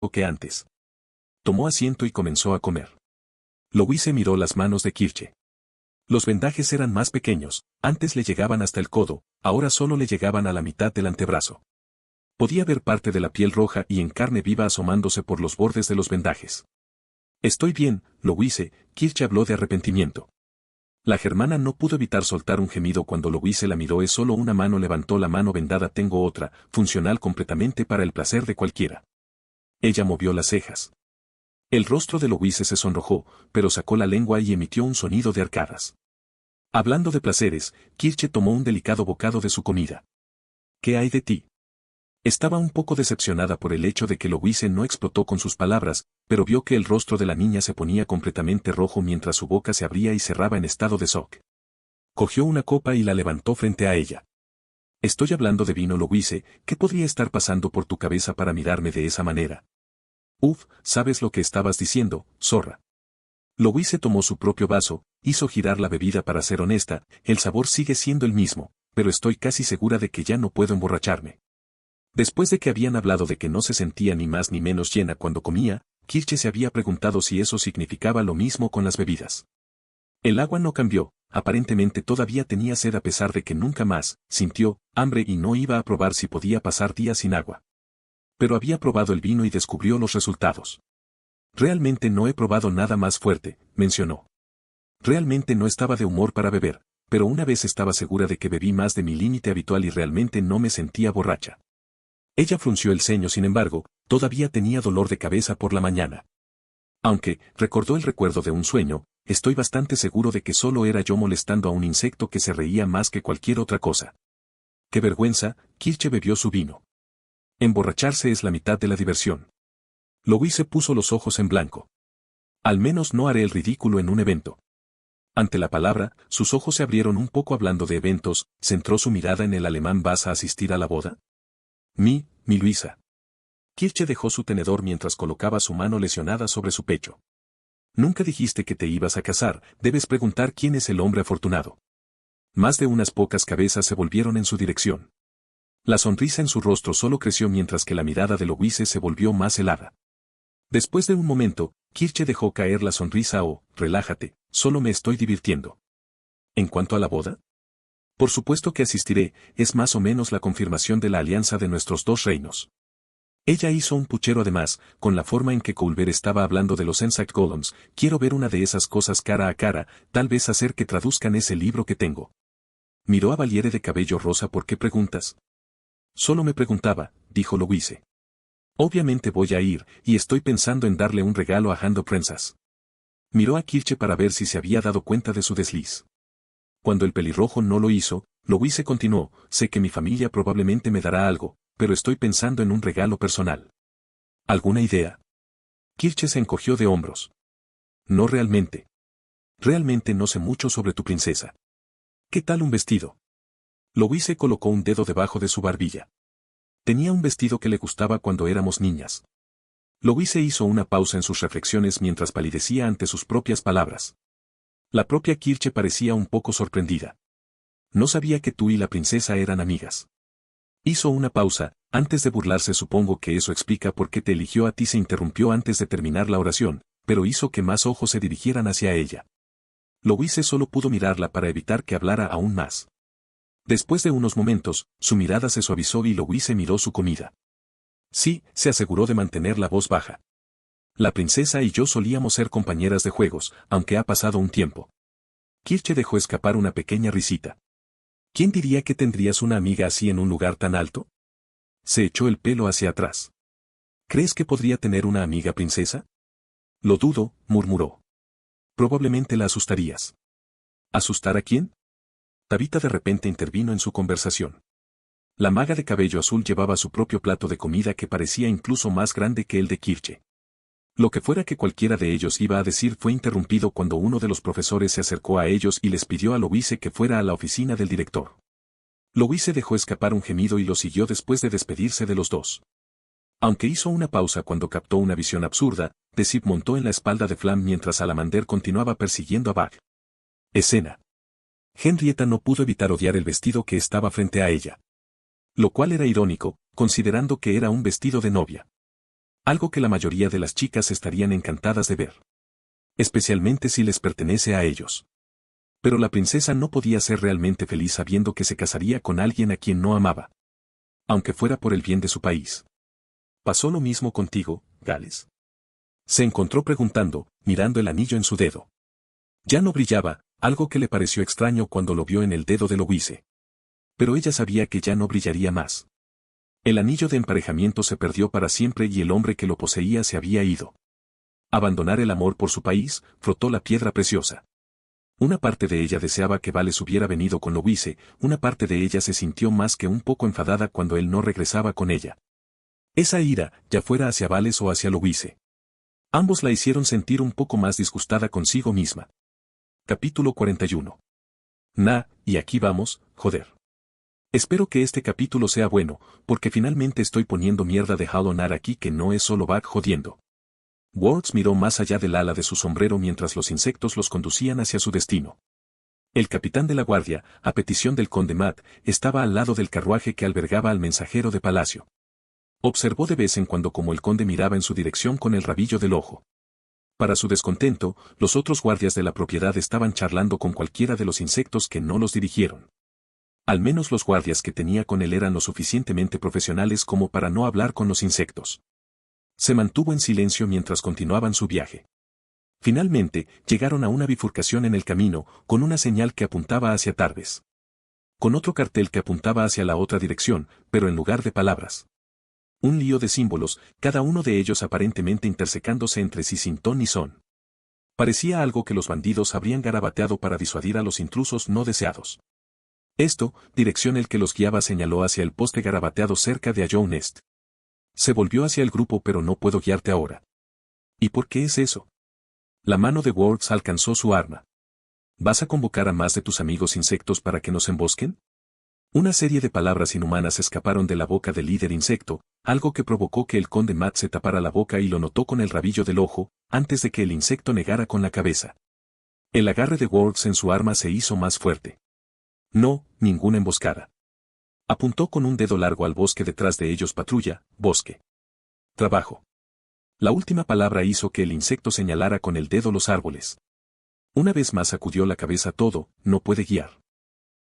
que antes. Tomó asiento y comenzó a comer. Louise miró las manos de Kirche. Los vendajes eran más pequeños, antes le llegaban hasta el codo, ahora solo le llegaban a la mitad del antebrazo. Podía ver parte de la piel roja y en carne viva asomándose por los bordes de los vendajes. Estoy bien, Louise, Kirche habló de arrepentimiento. La germana no pudo evitar soltar un gemido cuando Louise la miró. Es solo una mano. Levantó la mano vendada. Tengo otra, funcional completamente para el placer de cualquiera. Ella movió las cejas. El rostro de Louise se sonrojó, pero sacó la lengua y emitió un sonido de arcadas. Hablando de placeres, Kirche tomó un delicado bocado de su comida. ¿Qué hay de ti? Estaba un poco decepcionada por el hecho de que Louise no explotó con sus palabras, pero vio que el rostro de la niña se ponía completamente rojo mientras su boca se abría y cerraba en estado de shock. Cogió una copa y la levantó frente a ella. Estoy hablando de vino, Louise. ¿Qué podría estar pasando por tu cabeza para mirarme de esa manera? ¿Sabes lo que estabas diciendo, zorra? Louise tomó su propio vaso, hizo girar la bebida. Para ser honesta, el sabor sigue siendo el mismo, pero estoy casi segura de que ya no puedo emborracharme. Después de que habían hablado de que no se sentía ni más ni menos llena cuando comía, Kirche se había preguntado si eso significaba lo mismo con las bebidas. El agua no cambió, aparentemente todavía tenía sed a pesar de que nunca más sintió hambre y no iba a probar si podía pasar días sin agua. Pero había probado el vino y descubrió los resultados. Realmente no he probado nada más fuerte, mencionó. Realmente no estaba de humor para beber, pero una vez estaba segura de que bebí más de mi límite habitual y realmente no me sentía borracha. Ella frunció el ceño. Sin embargo, todavía tenía dolor de cabeza por la mañana. Aunque, recordó el recuerdo de un sueño, estoy bastante seguro de que solo era yo molestando a un insecto que se reía más que cualquier otra cosa. ¡Qué vergüenza! Kirche bebió su vino. Emborracharse es la mitad de la diversión. Louise puso los ojos en blanco. Al menos no haré el ridículo en un evento. Ante la palabra, sus ojos se abrieron un poco. Hablando de eventos, centró su mirada en el alemán. ¿Vas a asistir a la boda? Mi Luisa. Kirche dejó su tenedor mientras colocaba su mano lesionada sobre su pecho. Nunca dijiste que te ibas a casar. Debes preguntar quién es el hombre afortunado. Más de unas pocas cabezas se volvieron en su dirección. La sonrisa en su rostro solo creció mientras que la mirada de Louise se volvió más helada. Después de un momento, Kirche dejó caer la sonrisa. Relájate, solo me estoy divirtiendo. ¿En cuanto a la boda? Por supuesto que asistiré, es más o menos la confirmación de la alianza de nuestros dos reinos. Ella hizo un puchero. Además, con la forma en que Colbert estaba hablando de los Insect Golems, quiero ver una de esas cosas cara a cara, tal vez hacer que traduzcan ese libro que tengo. Miró a Valiere de cabello rosa. ¿Por qué preguntas? Solo me preguntaba, dijo Louise. Obviamente voy a ir, y estoy pensando en darle un regalo a Hando Princess. Miró a Kirche para ver si se había dado cuenta de su desliz. Cuando el pelirrojo no lo hizo, Louise continuó, sé que mi familia probablemente me dará algo, pero estoy pensando en un regalo personal. ¿Alguna idea? Kirche se encogió de hombros. No realmente. Realmente no sé mucho sobre tu princesa. ¿Qué tal un vestido? Louise colocó un dedo debajo de su barbilla. Tenía un vestido que le gustaba cuando éramos niñas. Louise hizo una pausa en sus reflexiones mientras palidecía ante sus propias palabras. La propia Kirche parecía un poco sorprendida. No sabía que tú y la princesa eran amigas. Hizo una pausa, antes de burlarse. Supongo que eso explica por qué te eligió a ti. Se interrumpió antes de terminar la oración, pero hizo que más ojos se dirigieran hacia ella. Louise solo pudo mirarla para evitar que hablara aún más. Después de unos momentos, su mirada se suavizó y Louise miró su comida. Sí, se aseguró de mantener la voz baja. La princesa y yo solíamos ser compañeras de juegos, aunque ha pasado un tiempo. Kirche dejó escapar una pequeña risita. ¿Quién diría que tendrías una amiga así en un lugar tan alto? Se echó el pelo hacia atrás. ¿Crees que podría tener una amiga princesa? Lo dudo, murmuró. Probablemente la asustarías. ¿Asustar a quién? Tabitha de repente intervino en su conversación. La maga de cabello azul llevaba su propio plato de comida que parecía incluso más grande que el de Kirche. Lo que fuera que cualquiera de ellos iba a decir fue interrumpido cuando uno de los profesores se acercó a ellos y les pidió a Louise que fuera a la oficina del director. Louise dejó escapar un gemido y lo siguió después de despedirse de los dos. Aunque hizo una pausa cuando captó una visión absurda, Desip montó en la espalda de Flam mientras Salamander continuaba persiguiendo a Bag. Escena. Henrietta no pudo evitar odiar el vestido que estaba frente a ella. Lo cual era irónico, considerando que era un vestido de novia. Algo que la mayoría de las chicas estarían encantadas de ver. Especialmente si les pertenece a ellos. Pero la princesa no podía ser realmente feliz sabiendo que se casaría con alguien a quien no amaba. Aunque fuera por el bien de su país. ¿Pasó lo mismo contigo, Gales? Se encontró preguntando, mirando el anillo en su dedo. Ya no brillaba, algo que le pareció extraño cuando lo vio en el dedo de Louise. Pero ella sabía que ya no brillaría más. El anillo de emparejamiento se perdió para siempre y el hombre que lo poseía se había ido. Abandonar el amor por su país, frotó la piedra preciosa. Una parte de ella deseaba que Vales hubiera venido con Louise, una parte de ella se sintió más que un poco enfadada cuando él no regresaba con ella. Esa ira, ya fuera hacia Vales o hacia Louise. Ambos la hicieron sentir un poco más disgustada consigo misma. Capítulo 41. Y aquí vamos, joder. Espero que este capítulo sea bueno, porque finalmente estoy poniendo mierda de Hollow Knight aquí que no es solo Bug jodiendo. Words miró más allá del ala de su sombrero mientras los insectos los conducían hacia su destino. El capitán de la guardia, a petición del conde Matt, estaba al lado del carruaje que albergaba al mensajero de palacio. Observó de vez en cuando como el conde miraba en su dirección con el rabillo del ojo. Para su descontento, los otros guardias de la propiedad estaban charlando con cualquiera de los insectos que no los dirigieron. Al menos los guardias que tenía con él eran lo suficientemente profesionales como para no hablar con los insectos. Se mantuvo en silencio mientras continuaban su viaje. Finalmente, llegaron a una bifurcación en el camino, con una señal que apuntaba hacia Tarbes. Con otro cartel que apuntaba hacia la otra dirección, pero en lugar de palabras. Un lío de símbolos, cada uno de ellos aparentemente intersecándose entre sí sin ton ni son. Parecía algo que los bandidos habrían garabateado para disuadir a los intrusos no deseados. Dirección el que los guiaba señaló hacia el poste garabateado cerca de Ajow Nest. Se volvió hacia el grupo pero no puedo guiarte ahora. ¿Y por qué es eso? La mano de Words alcanzó su arma. ¿Vas a convocar a más de tus amigos insectos para que nos embosquen? Una serie de palabras inhumanas escaparon de la boca del líder insecto, algo que provocó que el conde Matt se tapara la boca y lo notó con el rabillo del ojo, antes de que el insecto negara con la cabeza. El agarre de Words en su arma se hizo más fuerte. No, ninguna emboscada. Apuntó con un dedo largo al bosque detrás de ellos. Patrulla, bosque. Trabajo. La última palabra hizo que el insecto señalara con el dedo los árboles. Una vez más sacudió la cabeza. Todo, no puede guiar.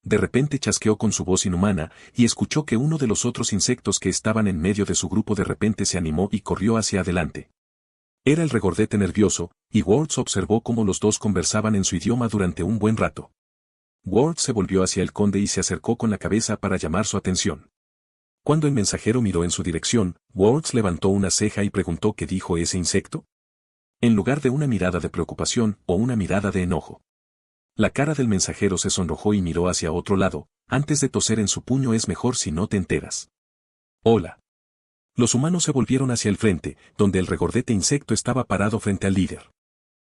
De repente chasqueó con su voz inhumana, y escuchó que uno de los otros insectos que estaban en medio de su grupo de repente se animó y corrió hacia adelante. Era el regordete nervioso, y Words observó cómo los dos conversaban en su idioma durante un buen rato. Words se volvió hacia el conde y se acercó con la cabeza para llamar su atención. Cuando el mensajero miró en su dirección, Words levantó una ceja y preguntó qué dijo ese insecto. En lugar de una mirada de preocupación o una mirada de enojo. La cara del mensajero se sonrojó y miró hacia otro lado. Antes de toser en su puño es mejor si no te enteras. Hola. Los humanos se volvieron hacia el frente, donde el regordete insecto estaba parado frente al líder.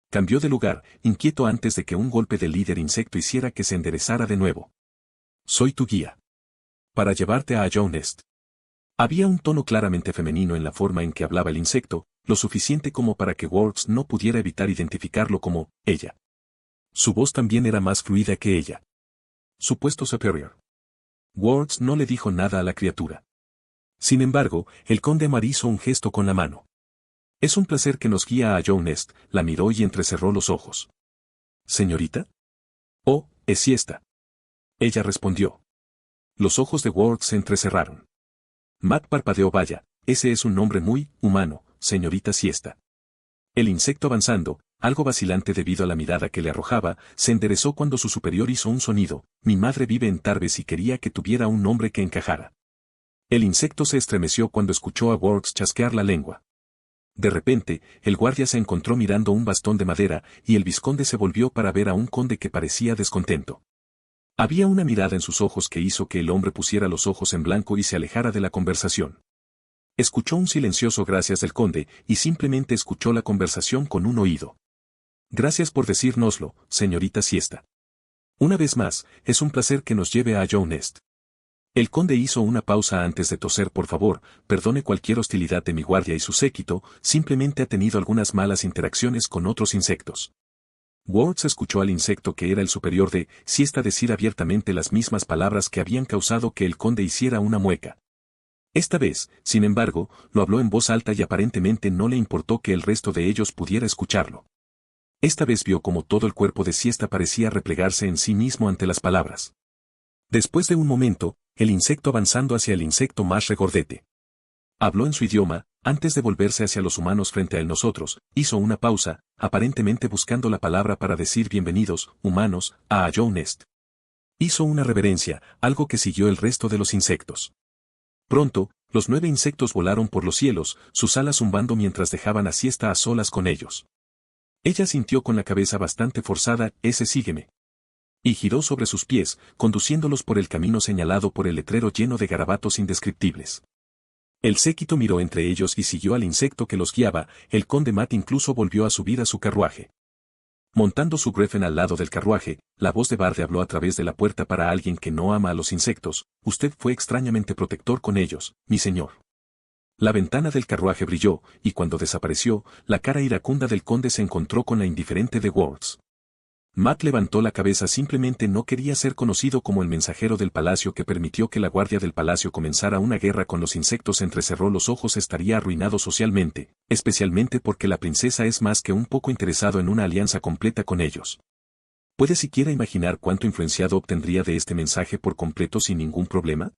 Cambió de lugar, inquieto antes de que un golpe del líder insecto hiciera que se enderezara de nuevo. Soy tu guía. Para llevarte a Ajow Nest. Había un tono claramente femenino en la forma en que hablaba el insecto, lo suficiente como para que Words no pudiera evitar identificarlo como ella. Su voz también era más fluida que ella. Supuesto superior. Words no le dijo nada a la criatura. Sin embargo, el conde Mar hizo un gesto con la mano. Es un placer que nos guía a Ajow Nest, la miró y entrecerró los ojos. ¿Señorita? Oh, es siesta. Ella respondió. Los ojos de Words se entrecerraron. Matt parpadeó. Vaya, ese es un nombre muy humano, señorita siesta. El insecto avanzando, algo vacilante debido a la mirada que le arrojaba, se enderezó cuando su superior hizo un sonido. Mi madre vive en Tarbes y quería que tuviera un nombre que encajara. El insecto se estremeció cuando escuchó a Words chasquear la lengua. De repente, el guardia se encontró mirando un bastón de madera, y el vizconde se volvió para ver a un conde que parecía descontento. Había una mirada en sus ojos que hizo que el hombre pusiera los ojos en blanco y se alejara de la conversación. Escuchó un silencioso gracias del conde, y simplemente escuchó la conversación con un oído. Gracias por decírnoslo, señorita siesta. Una vez más, es un placer que nos lleve a Ajow Nest. El conde hizo una pausa antes de toser. Por favor, perdone cualquier hostilidad de mi guardia y su séquito, simplemente ha tenido algunas malas interacciones con otros insectos. Words escuchó al insecto que era el superior de siesta decir abiertamente las mismas palabras que habían causado que el conde hiciera una mueca. Esta vez, sin embargo, lo habló en voz alta y aparentemente no le importó que el resto de ellos pudiera escucharlo. Esta vez vio como todo el cuerpo de Siesta parecía replegarse en sí mismo ante las palabras. Después de un momento, el insecto avanzando hacia el insecto más regordete. Habló en su idioma, antes de volverse hacia los humanos frente a él. Nosotros, hizo una pausa, aparentemente buscando la palabra para decir bienvenidos, humanos, a Ajo Nest. Hizo una reverencia, algo que siguió el resto de los insectos. Pronto, los 9 insectos volaron por los cielos, sus alas zumbando mientras dejaban a Siesta a solas con ellos. Ella sintió con la cabeza bastante forzada, ese sígueme. Y giró sobre sus pies, conduciéndolos por el camino señalado por el letrero lleno de garabatos indescriptibles. El séquito miró entre ellos y siguió al insecto que los guiaba. El conde Matt incluso volvió a subir a su carruaje. Montando su Griffin al lado del carruaje, la voz de Barde habló a través de la puerta para alguien que no ama a los insectos. Usted fue extrañamente protector con ellos, mi señor. La ventana del carruaje brilló, y cuando desapareció, la cara iracunda del conde se encontró con la indiferente de Words. Matt levantó la cabeza. Simplemente no quería ser conocido como el mensajero del palacio que permitió que la guardia del palacio comenzara una guerra con los insectos. Entrecerró los ojos. Estaría arruinado socialmente, especialmente porque la princesa es más que un poco interesado en una alianza completa con ellos. ¿Puede siquiera imaginar cuánto influenciado obtendría de este mensaje por completo sin ningún problema?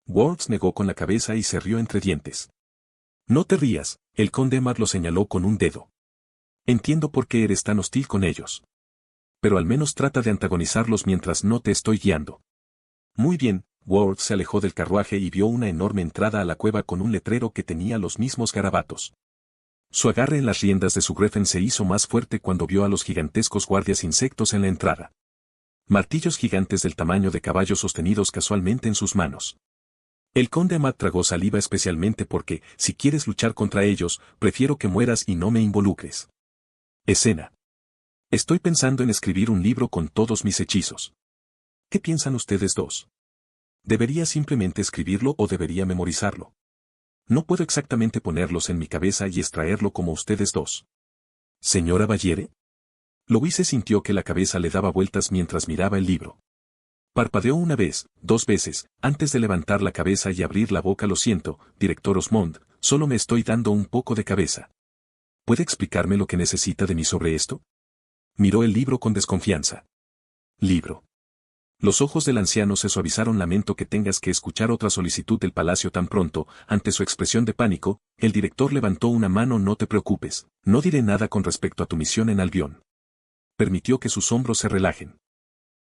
Words negó con la cabeza y se rió entre dientes. No te rías, el conde Matt lo señaló con un dedo. Entiendo por qué eres tan hostil con ellos. Pero al menos trata de antagonizarlos mientras no te estoy guiando. Muy bien, Ward se alejó del carruaje y vio una enorme entrada a la cueva con un letrero que tenía los mismos garabatos. Su agarre en las riendas de su Griffin se hizo más fuerte cuando vio a los gigantescos guardias insectos en la entrada. Martillos gigantes del tamaño de caballos sostenidos casualmente en sus manos. El conde Matt tragó saliva, especialmente porque, si quieres luchar contra ellos, prefiero que mueras y no me involucres. Escena. Estoy pensando en escribir un libro con todos mis hechizos. ¿Qué piensan ustedes dos? ¿Debería simplemente escribirlo o debería memorizarlo? No puedo exactamente ponerlos en mi cabeza y extraerlo como ustedes dos. ¿Señora Ballere? Louise sintió que la cabeza le daba vueltas mientras miraba el libro. Parpadeó una vez, 2 veces, antes de levantar la cabeza y abrir la boca. Lo siento, director Osmond, solo me estoy dando un poco de cabeza. ¿Puede explicarme lo que necesita de mí sobre esto? Miró el libro con desconfianza. Libro. Los ojos del anciano se suavizaron. Lamento que tengas que escuchar otra solicitud del palacio tan pronto. Ante su expresión de pánico, el director levantó una mano. No te preocupes, no diré nada con respecto a tu misión en Albion. Permitió que sus hombros se relajen.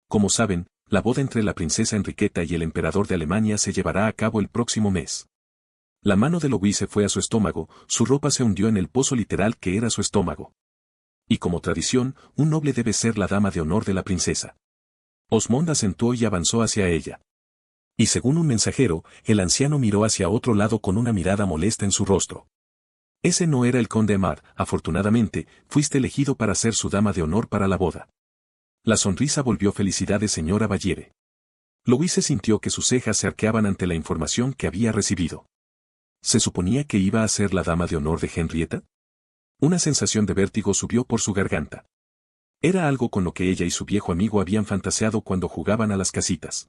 Como saben, la boda entre la princesa Enriqueta y el emperador de Alemania se llevará a cabo el próximo mes. La mano de Louise fue a su estómago. Su ropa se hundió en el pozo literal que era su estómago. Y como tradición, un noble debe ser la dama de honor de la princesa. Osmond asentó y avanzó hacia ella. Y según un mensajero, el anciano miró hacia otro lado con una mirada molesta en su rostro. Ese no era el conde Matt. Afortunadamente, fuiste elegido para ser su dama de honor para la boda. La sonrisa volvió. Felicidades, señora Ballere. Louise sintió que sus cejas se arqueaban ante la información que había recibido. ¿Se suponía que iba a ser la dama de honor de Henrietta? Una sensación de vértigo subió por su garganta. Era algo con lo que ella y su viejo amigo habían fantaseado cuando jugaban a las casitas.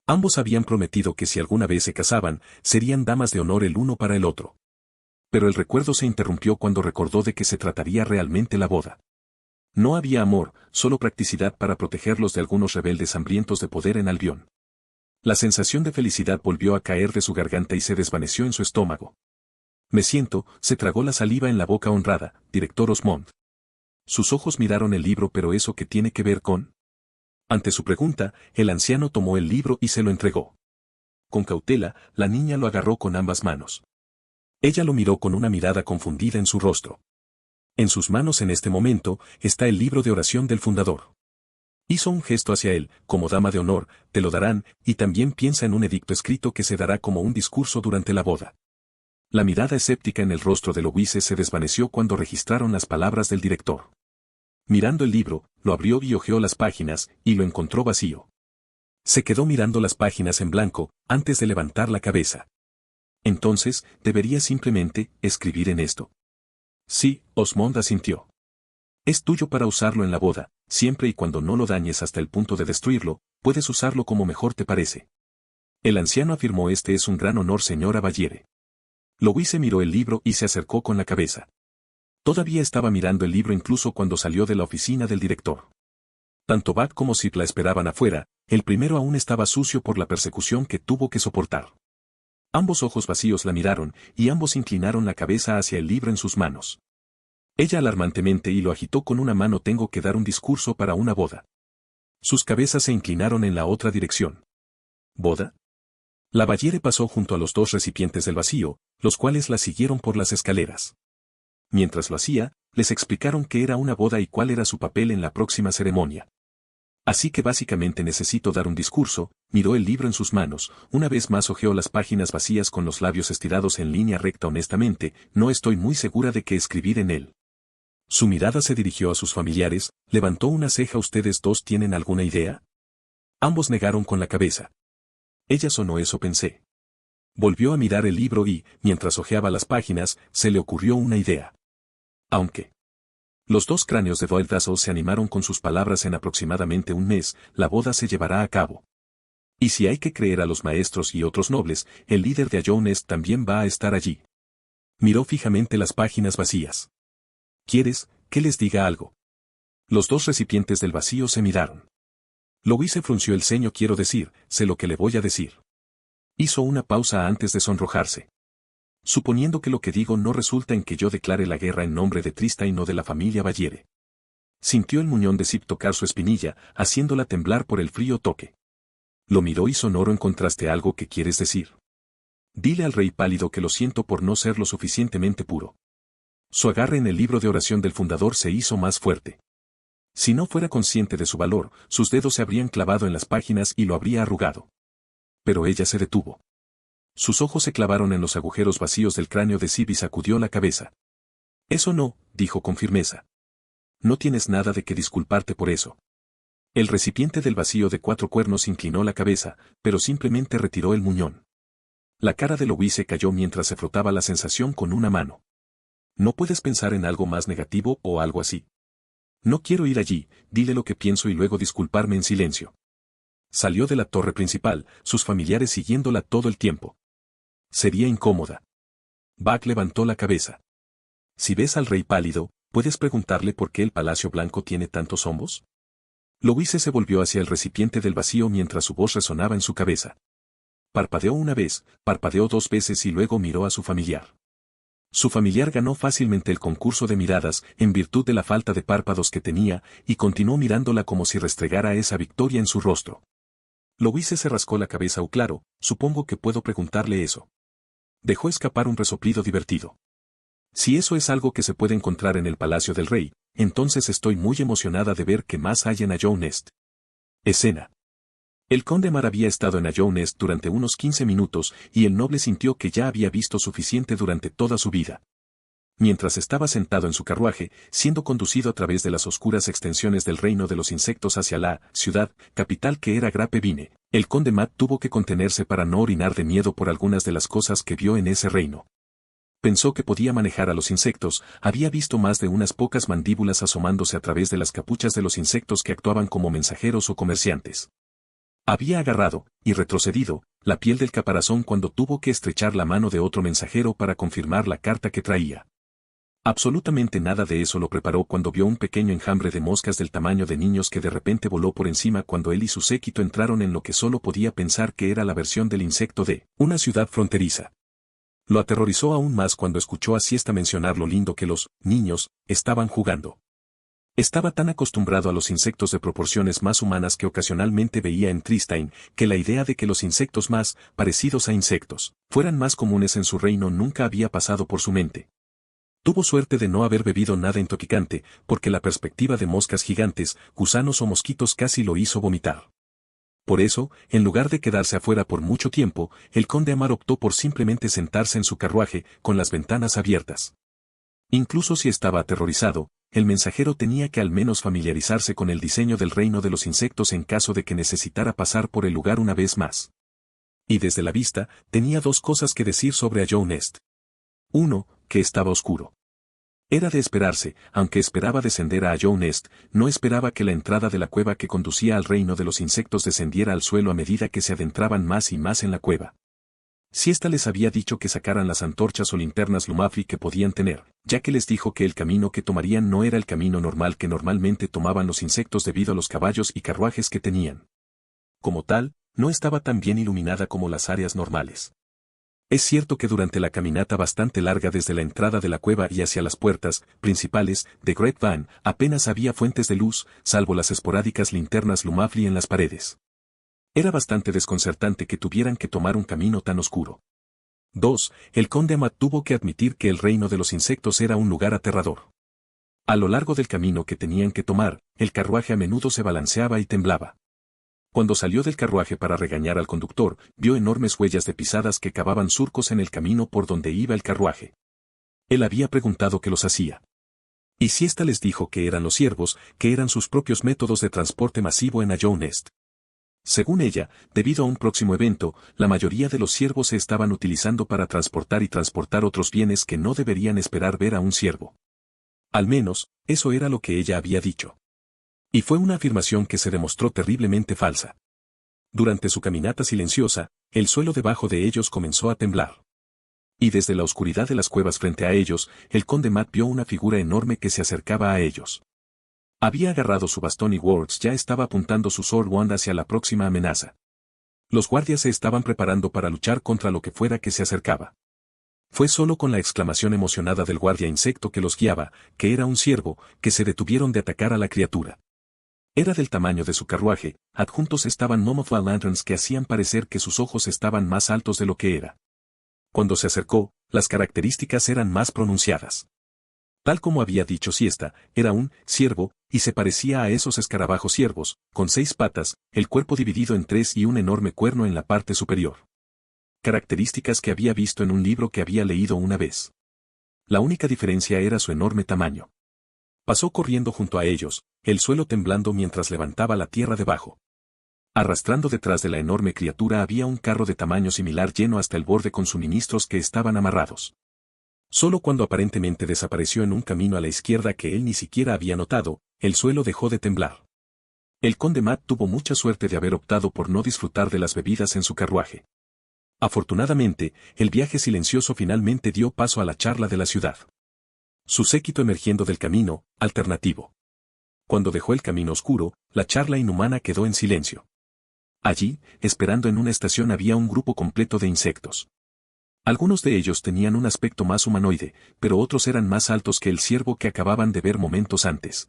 Ambos habían prometido que si alguna vez se casaban, serían damas de honor el uno para el otro. Pero el recuerdo se interrumpió cuando recordó de qué se trataría realmente la boda. No había amor, solo practicidad para protegerlos de algunos rebeldes hambrientos de poder en Albion. La sensación de felicidad volvió a caer de su garganta y se desvaneció en su estómago. Me siento, se tragó la saliva en la boca. Honrada, director Osmond. Sus ojos miraron el libro. ¿Pero eso qué tiene que ver con? Ante su pregunta, el anciano tomó el libro y se lo entregó. Con cautela, la niña lo agarró con ambas manos. Ella lo miró con una mirada confundida en su rostro. En sus manos en este momento, está el libro de oración del fundador. Hizo un gesto hacia él. Como dama de honor, te lo darán, y también piensa en un edicto escrito que se dará como un discurso durante la boda. La mirada escéptica en el rostro de Louise se desvaneció cuando registraron las palabras del director. Mirando el libro, lo abrió y hojeó las páginas, y lo encontró vacío. Se quedó mirando las páginas en blanco, antes de levantar la cabeza. Entonces, ¿debería simplemente escribir en esto? Sí, Osmond asintió. Es tuyo para usarlo en la boda, siempre y cuando no lo dañes hasta el punto de destruirlo, puedes usarlo como mejor te parece. El anciano afirmó: este es un gran honor, señora Ballere. Louise miró el libro y se acercó con la cabeza. Todavía estaba mirando el libro incluso cuando salió de la oficina del director. Tanto Bach como Sid la esperaban afuera, el primero aún estaba sucio por la persecución que tuvo que soportar. Ambos ojos vacíos la miraron, y ambos inclinaron la cabeza hacia el libro en sus manos. Ella alarmantemente y lo agitó con una mano: tengo que dar un discurso para una boda. Sus cabezas se inclinaron en la otra dirección. ¿Boda? La Ballere pasó junto a los dos recipientes del vacío, los cuales la siguieron por las escaleras. Mientras lo hacía, les explicaron qué era una boda y cuál era su papel en la próxima ceremonia. Así que básicamente necesito dar un discurso. Miró el libro en sus manos, una vez más hojeó las páginas vacías con los labios estirados en línea recta. Honestamente, no estoy muy segura de qué escribir en él. Su mirada se dirigió a sus familiares, levantó una ceja. ¿Ustedes dos tienen alguna idea? Ambos negaron con la cabeza. Ella sonó: eso pensé. Volvió a mirar el libro y, mientras hojeaba las páginas, se le ocurrió una idea. Aunque los dos cráneos de Voldasol se animaron con sus palabras: en aproximadamente un mes, la boda se llevará a cabo. Y si hay que creer a los maestros y otros nobles, el líder de Ajounest también va a estar allí. Miró fijamente las páginas vacías. ¿Quieres que les diga algo? Los dos recipientes del vacío se miraron. Louise frunció el ceño. Quiero decir, sé lo que le voy a decir. Hizo una pausa antes de sonrojarse. Suponiendo que lo que digo no resulta en que yo declare la guerra en nombre de Tristán o de la familia Ballere. Sintió el muñón de Sid tocar su espinilla, haciéndola temblar por el frío toque. Lo miró y sonoro: ¿encontraste algo que quieres decir? Dile al rey pálido que lo siento por no ser lo suficientemente puro. Su agarre en el libro de oración del fundador se hizo más fuerte. Si no fuera consciente de su valor, sus dedos se habrían clavado en las páginas y lo habría arrugado. Pero ella se detuvo. Sus ojos se clavaron en los agujeros vacíos del cráneo de Sid y sacudió la cabeza. Eso no, dijo con firmeza. No tienes nada de qué disculparte por eso. El recipiente del vacío de 4 cuernos inclinó la cabeza, pero simplemente retiró el muñón. La cara de Louise cayó mientras se frotaba la sensación con una mano. ¿No puedes pensar en algo más negativo o algo así? No quiero ir allí, dile lo que pienso y luego disculparme en silencio. Salió de la torre principal, sus familiares siguiéndola todo el tiempo. Sería incómoda. Bach levantó la cabeza. Si ves al rey pálido, ¿puedes preguntarle por qué el Palacio Blanco tiene tantos hombos? Louise se volvió hacia el recipiente del vacío mientras su voz resonaba en su cabeza. Parpadeó una vez, parpadeó 2 veces y luego miró a su familiar. Su familiar ganó fácilmente el concurso de miradas en virtud de la falta de párpados que tenía, y continuó mirándola como si restregara esa victoria en su rostro. Louise se rascó la cabeza. Claro, supongo que puedo preguntarle eso. Dejó escapar un resoplido divertido. Si eso es algo que se puede encontrar en el palacio del rey, entonces estoy muy emocionada de ver qué más hay en Ajounest. Escena. El conde Mar había estado en Ajounest durante unos 15 minutos y el noble sintió que ya había visto suficiente durante toda su vida. Mientras estaba sentado en su carruaje, siendo conducido a través de las oscuras extensiones del reino de los insectos hacia la ciudad capital que era Grapevine, el conde Matt tuvo que contenerse para no orinar de miedo por algunas de las cosas que vio en ese reino. Pensó que podía manejar a los insectos, había visto más de unas pocas mandíbulas asomándose a través de las capuchas de los insectos que actuaban como mensajeros o comerciantes. Había agarrado, y retrocedido, la piel del caparazón cuando tuvo que estrechar la mano de otro mensajero para confirmar la carta que traía. Absolutamente nada de eso lo preparó cuando vio un pequeño enjambre de moscas del tamaño de niños que de repente voló por encima cuando él y su séquito entraron en lo que solo podía pensar que era la versión del insecto de una ciudad fronteriza. Lo aterrorizó aún más cuando escuchó a Siesta mencionar lo lindo que los niños estaban jugando. Estaba tan acostumbrado a los insectos de proporciones más humanas que ocasionalmente veía en Tristán, que la idea de que los insectos más parecidos a insectos fueran más comunes en su reino nunca había pasado por su mente. Tuvo suerte de no haber bebido nada intoxicante, porque la perspectiva de moscas gigantes, gusanos o mosquitos casi lo hizo vomitar. Por eso, en lugar de quedarse afuera por mucho tiempo, el conde Amar optó por simplemente sentarse en su carruaje, con las ventanas abiertas. Incluso si estaba aterrorizado, el mensajero tenía que al menos familiarizarse con el diseño del reino de los insectos en caso de que necesitara pasar por el lugar una vez más. Y desde la vista, tenía 2 cosas que decir sobre Ajounest. 1, que estaba oscuro. Era de esperarse, aunque esperaba descender a Joe Nest, no esperaba que la entrada de la cueva que conducía al reino de los insectos descendiera al suelo a medida que se adentraban más y más en la cueva. Siesta les había dicho que sacaran las antorchas o linternas Lumafri que podían tener, ya que les dijo que el camino que tomarían no era el camino normal que normalmente tomaban los insectos debido a los caballos y carruajes que tenían. Como tal, no estaba tan bien iluminada como las áreas normales. Es cierto que durante la caminata bastante larga desde la entrada de la cueva y hacia las puertas principales de Great Van, apenas había fuentes de luz, salvo las esporádicas linternas Lumafri en las paredes. Era bastante desconcertante que tuvieran que tomar un camino tan oscuro. 2. El conde Amat tuvo que admitir que el reino de los insectos era un lugar aterrador. A lo largo del camino que tenían que tomar, el carruaje a menudo se balanceaba y temblaba. Cuando salió del carruaje para regañar al conductor, vio enormes huellas de pisadas que cavaban surcos en el camino por donde iba el carruaje. Él había preguntado qué los hacía. Y Siesta les dijo que eran los ciervos, que eran sus propios métodos de transporte masivo en Joe Nest. Según ella, debido a un próximo evento, la mayoría de los ciervos se estaban utilizando para transportar otros bienes que no deberían esperar ver a un ciervo. Al menos, eso era lo que ella había dicho. Y fue una afirmación que se demostró terriblemente falsa. Durante su caminata silenciosa, el suelo debajo de ellos comenzó a temblar. Y desde la oscuridad de las cuevas frente a ellos, el conde Matt vio una figura enorme que se acercaba a ellos. Había agarrado su bastón y Words ya estaba apuntando su Sword Wand hacia la próxima amenaza. Los guardias se estaban preparando para luchar contra lo que fuera que se acercaba. Fue solo con la exclamación emocionada del guardia insecto que los guiaba, que era un ciervo, que se detuvieron de atacar a la criatura. Era del tamaño de su carruaje, adjuntos estaban Momothra Lanterns que hacían parecer que sus ojos estaban más altos de lo que era. Cuando se acercó, las características eran más pronunciadas. Tal como había dicho Siesta, era un ciervo, y se parecía a esos escarabajos ciervos, con 6 patas, el cuerpo dividido en 3 y un enorme cuerno en la parte superior. Características que había visto en un libro que había leído una vez. La única diferencia era su enorme tamaño. Pasó corriendo junto a ellos, el suelo temblando mientras levantaba la tierra debajo. Arrastrando detrás de la enorme criatura había un carro de tamaño similar lleno hasta el borde con suministros que estaban amarrados. Solo cuando aparentemente desapareció en un camino a la izquierda que él ni siquiera había notado, el suelo dejó de temblar. El conde Matt tuvo mucha suerte de haber optado por no disfrutar de las bebidas en su carruaje. Afortunadamente, el viaje silencioso finalmente dio paso a la charla de la ciudad. Su séquito emergiendo del camino, alternativo. Cuando dejó el camino oscuro, la charla inhumana quedó en silencio. Allí, esperando en una estación había un grupo completo de insectos. Algunos de ellos tenían un aspecto más humanoide, pero otros eran más altos que el ciervo que acababan de ver momentos antes.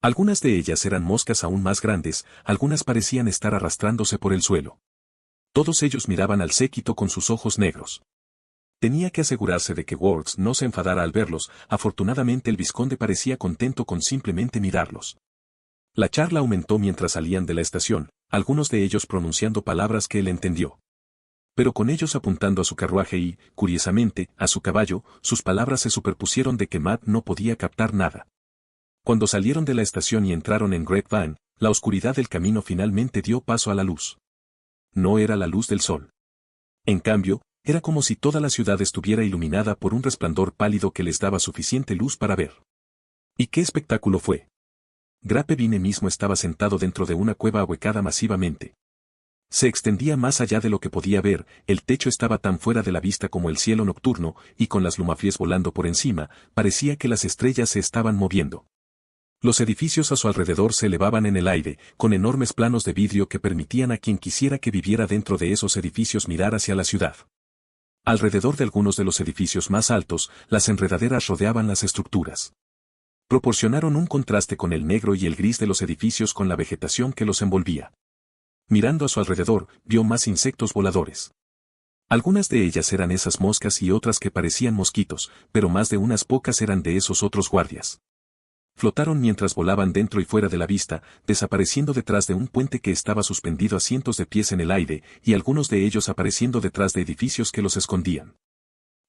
Algunas de ellas eran moscas aún más grandes, algunas parecían estar arrastrándose por el suelo. Todos ellos miraban al séquito con sus ojos negros. Tenía que asegurarse de que Words no se enfadara al verlos, afortunadamente el vizconde parecía contento con simplemente mirarlos. La charla aumentó mientras salían de la estación, algunos de ellos pronunciando palabras que él entendió. Pero con ellos apuntando a su carruaje y, curiosamente, a su caballo, sus palabras se superpusieron de que Matt no podía captar nada. Cuando salieron de la estación y entraron en Great Van, la oscuridad del camino finalmente dio paso a la luz. No era la luz del sol. En cambio, era como si toda la ciudad estuviera iluminada por un resplandor pálido que les daba suficiente luz para ver. ¿Y qué espectáculo fue? Grapevine mismo estaba sentado dentro de una cueva ahuecada masivamente. Se extendía más allá de lo que podía ver, el techo estaba tan fuera de la vista como el cielo nocturno, y con las lumafries volando por encima, parecía que las estrellas se estaban moviendo. Los edificios a su alrededor se elevaban en el aire, con enormes planos de vidrio que permitían a quien quisiera que viviera dentro de esos edificios mirar hacia la ciudad. Alrededor de algunos de los edificios más altos, las enredaderas rodeaban las estructuras. Proporcionaron un contraste con el negro y el gris de los edificios con la vegetación que los envolvía. Mirando a su alrededor, vio más insectos voladores. Algunas de ellas eran esas moscas y otras que parecían mosquitos, pero más de unas pocas eran de esos otros guardias. Flotaron mientras volaban dentro y fuera de la vista, desapareciendo detrás de un puente que estaba suspendido a cientos de pies en el aire, y algunos de ellos apareciendo detrás de edificios que los escondían.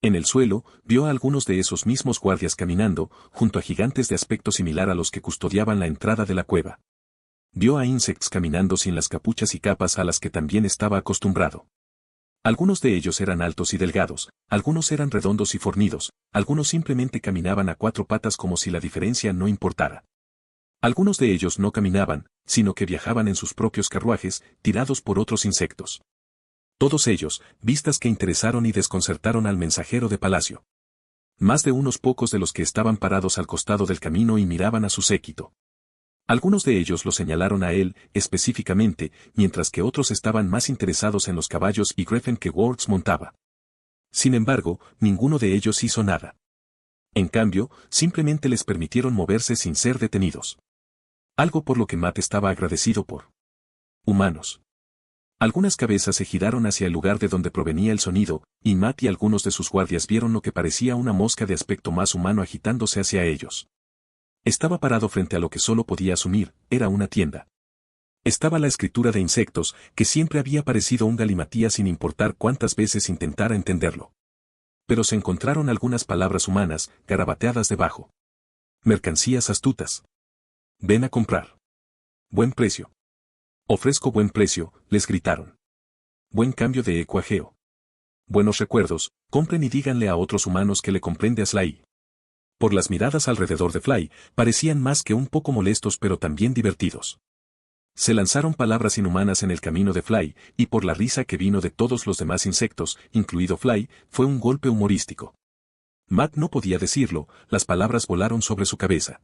En el suelo, vio a algunos de esos mismos guardias caminando, junto a gigantes de aspecto similar a los que custodiaban la entrada de la cueva. Vio a insects caminando sin las capuchas y capas a las que también estaba acostumbrado. Algunos de ellos eran altos y delgados, algunos eran redondos y fornidos, algunos simplemente caminaban a cuatro patas como si la diferencia no importara. Algunos de ellos no caminaban, sino que viajaban en sus propios carruajes, tirados por otros insectos. Todos ellos, vistas que interesaron y desconcertaron al mensajero de palacio. Más de unos pocos de los que estaban parados al costado del camino y miraban a su séquito. Algunos de ellos lo señalaron a él, específicamente, mientras que otros estaban más interesados en los caballos y Griffin que Wards montaba. Sin embargo, ninguno de ellos hizo nada. En cambio, simplemente les permitieron moverse sin ser detenidos. Algo por lo que Matt estaba agradecido por. Humanos. Algunas cabezas se giraron hacia el lugar de donde provenía el sonido, y Matt y algunos de sus guardias vieron lo que parecía una mosca de aspecto más humano agitándose hacia ellos. Estaba parado frente a lo que solo podía asumir, era una tienda. Estaba la escritura de insectos, que siempre había parecido un galimatías sin importar cuántas veces intentara entenderlo. Pero se encontraron algunas palabras humanas, garabateadas debajo. Mercancías astutas. Ven a comprar. Buen precio. Ofrezco buen precio, les gritaron. Buen cambio de ecuajeo. Buenos recuerdos, compren y díganle a otros humanos que le comprende a Sly. Por las miradas alrededor de Fly, parecían más que un poco molestos pero también divertidos. Se lanzaron palabras inhumanas en el camino de Fly, y por la risa que vino de todos los demás insectos, incluido Fly, fue un golpe humorístico. Matt no podía decirlo, las palabras volaron sobre su cabeza.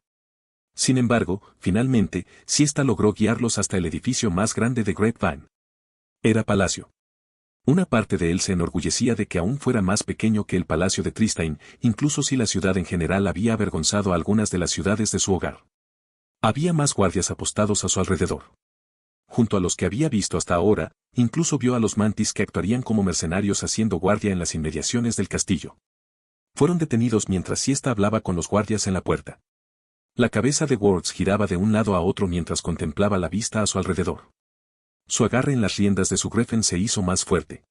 Sin embargo, finalmente, Siesta logró guiarlos hasta el edificio más grande de Grapevine. Era palacio. Una parte de él se enorgullecía de que aún fuera más pequeño que el palacio de Tristane, incluso si la ciudad en general había avergonzado a algunas de las ciudades de su hogar. Había más guardias apostados a su alrededor. Junto a los que había visto hasta ahora, incluso vio a los mantis que actuarían como mercenarios haciendo guardia en las inmediaciones del castillo. Fueron detenidos mientras Siesta hablaba con los guardias en la puerta. La cabeza de Wards giraba de un lado a otro mientras contemplaba la vista a su alrededor. Su agarre en las riendas de su Griffin se hizo más fuerte.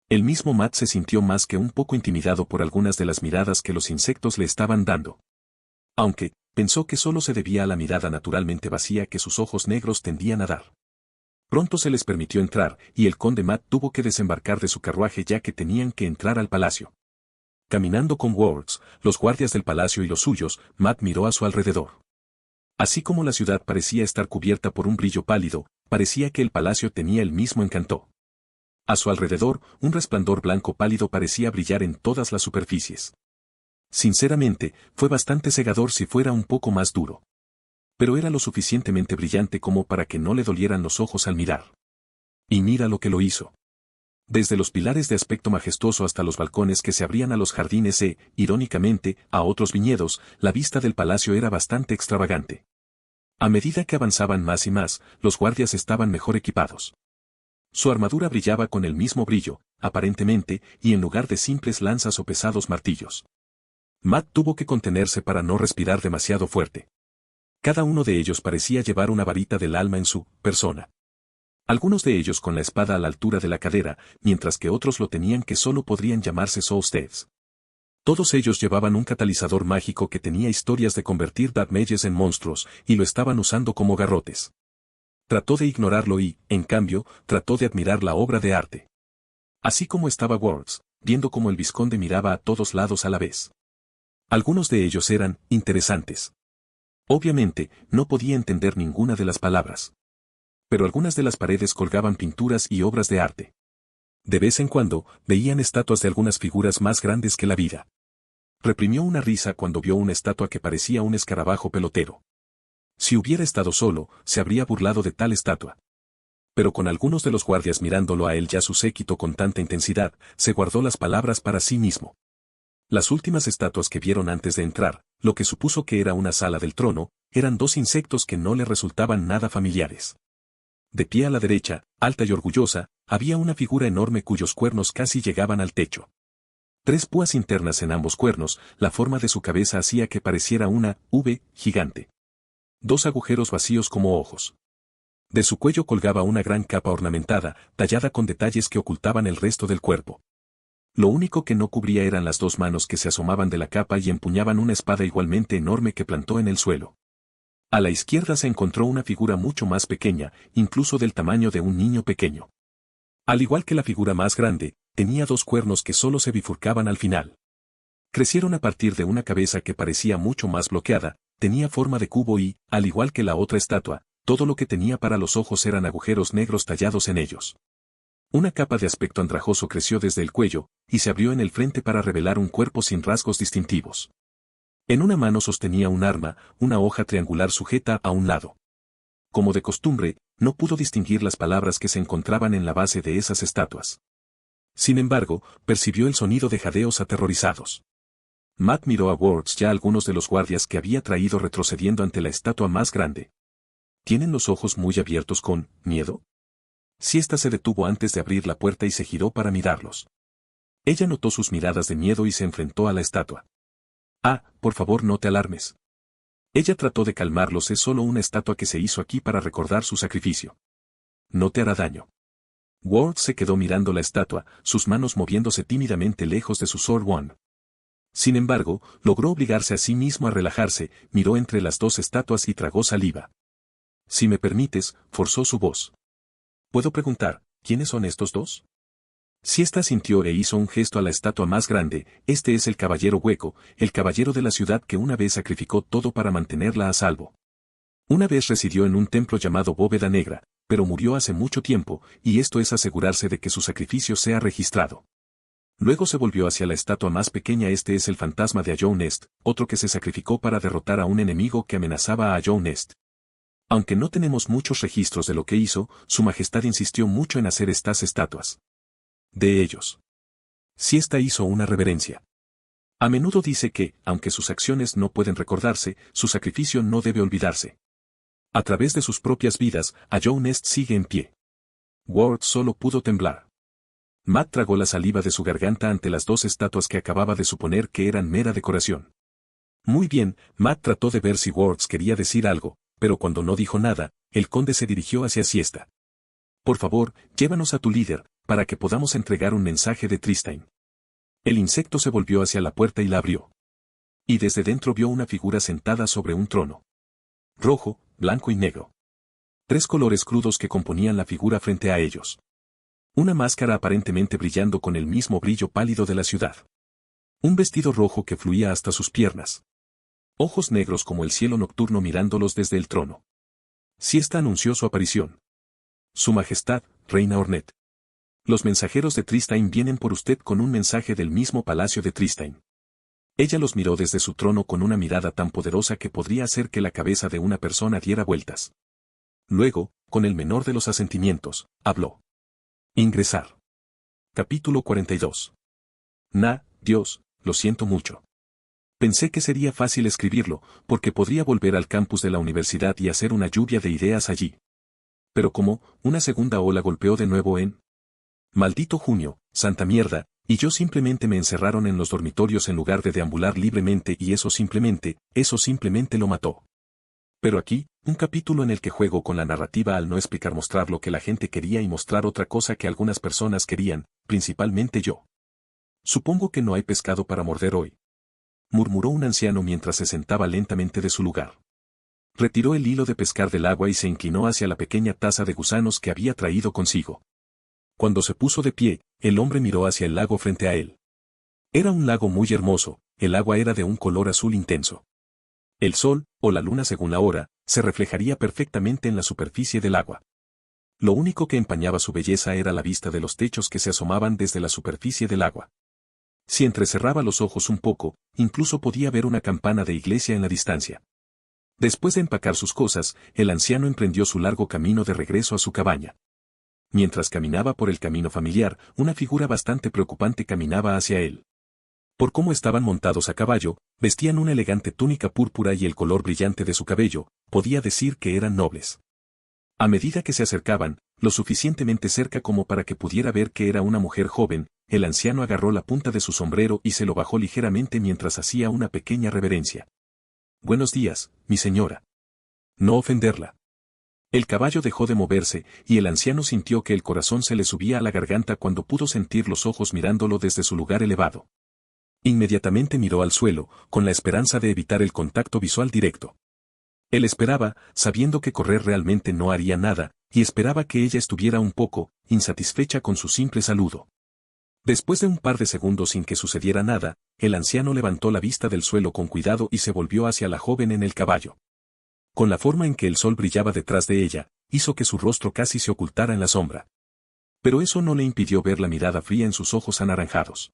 El mismo Matt se sintió más que un poco intimidado por algunas de las miradas que los insectos le estaban dando. Aunque, pensó que solo se debía a la mirada naturalmente vacía que sus ojos negros tendían a dar. Pronto se les permitió entrar, y el conde Matt tuvo que desembarcar de su carruaje ya que tenían que entrar al palacio. Caminando con Wards, los guardias del palacio y los suyos, Matt miró a su alrededor. Así como la ciudad parecía estar cubierta por un brillo pálido, parecía que el palacio tenía el mismo encanto. A su alrededor, un resplandor blanco pálido parecía brillar en todas las superficies. Sinceramente, fue bastante cegador si fuera un poco más duro. Pero era lo suficientemente brillante como para que no le dolieran los ojos al mirar. Y mira lo que lo hizo. Desde los pilares de aspecto majestuoso hasta los balcones que se abrían a los jardines e, irónicamente, a otros viñedos, la vista del palacio era bastante extravagante. A medida que avanzaban más y más, los guardias estaban mejor equipados. Su armadura brillaba con el mismo brillo, aparentemente, y en lugar de simples lanzas o pesados martillos. Matt tuvo que contenerse para no respirar demasiado fuerte. Cada uno de ellos parecía llevar una varita del alma en su persona. Algunos de ellos con la espada a la altura de la cadera, mientras que otros lo tenían que solo podrían llamarse Soulsteads. Todos ellos llevaban un catalizador mágico que tenía historias de convertir Dark Mages en monstruos, y lo estaban usando como garrotes. Trató de ignorarlo y, en cambio, trató de admirar la obra de arte. Así como estaba Wards, viendo cómo el vizconde miraba a todos lados a la vez. Algunos de ellos eran interesantes. Obviamente, no podía entender ninguna de las palabras. Pero algunas de las paredes colgaban pinturas y obras de arte. De vez en cuando, veían estatuas de algunas figuras más grandes que la vida. Reprimió una risa cuando vio una estatua que parecía un escarabajo pelotero. Si hubiera estado solo, se habría burlado de tal estatua. Pero con algunos de los guardias mirándolo a él y a su séquito con tanta intensidad, se guardó las palabras para sí mismo. Las últimas estatuas que vieron antes de entrar, lo que supuso que era una sala del trono, eran dos insectos que no le resultaban nada familiares. De pie a la derecha, alta y orgullosa, había una figura enorme cuyos cuernos casi llegaban al techo. 3 púas internas en ambos cuernos, la forma de su cabeza hacía que pareciera una V gigante. 2 agujeros vacíos como ojos. De su cuello colgaba una gran capa ornamentada, tallada con detalles que ocultaban el resto del cuerpo. Lo único que no cubría eran las 2 manos que se asomaban de la capa y empuñaban una espada igualmente enorme que plantó en el suelo. A la izquierda se encontró una figura mucho más pequeña, incluso del tamaño de un niño pequeño. Al igual que la figura más grande, tenía dos cuernos que solo se bifurcaban al final. Crecieron a partir de una cabeza que parecía mucho más bloqueada, tenía forma de cubo y, al igual que la otra estatua, todo lo que tenía para los ojos eran agujeros negros tallados en ellos. Una capa de aspecto andrajoso creció desde el cuello, y se abrió en el frente para revelar un cuerpo sin rasgos distintivos. En una mano sostenía un arma, una hoja triangular sujeta a un lado. Como de costumbre, no pudo distinguir las palabras que se encontraban en la base de esas estatuas. Sin embargo, percibió el sonido de jadeos aterrorizados. Matt miró a Words y a algunos de los guardias que había traído retrocediendo ante la estatua más grande. ¿Tienen los ojos muy abiertos con miedo? Siesta se detuvo antes de abrir la puerta y se giró para mirarlos. Ella notó sus miradas de miedo y se enfrentó a la estatua. Ah, por favor no te alarmes. Ella trató de calmarlos, es solo una estatua que se hizo aquí para recordar su sacrificio. No te hará daño. Ward se quedó mirando la estatua, sus manos moviéndose tímidamente lejos de su Sword One. Sin embargo, logró obligarse a sí mismo a relajarse, miró entre las dos estatuas y tragó saliva. Si me permites, forzó su voz. ¿Puedo preguntar, quiénes son estos dos? Siesta sintió e hizo un gesto a la estatua más grande. Este es el caballero hueco, el caballero de la ciudad que una vez sacrificó todo para mantenerla a salvo. Una vez residió en un templo llamado Bóveda Negra, pero murió hace mucho tiempo, y esto es asegurarse de que su sacrificio sea registrado. Luego se volvió hacia la estatua más pequeña. Este es el fantasma de Ajou Nest, otro que se sacrificó para derrotar a un enemigo que amenazaba a Ajou Nest. Aunque no tenemos muchos registros de lo que hizo, su majestad insistió mucho en hacer estas estatuas. De ellos. Siesta hizo una reverencia. A menudo dice que, aunque sus acciones no pueden recordarse, su sacrificio no debe olvidarse. A través de sus propias vidas, Ajou Nest sigue en pie. Ward solo pudo temblar. Matt tragó la saliva de su garganta ante las dos estatuas que acababa de suponer que eran mera decoración. Muy bien, Matt trató de ver si Words quería decir algo, pero cuando no dijo nada, el conde se dirigió hacia Siesta. Por favor, llévanos a tu líder, para que podamos entregar un mensaje de Tristane. El insecto se volvió hacia la puerta y la abrió. Y desde dentro vio una figura sentada sobre un trono. Rojo, blanco y negro. Tres colores crudos que componían la figura frente a ellos. Una máscara aparentemente brillando con el mismo brillo pálido de la ciudad. Un vestido rojo que fluía hasta sus piernas. Ojos negros como el cielo nocturno mirándolos desde el trono. Siesta anunció su aparición. Su Majestad, Reina Ornette. Los mensajeros de Tristane vienen por usted con un mensaje del mismo palacio de Tristane. Ella los miró desde su trono con una mirada tan poderosa que podría hacer que la cabeza de una persona diera vueltas. Luego, con el menor de los asentimientos, habló. Ingresar. Capítulo 42. Dios, lo siento mucho. Pensé que sería fácil escribirlo, porque podría volver al campus de la universidad y hacer una lluvia de ideas allí. Pero como, una segunda ola golpeó de nuevo en... Maldito junio, santa mierda, y yo simplemente me encerraron en los dormitorios en lugar de deambular libremente y eso simplemente lo mató. Pero aquí, un capítulo en el que juego con la narrativa al no explicar, mostrar lo que la gente quería y mostrar otra cosa que algunas personas querían, principalmente yo. Supongo que no hay pescado para morder hoy. Murmuró un anciano mientras se sentaba lentamente de su lugar. Retiró el hilo de pescar del agua y se inclinó hacia la pequeña taza de gusanos que había traído consigo. Cuando se puso de pie, el hombre miró hacia el lago frente a él. Era un lago muy hermoso, el agua era de un color azul intenso. El sol, o la luna según la hora, se reflejaría perfectamente en la superficie del agua. Lo único que empañaba su belleza era la vista de los techos que se asomaban desde la superficie del agua. Si entrecerraba los ojos un poco, incluso podía ver una campana de iglesia en la distancia. Después de empacar sus cosas, el anciano emprendió su largo camino de regreso a su cabaña. Mientras caminaba por el camino familiar, una figura bastante preocupante caminaba hacia él. Por cómo estaban montados a caballo, vestían una elegante túnica púrpura y el color brillante de su cabello, podía decir que eran nobles. A medida que se acercaban, lo suficientemente cerca como para que pudiera ver que era una mujer joven, el anciano agarró la punta de su sombrero y se lo bajó ligeramente mientras hacía una pequeña reverencia. Buenos días, mi señora. No ofenderla. El caballo dejó de moverse, y el anciano sintió que el corazón se le subía a la garganta cuando pudo sentir los ojos mirándolo desde su lugar elevado. Inmediatamente miró al suelo, con la esperanza de evitar el contacto visual directo. Él esperaba, sabiendo que correr realmente no haría nada, y esperaba que ella estuviera un poco insatisfecha con su simple saludo. Después de un par de segundos sin que sucediera nada, el anciano levantó la vista del suelo con cuidado y se volvió hacia la joven en el caballo. Con la forma en que el sol brillaba detrás de ella, hizo que su rostro casi se ocultara en la sombra. Pero eso no le impidió ver la mirada fría en sus ojos anaranjados.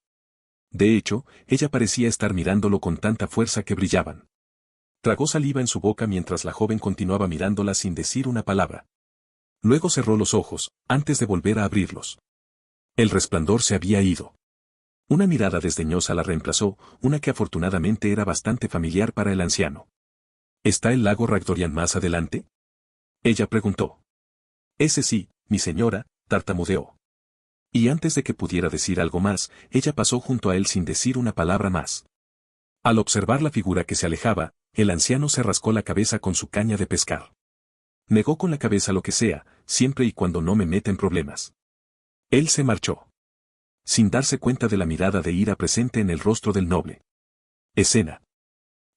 De hecho, ella parecía estar mirándolo con tanta fuerza que brillaban. Tragó saliva en su boca mientras la joven continuaba mirándola sin decir una palabra. Luego cerró los ojos, antes de volver a abrirlos. El resplandor se había ido. Una mirada desdeñosa la reemplazó, una que afortunadamente era bastante familiar para el anciano. ¿Está el lago Ragdorian más adelante? Ella preguntó. Ese sí, mi señora, tartamudeó. Y antes de que pudiera decir algo más, ella pasó junto a él sin decir una palabra más. Al observar la figura que se alejaba, el anciano se rascó la cabeza con su caña de pescar. Negó con la cabeza lo que sea, siempre y cuando no me meta en problemas. Él se marchó. Sin darse cuenta de la mirada de ira presente en el rostro del noble. Escena.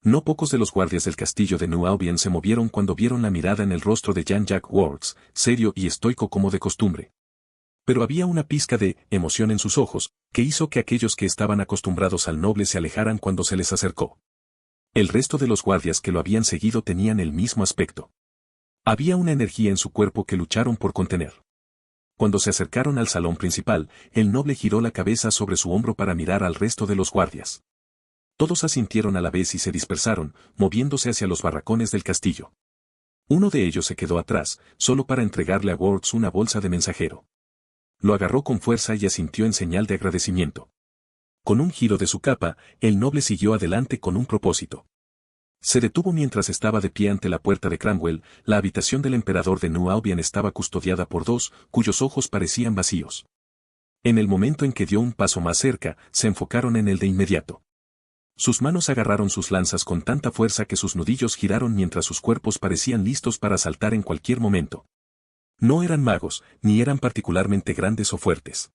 No pocos de los guardias del castillo de New Albion se movieron cuando vieron la mirada en el rostro de Jean-Jacques Wards, serio y estoico como de costumbre. Pero había una pizca de emoción en sus ojos, que hizo que aquellos que estaban acostumbrados al noble se alejaran cuando se les acercó. El resto de los guardias que lo habían seguido tenían el mismo aspecto. Había una energía en su cuerpo que lucharon por contener. Cuando se acercaron al salón principal, el noble giró la cabeza sobre su hombro para mirar al resto de los guardias. Todos asintieron a la vez y se dispersaron, moviéndose hacia los barracones del castillo. Uno de ellos se quedó atrás, solo para entregarle a Wards una bolsa de mensajero. Lo agarró con fuerza y asintió en señal de agradecimiento. Con un giro de su capa, el noble siguió adelante con un propósito. Se detuvo mientras estaba de pie ante la puerta de Cranwell. La habitación del emperador de New Albion estaba custodiada por dos, cuyos ojos parecían vacíos. En el momento en que dio un paso más cerca, se enfocaron en él de inmediato. Sus manos agarraron sus lanzas con tanta fuerza que sus nudillos giraron mientras sus cuerpos parecían listos para saltar en cualquier momento. No eran magos, ni eran particularmente grandes o fuertes.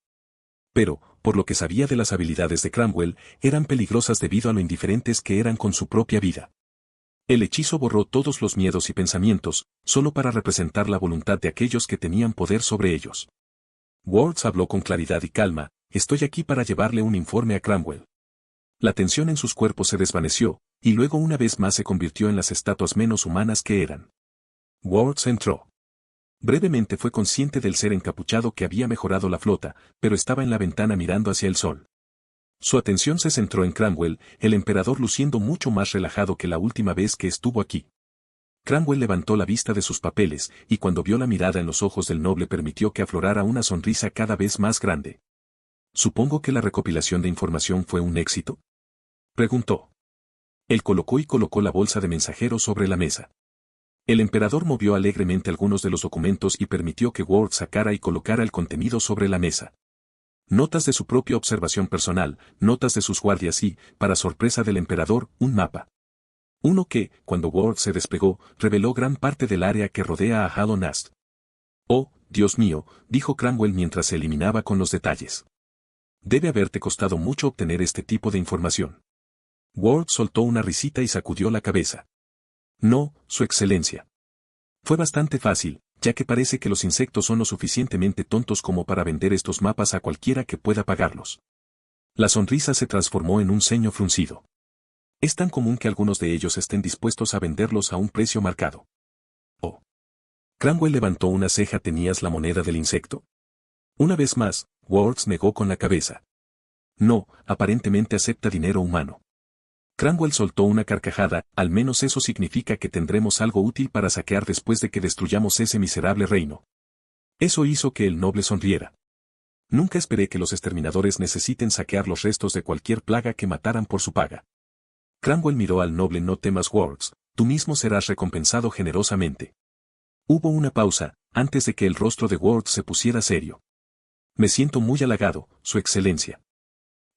Pero, por lo que sabía de las habilidades de Cranwell, eran peligrosas debido a lo indiferentes que eran con su propia vida. El hechizo borró todos los miedos y pensamientos, solo para representar la voluntad de aquellos que tenían poder sobre ellos. Wards habló con claridad y calma, estoy aquí para llevarle un informe a Cranwell. La tensión en sus cuerpos se desvaneció, y luego una vez más se convirtió en las estatuas menos humanas que eran. Wards entró. Brevemente fue consciente del ser encapuchado que había mejorado la flota, pero estaba en la ventana mirando hacia el sol. Su atención se centró en Cranwell, el emperador luciendo mucho más relajado que la última vez que estuvo aquí. Cranwell levantó la vista de sus papeles, y cuando vio la mirada en los ojos del noble permitió que aflorara una sonrisa cada vez más grande. ¿Supongo que la recopilación de información fue un éxito?, preguntó. Él colocó la bolsa de mensajero sobre la mesa. El emperador movió alegremente algunos de los documentos y permitió que Ward sacara y colocara el contenido sobre la mesa. Notas de su propia observación personal, notas de sus guardias y, para sorpresa del emperador, un mapa. Uno que, cuando Ward se despegó, reveló gran parte del área que rodea a Hallow Nast. Oh, Dios mío, dijo Cranwell mientras se eliminaba con los detalles. Debe haberte costado mucho obtener este tipo de información. Ward soltó una risita y sacudió la cabeza. No, Su Excelencia. Fue bastante fácil, ya que parece que los insectos son lo suficientemente tontos como para vender estos mapas a cualquiera que pueda pagarlos. La sonrisa se transformó en un ceño fruncido. Es tan común que algunos de ellos estén dispuestos a venderlos a un precio marcado. Oh. Cranwell levantó una ceja. ¿Tenías la moneda del insecto? Una vez más, Wards negó con la cabeza. No, aparentemente acepta dinero humano. Cranwell soltó una carcajada. Al menos eso significa que tendremos algo útil para saquear después de que destruyamos ese miserable reino. Eso hizo que el noble sonriera. Nunca esperé que los exterminadores necesiten saquear los restos de cualquier plaga que mataran por su paga. Cranwell miró al noble. No temas, Wards, tú mismo serás recompensado generosamente. Hubo una pausa, antes de que el rostro de Wards se pusiera serio. Me siento muy halagado, Su Excelencia.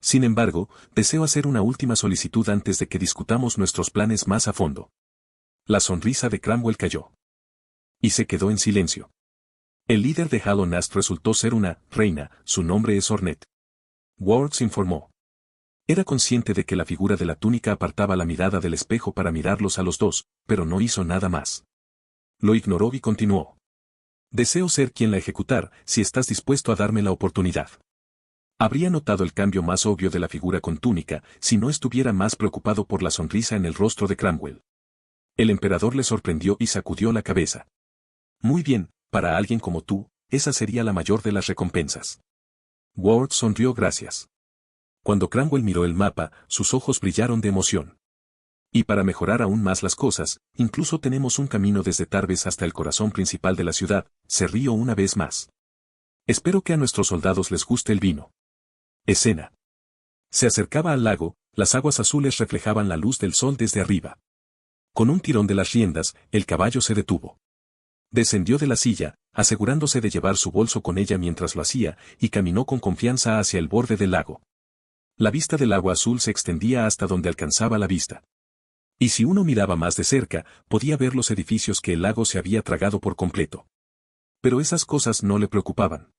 Sin embargo, deseo hacer una última solicitud antes de que discutamos nuestros planes más a fondo. La sonrisa de Cranwell cayó. Y se quedó en silencio. El líder de Hallow Nast resultó ser una reina, su nombre es Ornette. Wards informó. Era consciente de que la figura de la túnica apartaba la mirada del espejo para mirarlos a los dos, pero no hizo nada más. Lo ignoró y continuó. Deseo ser quien la ejecutar, si estás dispuesto a darme la oportunidad. Habría notado el cambio más obvio de la figura con túnica si no estuviera más preocupado por la sonrisa en el rostro de Cromwell. El emperador le sorprendió y sacudió la cabeza. Muy bien, para alguien como tú, esa sería la mayor de las recompensas. Ward sonrió gracias. Cuando Cromwell miró el mapa, sus ojos brillaron de emoción. Y para mejorar aún más las cosas, incluso tenemos un camino desde Tarbes hasta el corazón principal de la ciudad, se rió una vez más. Espero que a nuestros soldados les guste el vino. Escena. Se acercaba al lago, las aguas azules reflejaban la luz del sol desde arriba. Con un tirón de las riendas, el caballo se detuvo. Descendió de la silla, asegurándose de llevar su bolso con ella mientras lo hacía, y caminó con confianza hacia el borde del lago. La vista del agua azul se extendía hasta donde alcanzaba la vista. Y si uno miraba más de cerca, podía ver los edificios que el lago se había tragado por completo. Pero esas cosas no le preocupaban.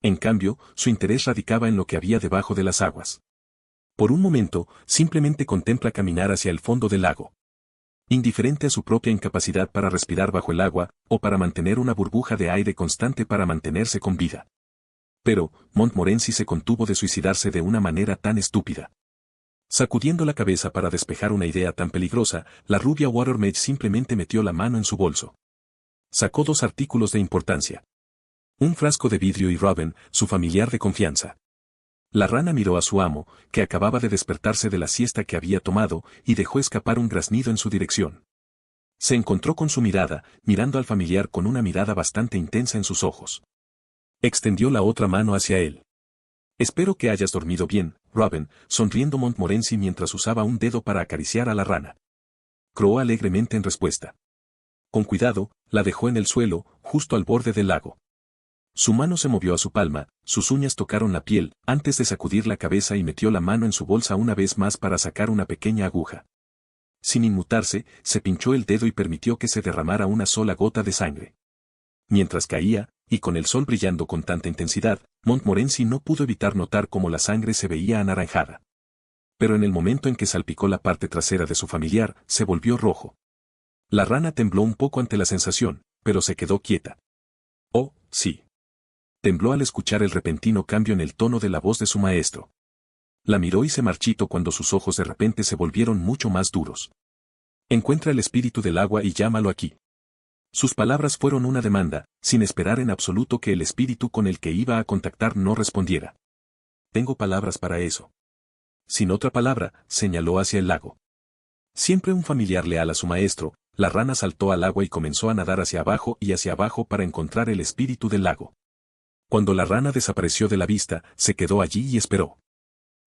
En cambio, su interés radicaba en lo que había debajo de las aguas. Por un momento, simplemente contempla caminar hacia el fondo del lago. Indiferente a su propia incapacidad para respirar bajo el agua, o para mantener una burbuja de aire constante para mantenerse con vida. Pero, Montmorency se contuvo de suicidarse de una manera tan estúpida. Sacudiendo la cabeza para despejar una idea tan peligrosa, la rubia Watermage simplemente metió la mano en su bolso. Sacó 2 artículos de importancia. Un frasco de vidrio y Robin, su familiar de confianza. La rana miró a su amo, que acababa de despertarse de la siesta que había tomado, y dejó escapar un graznido en su dirección. Se encontró con su mirada, mirando al familiar con una mirada bastante intensa en sus ojos. Extendió la otra mano hacia él. Espero que hayas dormido bien, Robin, sonriendo Montmorency mientras usaba un dedo para acariciar a la rana. Croó alegremente en respuesta. Con cuidado, la dejó en el suelo, justo al borde del lago. Su mano se movió a su palma, sus uñas tocaron la piel, antes de sacudir la cabeza y metió la mano en su bolsa una vez más para sacar una pequeña aguja. Sin inmutarse, se pinchó el dedo y permitió que se derramara una sola gota de sangre. Mientras caía, y con el sol brillando con tanta intensidad, Montmorency no pudo evitar notar cómo la sangre se veía anaranjada. Pero en el momento en que salpicó la parte trasera de su familiar, se volvió rojo. La rana tembló un poco ante la sensación, pero se quedó quieta. Oh, sí. Tembló al escuchar el repentino cambio en el tono de la voz de su maestro. La miró y se marchitó cuando sus ojos de repente se volvieron mucho más duros. Encuentra el espíritu del agua y llámalo aquí. Sus palabras fueron una demanda, sin esperar en absoluto que el espíritu con el que iba a contactar no respondiera. Tengo palabras para eso. Sin otra palabra, señaló hacia el lago. Siempre un familiar leal a su maestro, la rana saltó al agua y comenzó a nadar hacia abajo y hacia abajo para encontrar el espíritu del lago. Cuando la rana desapareció de la vista, se quedó allí y esperó.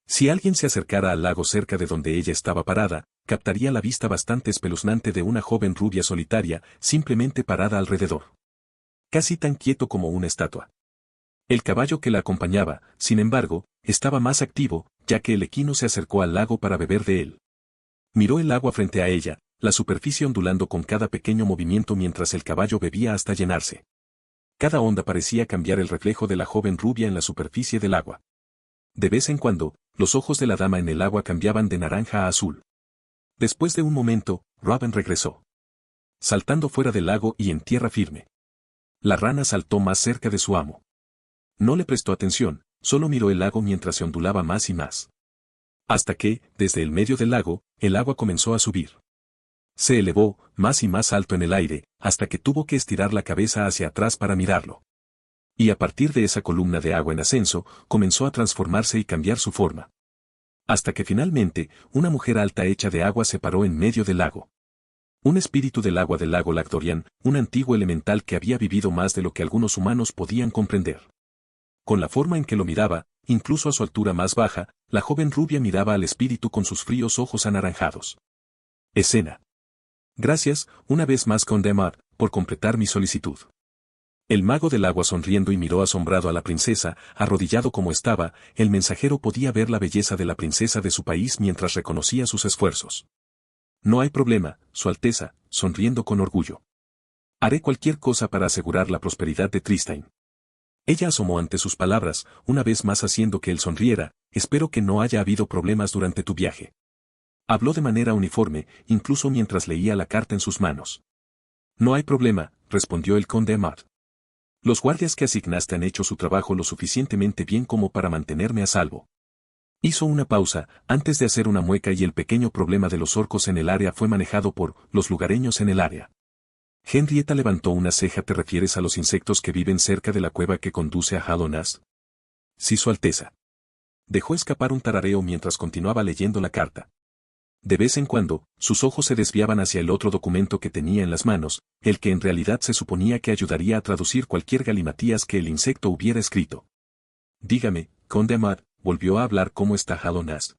Si alguien se acercara al lago cerca de donde ella estaba parada, captaría la vista bastante espeluznante de una joven rubia solitaria, simplemente parada alrededor. Casi tan quieto como una estatua. El caballo que la acompañaba, sin embargo, estaba más activo, ya que el equino se acercó al lago para beber de él. Miró el agua frente a ella, la superficie ondulando con cada pequeño movimiento mientras el caballo bebía hasta llenarse. Cada onda parecía cambiar el reflejo de la joven rubia en la superficie del agua. De vez en cuando, los ojos de la dama en el agua cambiaban de naranja a azul. Después de un momento, Robin regresó. Saltando fuera del lago y en tierra firme. La rana saltó más cerca de su amo. No le prestó atención, solo miró el lago mientras se ondulaba más y más. Hasta que, desde el medio del lago, el agua comenzó a subir. Se elevó, más y más alto en el aire, hasta que tuvo que estirar la cabeza hacia atrás para mirarlo. Y a partir de esa columna de agua en ascenso, comenzó a transformarse y cambiar su forma. Hasta que finalmente, una mujer alta hecha de agua se paró en medio del lago. Un espíritu del agua del lago Lactorian, un antiguo elemental que había vivido más de lo que algunos humanos podían comprender. Con la forma en que lo miraba, incluso a su altura más baja, la joven rubia miraba al espíritu con sus fríos ojos anaranjados. Escena. Gracias, una vez más Conde Mart, por completar mi solicitud. El mago del agua sonriendo y miró asombrado a la princesa, arrodillado como estaba, el mensajero podía ver la belleza de la princesa de su país mientras reconocía sus esfuerzos. No hay problema, Su Alteza, sonriendo con orgullo. Haré cualquier cosa para asegurar la prosperidad de Tristane. Ella asomó ante sus palabras, una vez más haciendo que él sonriera, espero que no haya habido problemas durante tu viaje. Habló de manera uniforme, incluso mientras leía la carta en sus manos. No hay problema, respondió el conde Mart. Los guardias que asignaste han hecho su trabajo lo suficientemente bien como para mantenerme a salvo. Hizo una pausa, antes de hacer una mueca y el pequeño problema de los orcos en el área fue manejado por los lugareños en el área. Henrietta levantó una ceja. ¿Te refieres a los insectos que viven cerca de la cueva que conduce a Hallownest? Sí, Su Alteza. Dejó escapar un tarareo mientras continuaba leyendo la carta. De vez en cuando, sus ojos se desviaban hacia el otro documento que tenía en las manos, el que en realidad se suponía que ayudaría a traducir cualquier galimatías que el insecto hubiera escrito. Dígame, Conde Amad, volvió a hablar. ¿Cómo está Hallownest?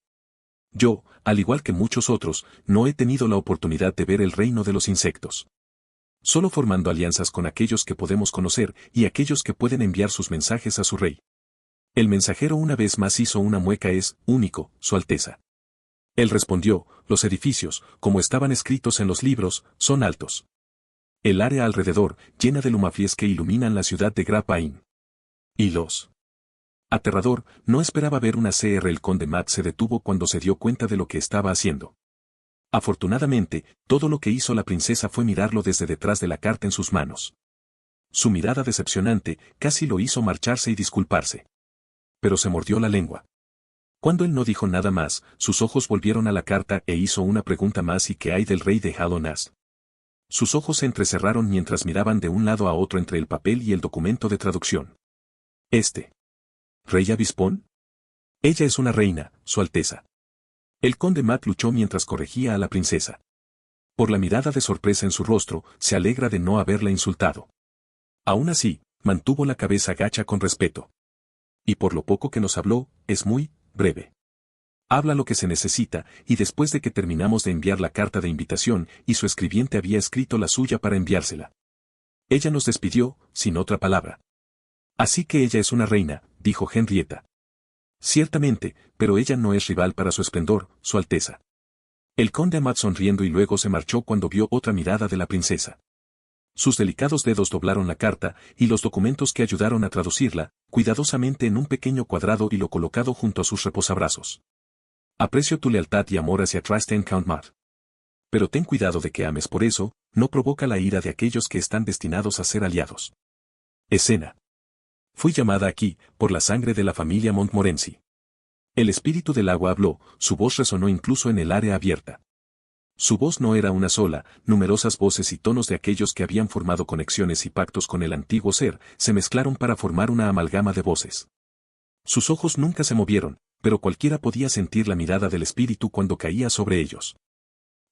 Yo, al igual que muchos otros, no he tenido la oportunidad de ver el reino de los insectos. Solo formando alianzas con aquellos que podemos conocer y aquellos que pueden enviar sus mensajes a su rey. El mensajero una vez más hizo una mueca. Es único, Su Alteza. Él respondió, los edificios, como estaban escritos en los libros, son altos. El área alrededor, llena de lumafies que iluminan la ciudad de Grapain. Y los... Aterrador, no esperaba ver una CR. El conde Matt se detuvo cuando se dio cuenta de lo que estaba haciendo. Afortunadamente, todo lo que hizo la princesa fue mirarlo desde detrás de la carta en sus manos. Su mirada decepcionante casi lo hizo marcharse y disculparse. Pero se mordió la lengua. Cuando él no dijo nada más, sus ojos volvieron a la carta e hizo una pregunta más. ¿Y qué hay del rey de Hallownest? Sus ojos se entrecerraron mientras miraban de un lado a otro entre el papel y el documento de traducción. ¿Rey Avispón? Ella es una reina, Su Alteza. El conde Matt luchó mientras corregía a la princesa. Por la mirada de sorpresa en su rostro, se alegra de no haberla insultado. Aún así, mantuvo la cabeza gacha con respeto. Y por lo poco que nos habló, es muy breve. Habla lo que se necesita, y después de que terminamos de enviar la carta de invitación, y su escribiente había escrito la suya para enviársela. Ella nos despidió, sin otra palabra. Así que ella es una reina, dijo Henrietta. Ciertamente, pero ella no es rival para su esplendor, Su Alteza. El conde Amad sonriendo y luego se marchó cuando vio otra mirada de la princesa. Sus delicados dedos doblaron la carta y los documentos que ayudaron a traducirla, cuidadosamente en un pequeño cuadrado y lo colocado junto a sus reposabrazos. Aprecio tu lealtad y amor hacia Tristan Count Matt. Pero ten cuidado de que ames por eso, no provoca la ira de aquellos que están destinados a ser aliados. Escena. Fui llamada aquí, por la sangre de la familia Montmorency. El espíritu del agua habló, su voz resonó incluso en el área abierta. Su voz no era una sola, numerosas voces y tonos de aquellos que habían formado conexiones y pactos con el antiguo ser, se mezclaron para formar una amalgama de voces. Sus ojos nunca se movieron, pero cualquiera podía sentir la mirada del espíritu cuando caía sobre ellos.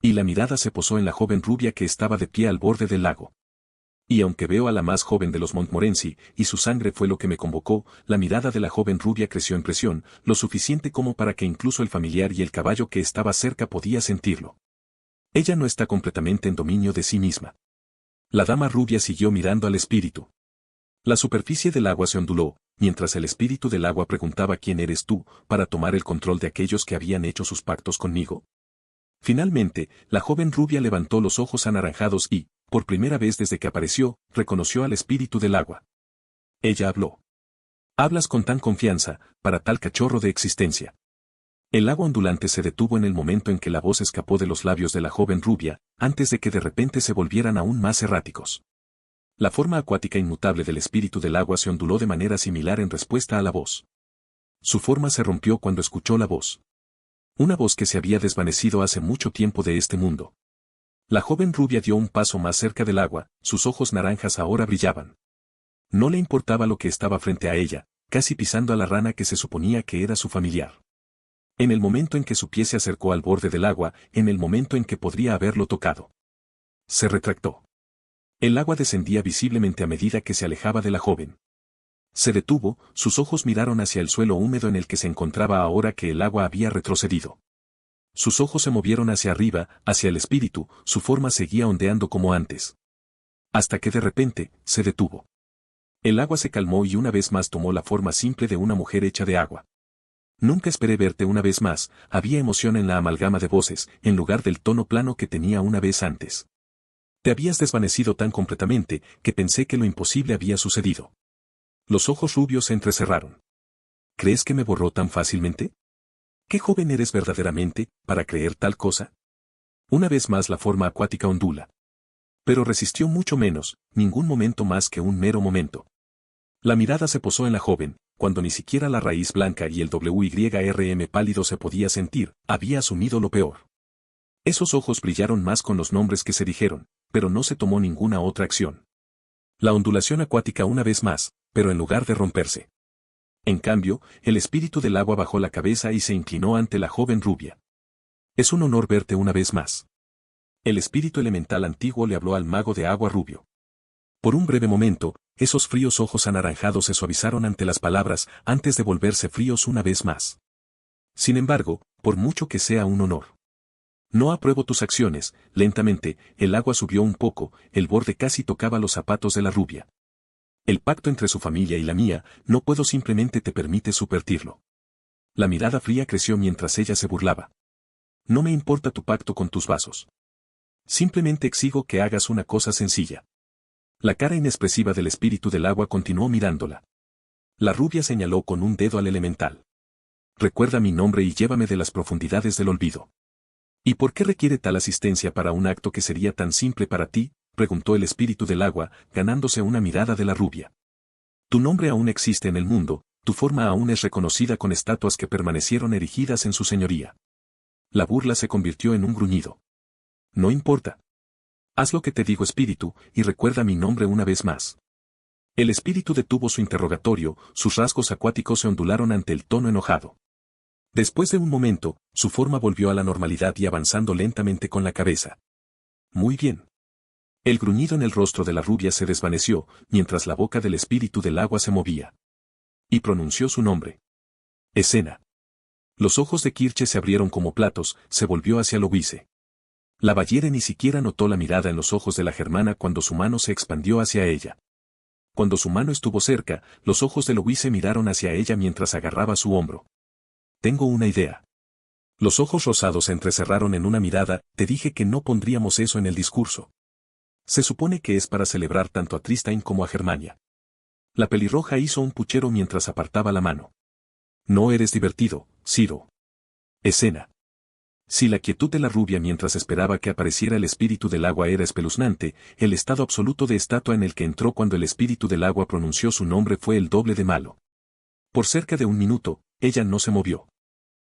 Y la mirada se posó en la joven rubia que estaba de pie al borde del lago. Y aunque veo a la más joven de los Montmorency, y su sangre fue lo que me convocó, la mirada de la joven rubia creció en presión, lo suficiente como para que incluso el familiar y el caballo que estaba cerca podía sentirlo. Ella no está completamente en dominio de sí misma. La dama rubia siguió mirando al espíritu. La superficie del agua se onduló, mientras el espíritu del agua preguntaba ¿quién eres tú, para tomar el control de aquellos que habían hecho sus pactos conmigo? Finalmente, la joven rubia levantó los ojos anaranjados y, por primera vez desde que apareció, reconoció al espíritu del agua. Ella habló. Hablas con tan confianza, para tal cachorro de existencia. El agua ondulante se detuvo en el momento en que la voz escapó de los labios de la joven rubia, antes de que de repente se volvieran aún más erráticos. La forma acuática inmutable del espíritu del agua se onduló de manera similar en respuesta a la voz. Su forma se rompió cuando escuchó la voz. Una voz que se había desvanecido hace mucho tiempo de este mundo. La joven rubia dio un paso más cerca del agua, sus ojos naranjas ahora brillaban. No le importaba lo que estaba frente a ella, casi pisando a la rana que se suponía que era su familiar. En el momento en que su pie se acercó al borde del agua, en el momento en que podría haberlo tocado. Se retractó. El agua descendía visiblemente a medida que se alejaba de la joven. Se detuvo, sus ojos miraron hacia el suelo húmedo en el que se encontraba ahora que el agua había retrocedido. Sus ojos se movieron hacia arriba, hacia el espíritu, su forma seguía ondeando como antes. Hasta que de repente, se detuvo. El agua se calmó y una vez más tomó la forma simple de una mujer hecha de agua. Nunca esperé verte una vez más, había emoción en la amalgama de voces, en lugar del tono plano que tenía una vez antes. Te habías desvanecido tan completamente, que pensé que lo imposible había sucedido. Los ojos rubios se entrecerraron. ¿Crees que me borró tan fácilmente? ¿Qué joven eres verdaderamente, para creer tal cosa? Una vez más la forma acuática ondula. Pero resistió mucho menos, ningún momento más que un mero momento. La mirada se posó en la joven, cuando ni siquiera la raíz blanca y el WYRM pálido se podía sentir, había asumido lo peor. Esos ojos brillaron más con los nombres que se dijeron, pero no se tomó ninguna otra acción. La ondulación acuática una vez más, pero en lugar de romperse. En cambio, el espíritu del agua bajó la cabeza y se inclinó ante la joven rubia. Es un honor verte una vez más. El espíritu elemental antiguo le habló al mago de agua rubio. Por un breve momento, esos fríos ojos anaranjados se suavizaron ante las palabras antes de volverse fríos una vez más. Sin embargo, por mucho que sea un honor. No apruebo tus acciones. Lentamente, el agua subió un poco, el borde casi tocaba los zapatos de la rubia. El pacto entre su familia y la mía, no puedo simplemente te permite subvertirlo. La mirada fría creció mientras ella se burlaba. No me importa tu pacto con tus vasos. Simplemente exijo que hagas una cosa sencilla. La cara inexpresiva del espíritu del agua continuó mirándola. La rubia señaló con un dedo al elemental. Recuerda mi nombre y llévame de las profundidades del olvido. ¿Y por qué requiere tal asistencia para un acto que sería tan simple para ti?, preguntó el espíritu del agua, ganándose una mirada de la rubia. Tu nombre aún existe en el mundo, tu forma aún es reconocida con estatuas que permanecieron erigidas en su señoría. La burla se convirtió en un gruñido. No importa. Haz lo que te digo, espíritu, y recuerda mi nombre una vez más. El espíritu detuvo su interrogatorio, sus rasgos acuáticos se ondularon ante el tono enojado. Después de un momento, su forma volvió a la normalidad y avanzando lentamente con la cabeza. Muy bien. El gruñido en el rostro de la rubia se desvaneció, mientras la boca del espíritu del agua se movía. Y pronunció su nombre. Escena. Los ojos de Kirche se abrieron como platos, se volvió hacia Louise. La Baviera ni siquiera notó la mirada en los ojos de la germana cuando su mano se expandió hacia ella. Cuando su mano estuvo cerca, los ojos de Louise miraron hacia ella mientras agarraba su hombro. Tengo una idea. Los ojos rosados se entrecerraron en una mirada, te dije que no pondríamos eso en el discurso. Se supone que es para celebrar tanto a Tristain como a Germania. La pelirroja hizo un puchero mientras apartaba la mano. No eres divertido, Ciro. Escena. Si la quietud de la rubia mientras esperaba que apareciera el espíritu del agua era espeluznante, el estado absoluto de estatua en el que entró cuando el espíritu del agua pronunció su nombre fue el doble de malo. Por cerca de un minuto, ella no se movió.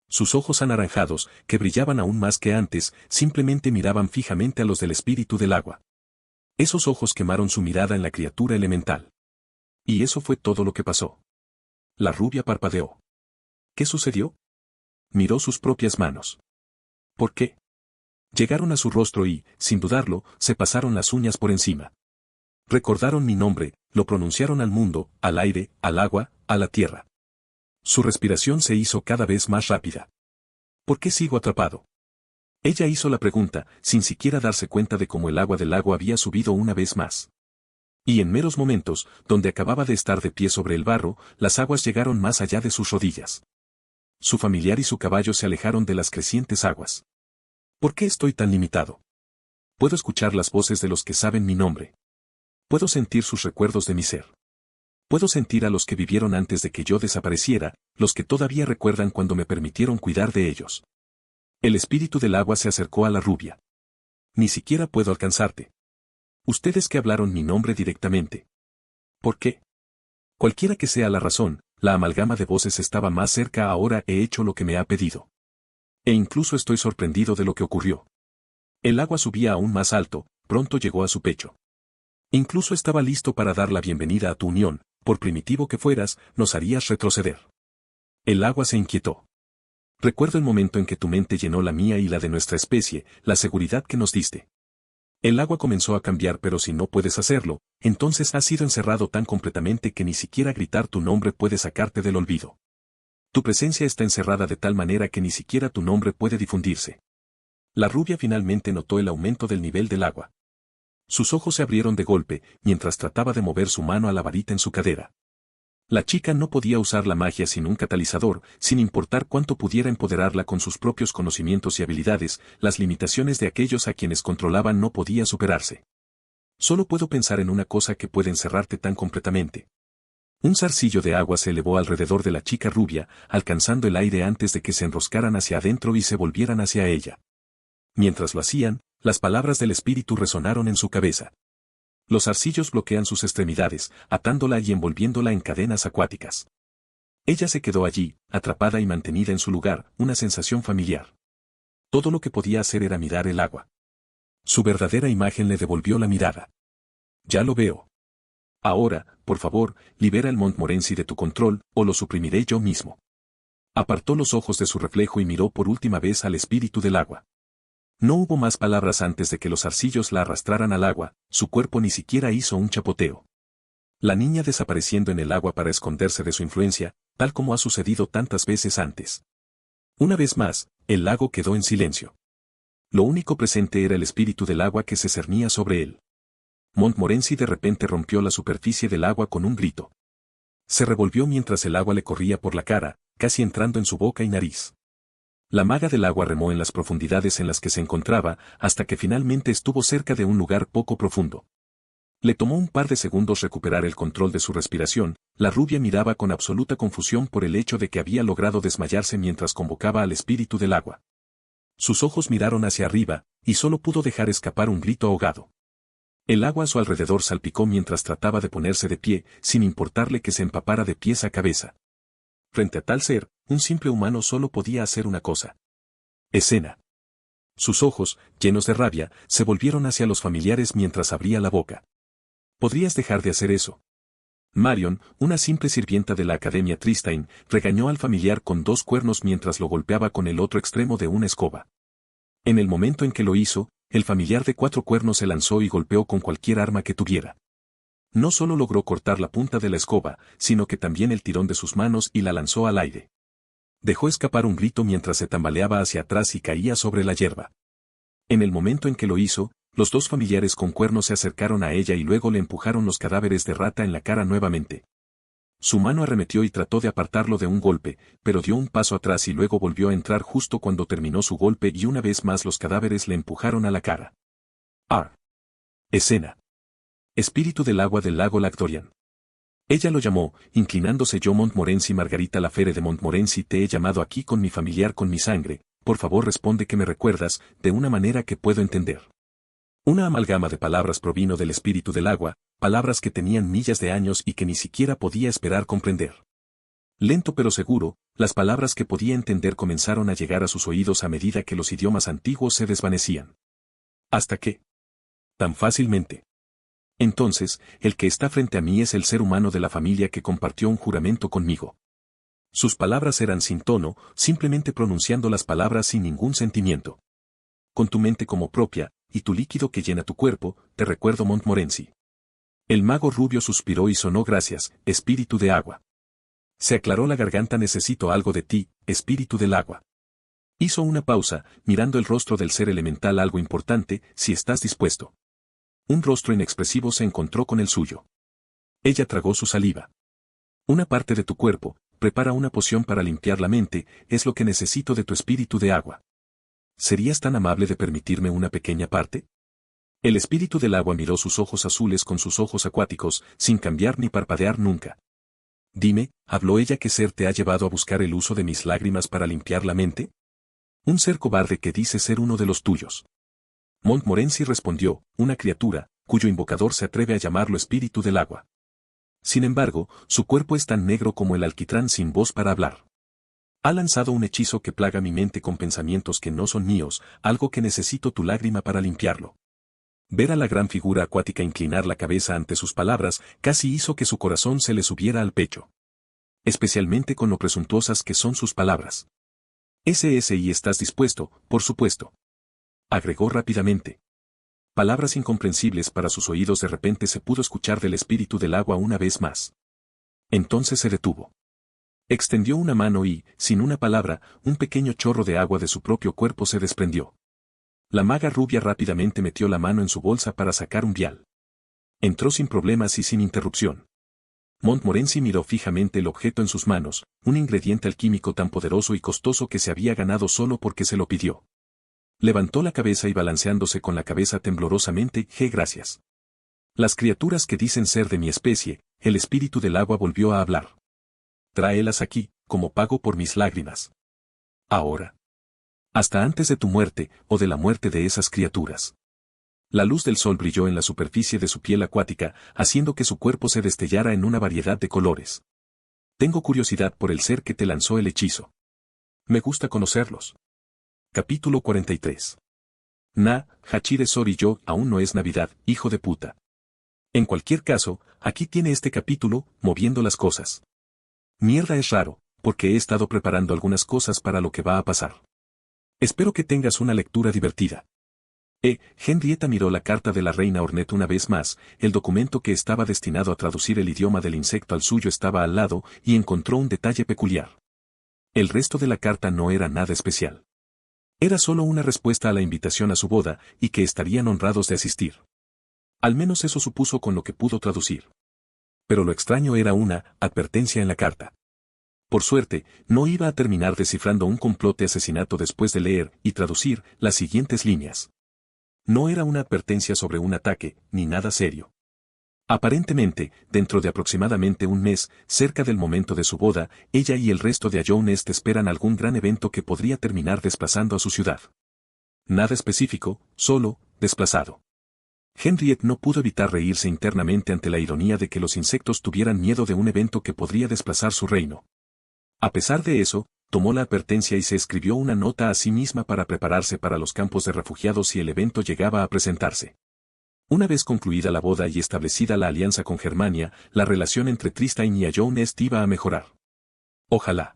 Sus ojos anaranjados, que brillaban aún más que antes, simplemente miraban fijamente a los del espíritu del agua. Esos ojos quemaron su mirada en la criatura elemental. Y eso fue todo lo que pasó. La rubia parpadeó. ¿Qué sucedió? Miró sus propias manos. ¿Por qué? Llegaron a su rostro y, sin dudarlo, se pasaron las uñas por encima. Recordaron mi nombre, lo pronunciaron al mundo, al aire, al agua, a la tierra. Su respiración se hizo cada vez más rápida. ¿Por qué sigo atrapado? Ella hizo la pregunta, sin siquiera darse cuenta de cómo el agua del lago había subido una vez más. Y en meros momentos, donde acababa de estar de pie sobre el barro, las aguas llegaron más allá de sus rodillas. Su familiar y su caballo se alejaron de las crecientes aguas. ¿Por qué estoy tan limitado? Puedo escuchar las voces de los que saben mi nombre. Puedo sentir sus recuerdos de mi ser. Puedo sentir a los que vivieron antes de que yo desapareciera, los que todavía recuerdan cuando me permitieron cuidar de ellos. El espíritu del agua se acercó a la rubia. Ni siquiera puedo alcanzarte. Ustedes que hablaron mi nombre directamente. ¿Por qué? Cualquiera que sea la razón, la amalgama de voces estaba más cerca ahora. He hecho lo que me ha pedido. E incluso estoy sorprendido de lo que ocurrió. El agua subía aún más alto, pronto llegó a su pecho. Incluso estaba listo para dar la bienvenida a tu unión, por primitivo que fueras, nos harías retroceder. El agua se inquietó. Recuerdo el momento en que tu mente llenó la mía y la de nuestra especie, la seguridad que nos diste. El agua comenzó a cambiar, pero si no puedes hacerlo, entonces has sido encerrado tan completamente que ni siquiera gritar tu nombre puede sacarte del olvido. Tu presencia está encerrada de tal manera que ni siquiera tu nombre puede difundirse. La rubia finalmente notó el aumento del nivel del agua. Sus ojos se abrieron de golpe, mientras trataba de mover su mano a la varita en su cadera. La chica no podía usar la magia sin un catalizador, sin importar cuánto pudiera empoderarla con sus propios conocimientos y habilidades, las limitaciones de aquellos a quienes controlaban no podía superarse. Solo puedo pensar en una cosa que puede encerrarte tan completamente. Un zarcillo de agua se elevó alrededor de la chica rubia, alcanzando el aire antes de que se enroscaran hacia adentro y se volvieran hacia ella. Mientras lo hacían, las palabras del espíritu resonaron en su cabeza. Los arcillos bloquean sus extremidades, atándola y envolviéndola en cadenas acuáticas. Ella se quedó allí, atrapada y mantenida en su lugar, una sensación familiar. Todo lo que podía hacer era mirar el agua. Su verdadera imagen le devolvió la mirada. Ya lo veo. Ahora, por favor, libera el Montmorency de tu control, o lo suprimiré yo mismo. Apartó los ojos de su reflejo y miró por última vez al espíritu del agua. No hubo más palabras antes de que los arcillos la arrastraran al agua, su cuerpo ni siquiera hizo un chapoteo. La niña desapareciendo en el agua para esconderse de su influencia, tal como ha sucedido tantas veces antes. Una vez más, el lago quedó en silencio. Lo único presente era el espíritu del agua que se cernía sobre él. Montmorency de repente rompió la superficie del agua con un grito. Se revolvió mientras el agua le corría por la cara, casi entrando en su boca y nariz. La maga del agua remó en las profundidades en las que se encontraba, hasta que finalmente estuvo cerca de un lugar poco profundo. Le tomó un par de segundos recuperar el control de su respiración, la rubia miraba con absoluta confusión por el hecho de que había logrado desmayarse mientras convocaba al espíritu del agua. Sus ojos miraron hacia arriba, y solo pudo dejar escapar un grito ahogado. El agua a su alrededor salpicó mientras trataba de ponerse de pie, sin importarle que se empapara de pies a cabeza. Frente a tal ser, un simple humano solo podía hacer una cosa. Escena. Sus ojos, llenos de rabia, se volvieron hacia los familiares mientras abría la boca. ¿Podrías dejar de hacer eso? Marion, una simple sirvienta de la Academia Tristane, regañó al familiar con 2 cuernos mientras lo golpeaba con el otro extremo de una escoba. En el momento en que lo hizo, el familiar de 4 cuernos se lanzó y golpeó con cualquier arma que tuviera. No solo logró cortar la punta de la escoba, sino que también el tirón de sus manos y la lanzó al aire. Dejó escapar un grito mientras se tambaleaba hacia atrás y caía sobre la hierba. En el momento en que lo hizo, los 2 familiares con cuernos se acercaron a ella y luego le empujaron los cadáveres de rata en la cara nuevamente. Su mano arremetió y trató de apartarlo de un golpe, pero dio un paso atrás y luego volvió a entrar justo cuando terminó su golpe y una vez más los cadáveres le empujaron a la cara. Escena. Espíritu del agua del lago Lactorian. Ella lo llamó, inclinándose. Yo Montmorency Margarita Lafere de Montmorency te he llamado aquí con mi familiar con mi sangre, por favor responde que me recuerdas, de una manera que puedo entender. Una amalgama de palabras provino del espíritu del agua, palabras que tenían millas de años y que ni siquiera podía esperar comprender. Lento pero seguro, las palabras que podía entender comenzaron a llegar a sus oídos a medida que los idiomas antiguos se desvanecían. ¿Hasta qué? Tan fácilmente. Entonces, el que está frente a mí es el ser humano de la familia que compartió un juramento conmigo. Sus palabras eran sin tono, simplemente pronunciando las palabras sin ningún sentimiento. Con tu mente como propia, y tu líquido que llena tu cuerpo, te recuerdo Montmorency. El mago rubio suspiró y sonó gracias, espíritu de agua. Se aclaró la garganta. Necesito algo de ti, espíritu del agua. Hizo una pausa, mirando el rostro del ser elemental. Algo importante, si estás dispuesto. Un rostro inexpresivo se encontró con el suyo. Ella tragó su saliva. Una parte de tu cuerpo, prepara una poción para limpiar la mente, es lo que necesito de tu espíritu de agua. ¿Serías tan amable de permitirme una pequeña parte? El espíritu del agua miró sus ojos azules con sus ojos acuáticos, sin cambiar ni parpadear nunca. Dime, ¿habló ella qué ser te ha llevado a buscar el uso de mis lágrimas para limpiar la mente? Un ser cobarde que dice ser uno de los tuyos. Montmorency respondió, una criatura, cuyo invocador se atreve a llamarlo espíritu del agua. Sin embargo, su cuerpo es tan negro como el alquitrán sin voz para hablar. Ha lanzado un hechizo que plaga mi mente con pensamientos que no son míos, algo que necesito tu lágrima para limpiarlo. Ver a la gran figura acuática inclinar la cabeza ante sus palabras casi hizo que su corazón se le subiera al pecho. Especialmente con lo presuntuosas que son sus palabras. Y estás dispuesto, por supuesto. Agregó rápidamente. Palabras incomprensibles para sus oídos. De repente se pudo escuchar del espíritu del agua una vez más. Entonces se detuvo. Extendió una mano y, sin una palabra, un pequeño chorro de agua de su propio cuerpo se desprendió. La maga rubia rápidamente metió la mano en su bolsa para sacar un vial. Entró sin problemas y sin interrupción. Montmorency miró fijamente el objeto en sus manos, un ingrediente alquímico tan poderoso y costoso que se había ganado solo porque se lo pidió. Levantó la cabeza y balanceándose con la cabeza temblorosamente, gracias. Las criaturas que dicen ser de mi especie, el espíritu del agua volvió a hablar. Tráelas aquí, como pago por mis lágrimas. Ahora. Hasta antes de tu muerte, o de la muerte de esas criaturas. La luz del sol brilló en la superficie de su piel acuática, haciendo que su cuerpo se destellara en una variedad de colores. Tengo curiosidad por el ser que te lanzó el hechizo. Me gusta conocerlos. Capítulo 43. Hachire Sori yo, aún no es Navidad, hijo de puta. En cualquier caso, aquí tiene este capítulo, moviendo las cosas. Mierda es raro, porque he estado preparando algunas cosas para lo que va a pasar. Espero que tengas una lectura divertida. Henrietta miró la carta de la reina Ornette una vez más, el documento que estaba destinado a traducir el idioma del insecto al suyo estaba al lado, y encontró un detalle peculiar. El resto de la carta no era nada especial. Era solo una respuesta a la invitación a su boda, y que estarían honrados de asistir. Al menos eso supuso con lo que pudo traducir. Pero lo extraño era una advertencia en la carta. Por suerte, no iba a terminar descifrando un complot de asesinato después de leer y traducir las siguientes líneas. No era una advertencia sobre un ataque, ni nada serio. Aparentemente, dentro de aproximadamente un mes, cerca del momento de su boda, ella y el resto de Ajoun Est esperan algún gran evento que podría terminar desplazando a su ciudad. Nada específico, solo, desplazado. Henriette no pudo evitar reírse internamente ante la ironía de que los insectos tuvieran miedo de un evento que podría desplazar su reino. A pesar de eso, tomó la advertencia y se escribió una nota a sí misma para prepararse para los campos de refugiados si el evento llegaba a presentarse. Una vez concluida la boda y establecida la alianza con Germania, la relación entre Tristan y Ajoun Est iba a mejorar. Ojalá.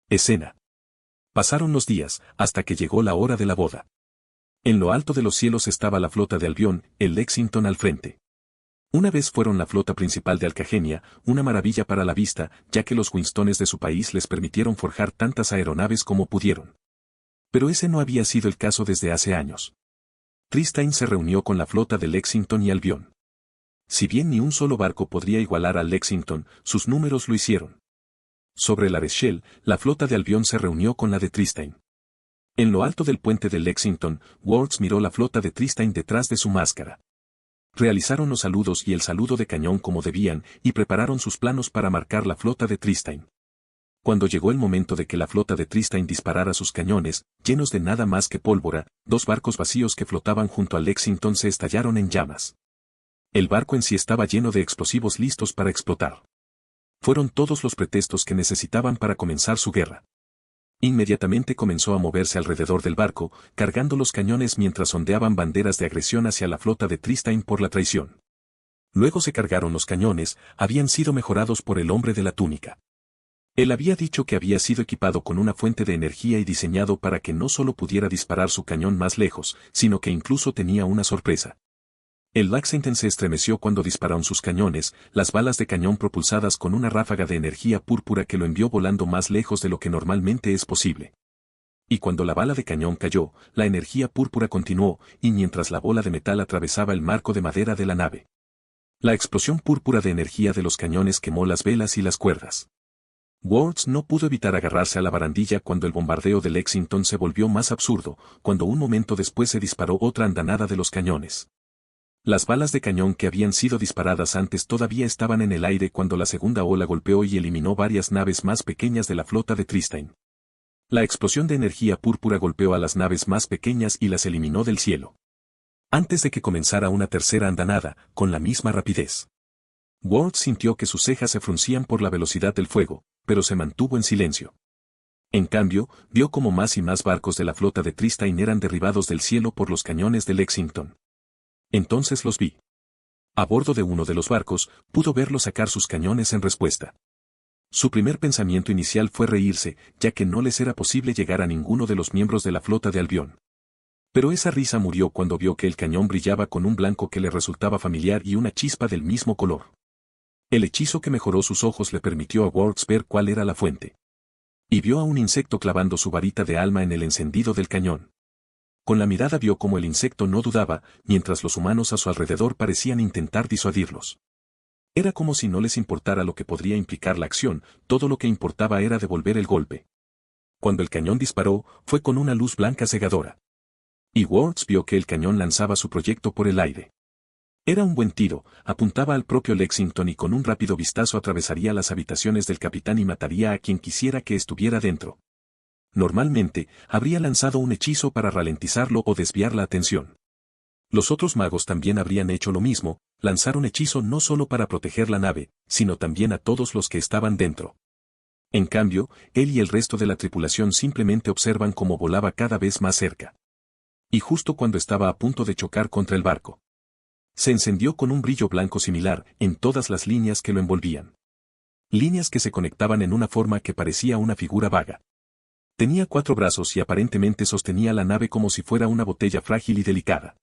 Escena. Pasaron los días, hasta que llegó la hora de la boda. En lo alto de los cielos estaba la flota de Albion, el Lexington al frente. Una vez fueron la flota principal de Alcagenia, una maravilla para la vista, ya que los Winstones de su país les permitieron forjar tantas aeronaves como pudieron. Pero ese no había sido el caso desde hace años. Tristan se reunió con la flota de Lexington y Albion. Si bien ni un solo barco podría igualar al Lexington, sus números lo hicieron. Sobre la Rochelle, la flota de Albion se reunió con la de Tristan. En lo alto del puente de Lexington, Words miró la flota de Tristan detrás de su máscara. Realizaron los saludos y el saludo de cañón como debían, y prepararon sus planos para marcar la flota de Tristan. Cuando llegó el momento de que la flota de Tristan disparara sus cañones, llenos de nada más que pólvora, dos barcos vacíos que flotaban junto al Lexington se estallaron en llamas. El barco en sí estaba lleno de explosivos listos para explotar. Fueron todos los pretextos que necesitaban para comenzar su guerra. Inmediatamente comenzó a moverse alrededor del barco, cargando los cañones mientras ondeaban banderas de agresión hacia la flota de Tristan por la traición. Luego se cargaron los cañones, habían sido mejorados por el hombre de la túnica. Él había dicho que había sido equipado con una fuente de energía y diseñado para que no solo pudiera disparar su cañón más lejos, sino que incluso tenía una sorpresa. El Lexington se estremeció cuando dispararon sus cañones, las balas de cañón propulsadas con una ráfaga de energía púrpura que lo envió volando más lejos de lo que normalmente es posible. Y cuando la bala de cañón cayó, la energía púrpura continuó, y mientras la bola de metal atravesaba el marco de madera de la nave. La explosión púrpura de energía de los cañones quemó las velas y las cuerdas. Words no pudo evitar agarrarse a la barandilla cuando el bombardeo de Lexington se volvió más absurdo, cuando un momento después se disparó otra andanada de los cañones. Las balas de cañón que habían sido disparadas antes todavía estaban en el aire cuando la segunda ola golpeó y eliminó varias naves más pequeñas de la flota de Tristan. La explosión de energía púrpura golpeó a las naves más pequeñas y las eliminó del cielo. Antes de que comenzara una tercera andanada, con la misma rapidez. Ward sintió que sus cejas se fruncían por la velocidad del fuego, pero se mantuvo en silencio. En cambio, vio como más y más barcos de la flota de Tristan eran derribados del cielo por los cañones de Lexington. Entonces los vi. A bordo de uno de los barcos, pudo verlos sacar sus cañones en respuesta. Su primer pensamiento inicial fue reírse, ya que no les era posible llegar a ninguno de los miembros de la flota de Albion. Pero esa risa murió cuando vio que el cañón brillaba con un blanco que le resultaba familiar y una chispa del mismo color. El hechizo que mejoró sus ojos le permitió a Words ver cuál era la fuente. Y vio a un insecto clavando su varita de alma en el encendido del cañón. Con la mirada vio cómo el insecto no dudaba, mientras los humanos a su alrededor parecían intentar disuadirlos. Era como si no les importara lo que podría implicar la acción, todo lo que importaba era devolver el golpe. Cuando el cañón disparó, fue con una luz blanca cegadora. Y Words vio que el cañón lanzaba su proyecto por el aire. Era un buen tiro, apuntaba al propio Lexington y con un rápido vistazo atravesaría las habitaciones del capitán y mataría a quien quisiera que estuviera dentro. Normalmente, habría lanzado un hechizo para ralentizarlo o desviar la atención. Los otros magos también habrían hecho lo mismo, lanzar un hechizo no solo para proteger la nave, sino también a todos los que estaban dentro. En cambio, él y el resto de la tripulación simplemente observan cómo volaba cada vez más cerca. Y justo cuando estaba a punto de chocar contra el barco, se encendió con un brillo blanco similar en todas las líneas que lo envolvían. Líneas que se conectaban en una forma que parecía una figura vaga. Tenía 4 brazos y aparentemente sostenía la nave como si fuera una botella frágil y delicada.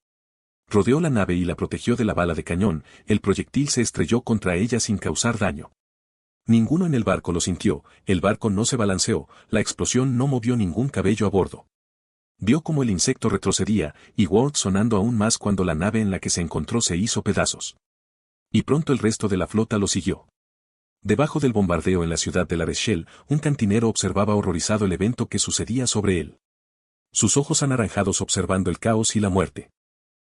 Rodeó la nave y la protegió de la bala de cañón, el proyectil se estrelló contra ella sin causar daño. Ninguno en el barco lo sintió, el barco no se balanceó, la explosión no movió ningún cabello a bordo. Vio cómo el insecto retrocedía, y Ward sonando aún más cuando la nave en la que se encontró se hizo pedazos. Y pronto el resto de la flota lo siguió. Debajo del bombardeo en la ciudad de La Rochelle, un cantinero observaba horrorizado el evento que sucedía sobre él. Sus ojos anaranjados observando el caos y la muerte.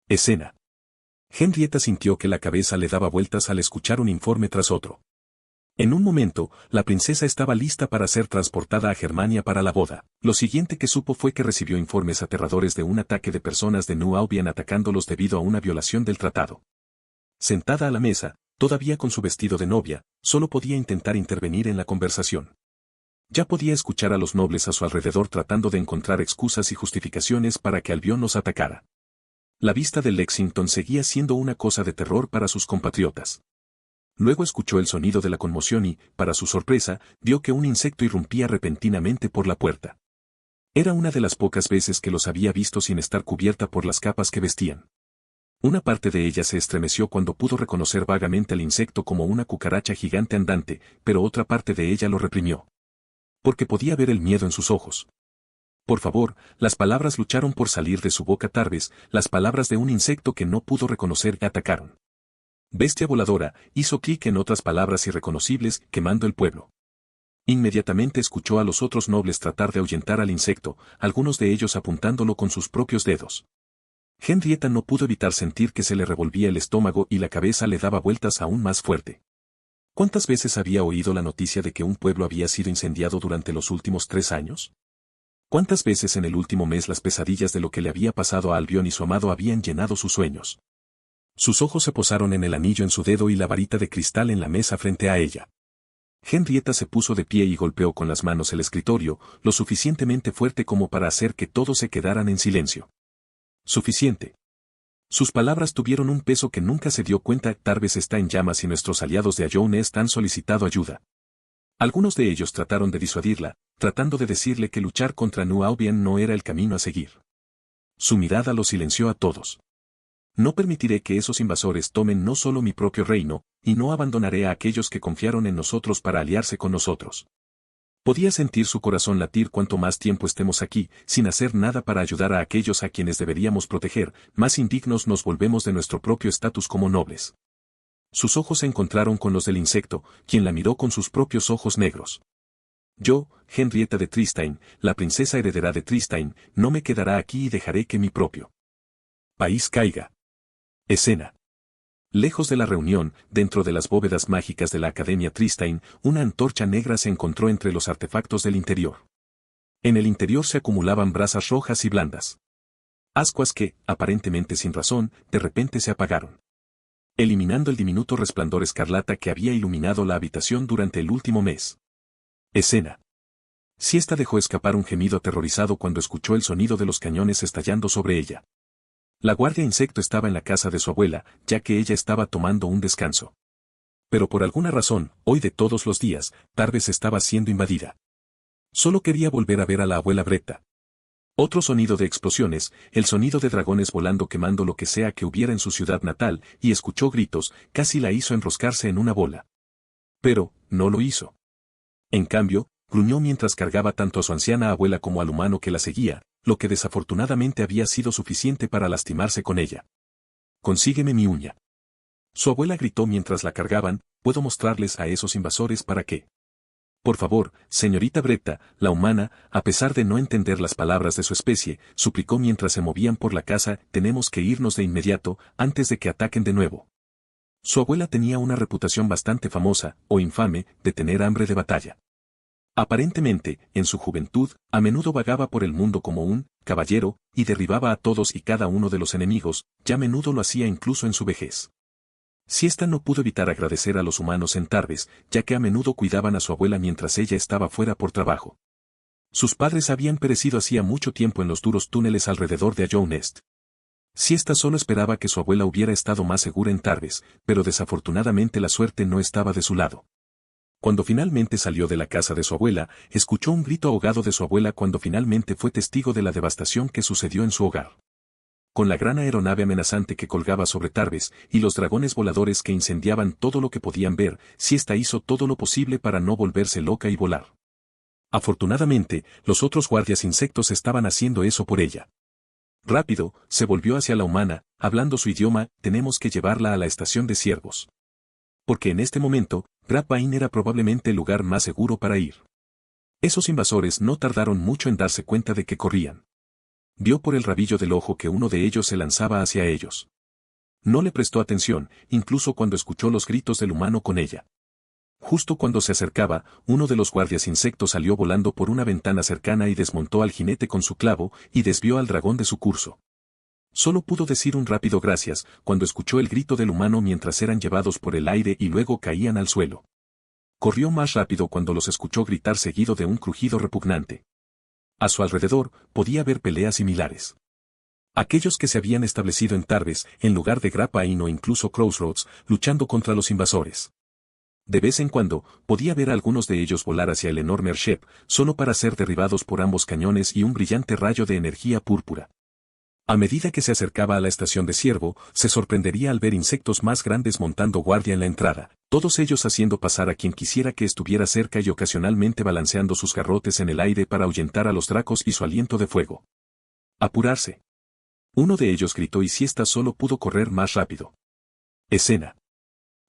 Escena. Henrietta sintió que la cabeza le daba vueltas al escuchar un informe tras otro. En un momento, la princesa estaba lista para ser transportada a Germania para la boda. Lo siguiente que supo fue que recibió informes aterradores de un ataque de personas de New Albion atacándolos debido a una violación del tratado. Sentada a la mesa, todavía con su vestido de novia, solo podía intentar intervenir en la conversación. Ya podía escuchar a los nobles a su alrededor tratando de encontrar excusas y justificaciones para que Albion nos atacara. La vista del Lexington seguía siendo una cosa de terror para sus compatriotas. Luego escuchó el sonido de la conmoción y, para su sorpresa, vio que un insecto irrumpía repentinamente por la puerta. Era una de las pocas veces que los había visto sin estar cubierta por las capas que vestían. Una parte de ella se estremeció cuando pudo reconocer vagamente al insecto como una cucaracha gigante andante, pero otra parte de ella lo reprimió. Porque podía ver el miedo en sus ojos. Por favor, las palabras lucharon por salir de su boca Tarves, las palabras de un insecto que no pudo reconocer y atacaron. Bestia voladora, hizo clic en otras palabras irreconocibles, quemando el pueblo. Inmediatamente escuchó a los otros nobles tratar de ahuyentar al insecto, algunos de ellos apuntándolo con sus propios dedos. Henrietta no pudo evitar sentir que se le revolvía el estómago y la cabeza le daba vueltas aún más fuerte. ¿Cuántas veces había oído la noticia de que un pueblo había sido incendiado durante los últimos 3 años? ¿Cuántas veces en el último mes las pesadillas de lo que le había pasado a Albion y su amado habían llenado sus sueños? Sus ojos se posaron en el anillo en su dedo y la varita de cristal en la mesa frente a ella. Henrietta se puso de pie y golpeó con las manos el escritorio, lo suficientemente fuerte como para hacer que todos se quedaran en silencio. Suficiente. Sus palabras tuvieron un peso que nunca se dio cuenta. Tarves está en llamas y nuestros aliados de Ajones han solicitado ayuda. Algunos de ellos trataron de disuadirla, tratando de decirle que luchar contra New Albion no era el camino a seguir. Su mirada lo silenció a todos. No permitiré que esos invasores tomen no solo mi propio reino, y no abandonaré a aquellos que confiaron en nosotros para aliarse con nosotros. Podía sentir su corazón latir cuanto más tiempo estemos aquí, sin hacer nada para ayudar a aquellos a quienes deberíamos proteger, más indignos nos volvemos de nuestro propio estatus como nobles. Sus ojos se encontraron con los del insecto, quien la miró con sus propios ojos negros. Yo, Henrietta de Tristein, la princesa heredera de Tristein, no me quedará aquí y dejaré que mi propio país caiga. Escena. Lejos de la reunión, dentro de las bóvedas mágicas de la Academia Tristein, una antorcha negra se encontró entre los artefactos del interior. En el interior se acumulaban brasas rojas y blandas. Ascuas que, aparentemente sin razón, de repente se apagaron, eliminando el diminuto resplandor escarlata que había iluminado la habitación durante el último mes. Escena. Siesta dejó escapar un gemido aterrorizado cuando escuchó el sonido de los cañones estallando sobre ella. La guardia insecto estaba en la casa de su abuela, ya que ella estaba tomando un descanso. Pero por alguna razón, hoy de todos los días, Tarves estaba siendo invadida. Solo quería volver a ver a la abuela Bretta. Otro sonido de explosiones, el sonido de dragones volando quemando lo que sea que hubiera en su ciudad natal, y escuchó gritos, casi la hizo enroscarse en una bola. Pero, no lo hizo. En cambio, gruñó mientras cargaba tanto a su anciana abuela como al humano que la seguía, lo que desafortunadamente había sido suficiente para lastimarse con ella. «Consígueme mi uña». Su abuela gritó mientras la cargaban, «Puedo mostrarles a esos invasores para qué». «Por favor, señorita Bretta», la humana, a pesar de no entender las palabras de su especie, suplicó mientras se movían por la casa, «tenemos que irnos de inmediato, antes de que ataquen de nuevo». Su abuela tenía una reputación bastante famosa, o infame, de tener hambre de batalla. Aparentemente, en su juventud, a menudo vagaba por el mundo como un caballero, y derribaba a todos y cada uno de los enemigos, ya a menudo lo hacía incluso en su vejez. Siesta no pudo evitar agradecer a los humanos en Tarbes, ya que a menudo cuidaban a su abuela mientras ella estaba fuera por trabajo. Sus padres habían perecido hacía mucho tiempo en los duros túneles alrededor de Ajoun Est. Siesta solo esperaba que su abuela hubiera estado más segura en Tarbes, pero desafortunadamente la suerte no estaba de su lado. Cuando finalmente salió de la casa de su abuela, escuchó un grito ahogado de su abuela cuando finalmente fue testigo de la devastación que sucedió en su hogar. Con la gran aeronave amenazante que colgaba sobre Tarbes y los dragones voladores que incendiaban todo lo que podían ver, Siesta hizo todo lo posible para no volverse loca y volar. Afortunadamente, los otros guardias insectos estaban haciendo eso por ella. Rápido, se volvió hacia la humana, hablando su idioma, tenemos que llevarla a la estación de ciervos. Porque en este momento, Grapevine era probablemente el lugar más seguro para ir. Esos invasores no tardaron mucho en darse cuenta de que corrían. Vio por el rabillo del ojo que uno de ellos se lanzaba hacia ellos. No le prestó atención, incluso cuando escuchó los gritos del humano con ella. Justo cuando se acercaba, uno de los guardias insectos salió volando por una ventana cercana y desmontó al jinete con su clavo y desvió al dragón de su curso. Solo pudo decir un rápido gracias cuando escuchó el grito del humano mientras eran llevados por el aire y luego caían al suelo. Corrió más rápido cuando los escuchó gritar seguido de un crujido repugnante. A su alrededor, podía ver peleas similares. Aquellos que se habían establecido en Tarbes, en lugar de Grapevine o incluso Crossroads, luchando contra los invasores. De vez en cuando, podía ver a algunos de ellos volar hacia el enorme airship, solo para ser derribados por ambos cañones y un brillante rayo de energía púrpura. A medida que se acercaba a la estación de ciervo, se sorprendería al ver insectos más grandes montando guardia en la entrada, todos ellos haciendo pasar a quien quisiera que estuviera cerca y ocasionalmente balanceando sus garrotes en el aire para ahuyentar a los dracos y su aliento de fuego. ¡Apurarse! Uno de ellos gritó y Siesta solo pudo correr más rápido. Escena.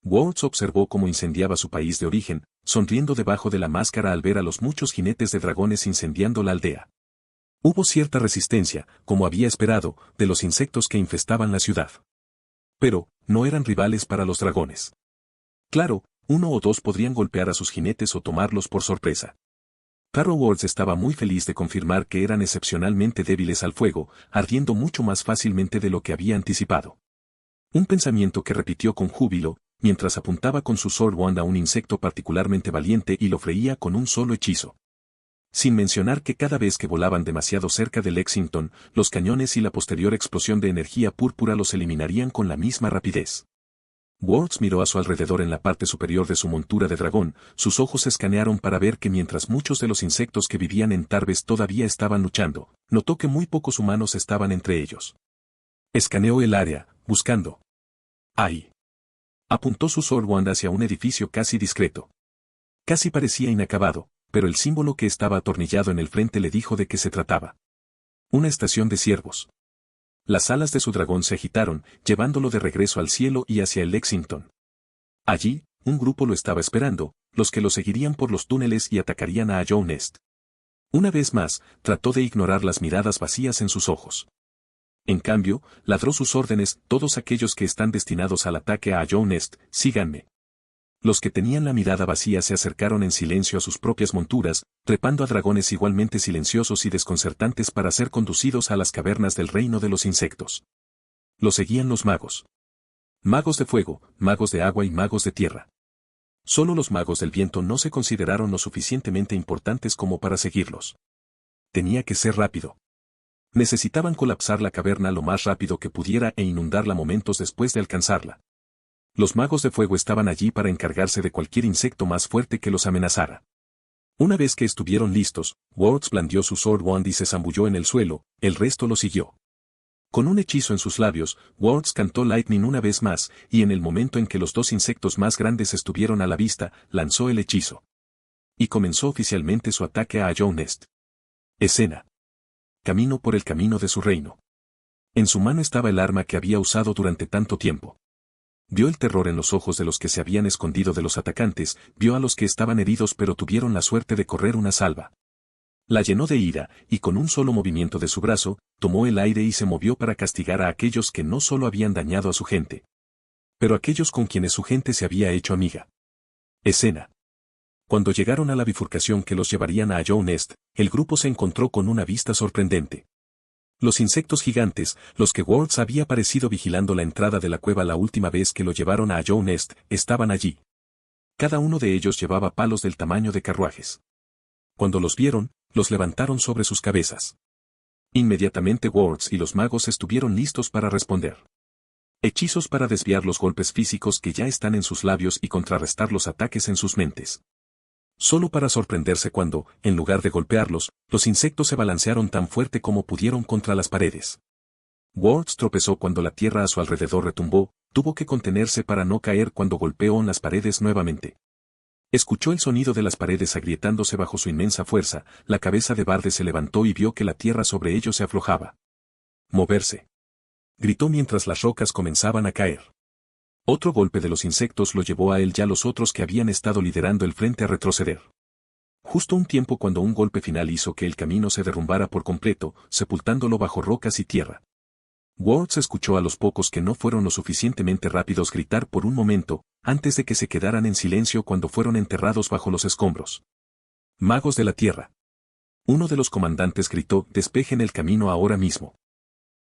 Words observó cómo incendiaba su país de origen, sonriendo debajo de la máscara al ver a los muchos jinetes de dragones incendiando la aldea. Hubo cierta resistencia, como había esperado, de los insectos que infestaban la ciudad. Pero, no eran rivales para los dragones. Claro, uno o dos podrían golpear a sus jinetes o tomarlos por sorpresa. Carol Words estaba muy feliz de confirmar que eran excepcionalmente débiles al fuego, ardiendo mucho más fácilmente de lo que había anticipado. Un pensamiento que repitió con júbilo, mientras apuntaba con su sword wand a un insecto particularmente valiente y lo freía con un solo hechizo. Sin mencionar que cada vez que volaban demasiado cerca de Lexington, los cañones y la posterior explosión de energía púrpura los eliminarían con la misma rapidez. Words miró a su alrededor en la parte superior de su montura de dragón, sus ojos escanearon para ver que mientras muchos de los insectos que vivían en Tarbes todavía estaban luchando, notó que muy pocos humanos estaban entre ellos. Escaneó el área, buscando. ¡Ahí! Apuntó su sword wand hacia un edificio casi discreto. Casi parecía inacabado, pero el símbolo que estaba atornillado en el frente le dijo de qué se trataba. Una estación de ciervos. Las alas de su dragón se agitaron, llevándolo de regreso al cielo y hacia el Lexington. Allí, un grupo lo estaba esperando, los que lo seguirían por los túneles y atacarían a Ajoun Est. Una vez más, trató de ignorar las miradas vacías en sus ojos. En cambio, ladró sus órdenes, todos aquellos que están destinados al ataque a Ajoun Est, síganme. Los que tenían la mirada vacía se acercaron en silencio a sus propias monturas, trepando a dragones igualmente silenciosos y desconcertantes para ser conducidos a las cavernas del reino de los insectos. Lo seguían los magos. Magos de fuego, magos de agua y magos de tierra. Solo los magos del viento no se consideraron lo suficientemente importantes como para seguirlos. Tenía que ser rápido. Necesitaban colapsar la caverna lo más rápido que pudiera e inundarla momentos después de alcanzarla. Los magos de fuego estaban allí para encargarse de cualquier insecto más fuerte que los amenazara. Una vez que estuvieron listos, Words blandió su sword wand y se zambulló en el suelo, el resto lo siguió. Con un hechizo en sus labios, Words cantó Lightning una vez más, y en el momento en que los dos insectos más grandes estuvieron a la vista, lanzó el hechizo. Y comenzó oficialmente su ataque a Ajoun Est. Escena. Camino por el camino de su reino. En su mano estaba el arma que había usado durante tanto tiempo. Vio el terror en los ojos de los que se habían escondido de los atacantes, vio a los que estaban heridos pero tuvieron la suerte de correr una salva. La llenó de ira, y con un solo movimiento de su brazo, tomó el aire y se movió para castigar a aquellos que no solo habían dañado a su gente, pero aquellos con quienes su gente se había hecho amiga. Escena. Cuando llegaron a la bifurcación que los llevarían a Ajoun Est, el grupo se encontró con una vista sorprendente. Los insectos gigantes, los que Words había parecido vigilando la entrada de la cueva la última vez que lo llevaron a Joe Nest, estaban allí. Cada uno de ellos llevaba palos del tamaño de carruajes. Cuando los vieron, los levantaron sobre sus cabezas. Inmediatamente Words y los magos estuvieron listos para responder. Hechizos para desviar los golpes físicos que ya están en sus labios y contrarrestar los ataques en sus mentes. Solo para sorprenderse cuando, en lugar de golpearlos, los insectos se balancearon tan fuerte como pudieron contra las paredes. Words tropezó cuando la tierra a su alrededor retumbó, tuvo que contenerse para no caer cuando golpeó en las paredes nuevamente. Escuchó el sonido de las paredes agrietándose bajo su inmensa fuerza, la cabeza de Barde se levantó y vio que la tierra sobre ellos se aflojaba. «Moverse», gritó mientras las rocas comenzaban a caer. Otro golpe de los insectos lo llevó a él y a los otros que habían estado liderando el frente a retroceder. Justo un tiempo cuando un golpe final hizo que el camino se derrumbara por completo, sepultándolo bajo rocas y tierra. Words escuchó a los pocos que no fueron lo suficientemente rápidos gritar por un momento, antes de que se quedaran en silencio cuando fueron enterrados bajo los escombros. «Magos de la tierra». Uno de los comandantes gritó: «Despejen el camino ahora mismo».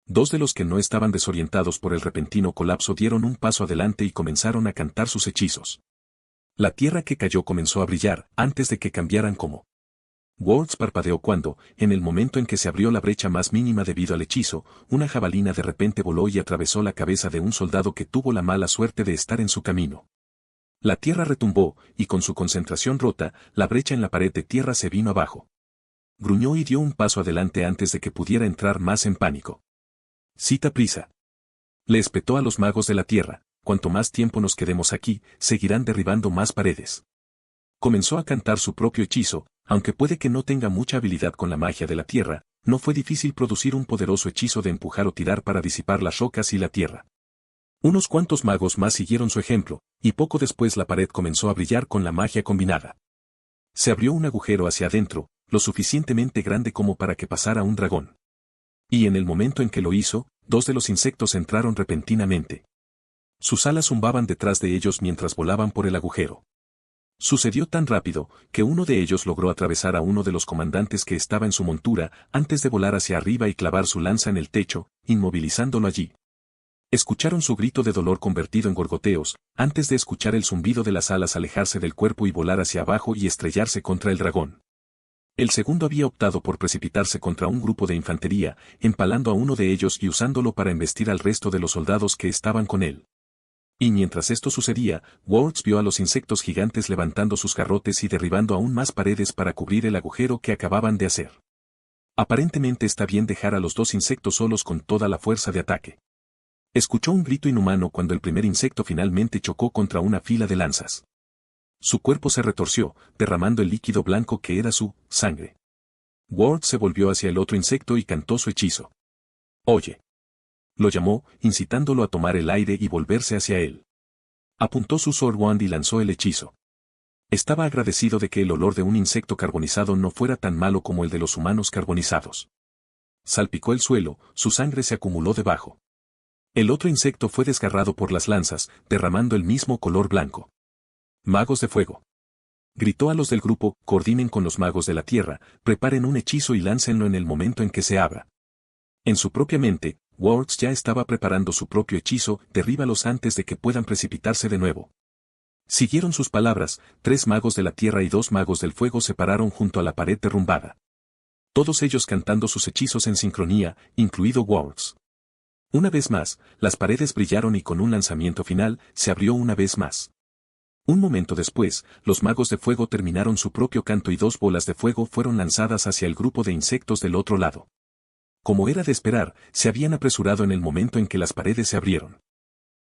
Dos de los que no estaban desorientados por el repentino colapso dieron un paso adelante y comenzaron a cantar sus hechizos. La tierra que cayó comenzó a brillar, antes de que cambiaran como. Words parpadeó cuando, en el momento en que se abrió la brecha más mínima debido al hechizo, una jabalina de repente voló y atravesó la cabeza de un soldado que tuvo la mala suerte de estar en su camino. La tierra retumbó, y con su concentración rota, la brecha en la pared de tierra se vino abajo. Gruñó y dio un paso adelante antes de que pudiera entrar más en pánico. «Cita prisa». Le espetó a los magos de la tierra: «Cuanto más tiempo nos quedemos aquí, seguirán derribando más paredes». Comenzó a cantar su propio hechizo, aunque puede que no tenga mucha habilidad con la magia de la tierra, no fue difícil producir un poderoso hechizo de empujar o tirar para disipar las rocas y la tierra. Unos cuantos magos más siguieron su ejemplo, y poco después la pared comenzó a brillar con la magia combinada. Se abrió un agujero hacia adentro, lo suficientemente grande como para que pasara un dragón. Y en el momento en que lo hizo, dos de los insectos entraron repentinamente. Sus alas zumbaban detrás de ellos mientras volaban por el agujero. Sucedió tan rápido, que uno de ellos logró atravesar a uno de los comandantes que estaba en su montura, antes de volar hacia arriba y clavar su lanza en el techo, inmovilizándolo allí. Escucharon su grito de dolor convertido en gorgoteos, antes de escuchar el zumbido de las alas alejarse del cuerpo y volar hacia abajo y estrellarse contra el dragón. El segundo había optado por precipitarse contra un grupo de infantería, empalando a uno de ellos y usándolo para embestir al resto de los soldados que estaban con él. Y mientras esto sucedía, Words vio a los insectos gigantes levantando sus garrotes y derribando aún más paredes para cubrir el agujero que acababan de hacer. Aparentemente está bien dejar a los dos insectos solos con toda la fuerza de ataque. Escuchó un grito inhumano cuando el primer insecto finalmente chocó contra una fila de lanzas. Su cuerpo se retorció, derramando el líquido blanco que era su sangre. Words se volvió hacia el otro insecto y cantó su hechizo. «Oye». Lo llamó, incitándolo a tomar el aire y volverse hacia él. Apuntó su sword wand y lanzó el hechizo. Estaba agradecido de que el olor de un insecto carbonizado no fuera tan malo como el de los humanos carbonizados. Salpicó el suelo, su sangre se acumuló debajo. El otro insecto fue desgarrado por las lanzas, derramando el mismo color blanco. «Magos de fuego». Gritó a los del grupo: «Coordinen con los magos de la tierra, preparen un hechizo y láncenlo en el momento en que se abra». En su propia mente, Words ya estaba preparando su propio hechizo: «Derríbalos antes de que puedan precipitarse de nuevo». Siguieron sus palabras, 3 magos de la tierra y 2 magos del fuego se pararon junto a la pared derrumbada. Todos ellos cantando sus hechizos en sincronía, incluido Words. Una vez más, las paredes brillaron y con un lanzamiento final, se abrió una vez más. Un momento después, los magos de fuego terminaron su propio canto y 2 bolas de fuego fueron lanzadas hacia el grupo de insectos del otro lado. Como era de esperar, se habían apresurado en el momento en que las paredes se abrieron.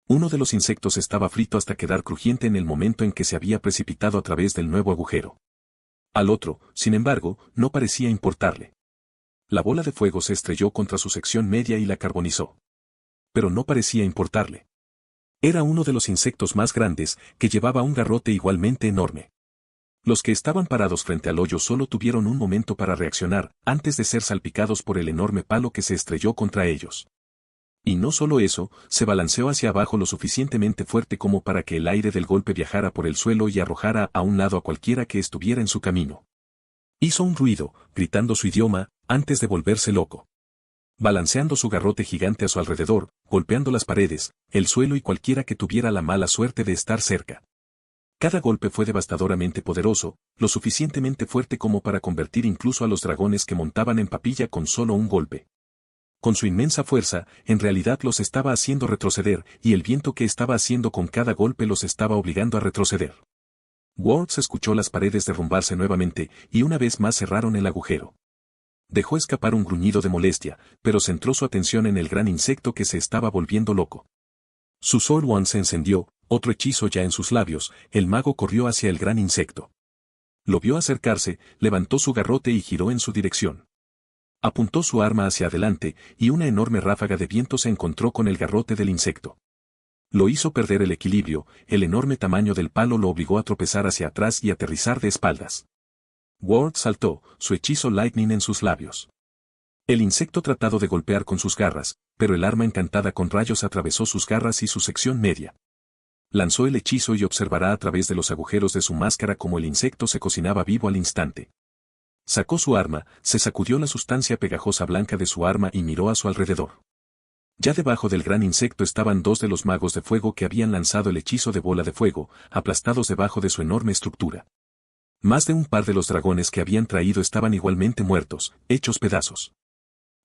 Uno de los insectos estaba frito hasta quedar crujiente en el momento en que se había precipitado a través del nuevo agujero. Al otro, sin embargo, no parecía importarle. La bola de fuego se estrelló contra su sección media y la carbonizó. Pero no parecía importarle. Era uno de los insectos más grandes, que llevaba un garrote igualmente enorme. Los que estaban parados frente al hoyo solo tuvieron un momento para reaccionar, antes de ser salpicados por el enorme palo que se estrelló contra ellos. Y no solo eso, se balanceó hacia abajo lo suficientemente fuerte como para que el aire del golpe viajara por el suelo y arrojara a un lado a cualquiera que estuviera en su camino. Hizo un ruido, gritando su idioma, antes de volverse loco. balanceando su garrote gigante a su alrededor, golpeando las paredes, el suelo y cualquiera que tuviera la mala suerte de estar cerca. Cada golpe fue devastadoramente poderoso, lo suficientemente fuerte como para convertir incluso a los dragones que montaban en papilla con solo un golpe. Con su inmensa fuerza, en realidad los estaba haciendo retroceder, y el viento que estaba haciendo con cada golpe los estaba obligando a retroceder. Words escuchó las paredes derrumbarse nuevamente, y una vez más cerraron el agujero. Dejó escapar un gruñido de molestia, pero centró su atención en el gran insecto que se estaba volviendo loco. Su Sword Wand se encendió, otro hechizo ya en sus labios, el mago corrió hacia el gran insecto. Lo vio acercarse, levantó su garrote y giró en su dirección. Apuntó su arma hacia adelante, y una enorme ráfaga de viento se encontró con el garrote del insecto. Lo hizo perder el equilibrio, el enorme tamaño del palo lo obligó a tropezar hacia atrás y aterrizar de espaldas. Ward saltó, su hechizo Lightning en sus labios. El insecto trató de golpear con sus garras, pero el arma encantada con rayos atravesó sus garras y su sección media. Lanzó el hechizo y observará a través de los agujeros de su máscara cómo el insecto se cocinaba vivo al instante. Sacó su arma, se sacudió la sustancia pegajosa blanca de su arma y miró a su alrededor. Ya debajo del gran insecto estaban dos de los magos de fuego que habían lanzado el hechizo de bola de fuego, aplastados debajo de su enorme estructura. Más de un par de los dragones que habían traído estaban igualmente muertos, hechos pedazos.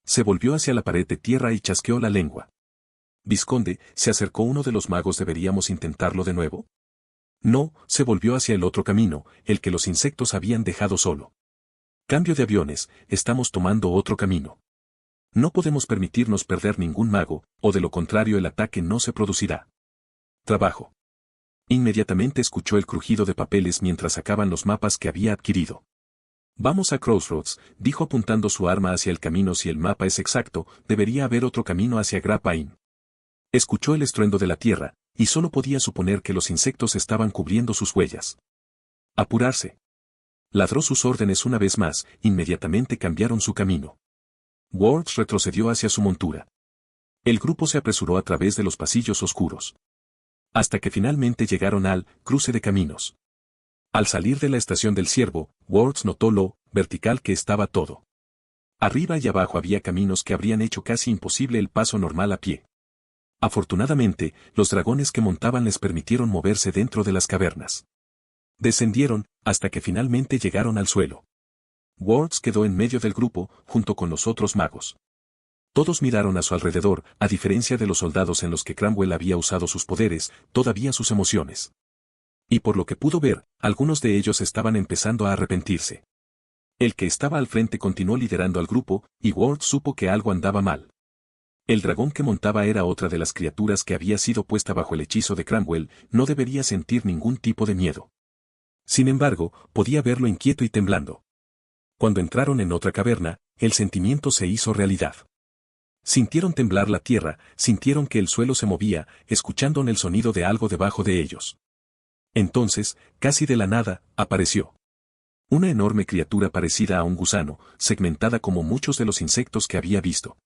Se volvió hacia la pared de tierra y chasqueó la lengua. Vizconde, se acercó uno de los magos. ¿Deberíamos intentarlo de nuevo? No, se volvió hacia el otro camino, el que los insectos habían dejado solo. Cambio de aviones, estamos tomando otro camino. No podemos permitirnos perder ningún mago, o de lo contrario el ataque no se producirá. Trabajo. Inmediatamente escuchó el crujido de papeles mientras sacaban los mapas que había adquirido. Vamos a Crossroads, dijo apuntando su arma hacia el camino. Si el mapa es exacto, debería haber otro camino hacia Grappain. Escuchó el estruendo de la tierra, y solo podía suponer que los insectos estaban cubriendo sus huellas. Apurarse. Ladró sus órdenes una vez más, inmediatamente cambiaron su camino. Words retrocedió hacia su montura. El grupo se apresuró a través de los pasillos oscuros. Hasta que finalmente llegaron al cruce de caminos. Al salir de la estación del Ciervo, Words notó lo vertical que estaba todo. Arriba y abajo había caminos que habrían hecho casi imposible el paso normal a pie. Afortunadamente, los dragones que montaban les permitieron moverse dentro de las cavernas. Descendieron, hasta que finalmente llegaron al suelo. Words quedó en medio del grupo, junto con los otros magos. Todos miraron a su alrededor, a diferencia de los soldados en los que Cranwell había usado sus poderes, todavía sus emociones. Y por lo que pudo ver, algunos de ellos estaban empezando a arrepentirse. El que estaba al frente continuó liderando al grupo, y Words supo que algo andaba mal. El dragón que montaba era otra de las criaturas que había sido puesta bajo el hechizo de Cranwell, no debería sentir ningún tipo de miedo. Sin embargo, podía verlo inquieto y temblando. Cuando entraron en otra caverna, el sentimiento se hizo realidad. Sintieron temblar la tierra, sintieron que el suelo se movía, escuchando el sonido de algo debajo de ellos. Entonces, casi de la nada, apareció una enorme criatura parecida a un gusano, segmentada como muchos de los insectos que había visto.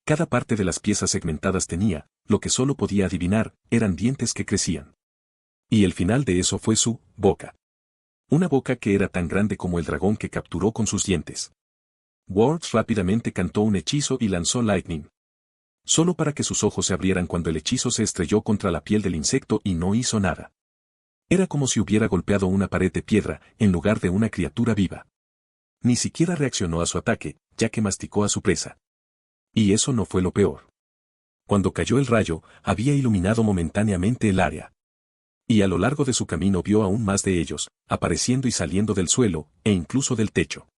Cada parte de las piezas segmentadas tenía, lo que solo podía adivinar, eran dientes que crecían. Y el final de eso fue su boca. Una boca que era tan grande como el dragón que capturó con sus dientes. Words rápidamente cantó un hechizo y lanzó Lightning. Solo para que sus ojos se abrieran cuando el hechizo se estrelló contra la piel del insecto y no hizo nada. Era como si hubiera golpeado una pared de piedra, en lugar de una criatura viva. Ni siquiera reaccionó a su ataque, ya que masticó a su presa. Y eso no fue lo peor. Cuando cayó el rayo, había iluminado momentáneamente el área. Y a lo largo de su camino vio aún más de ellos, apareciendo y saliendo del suelo, e incluso del techo.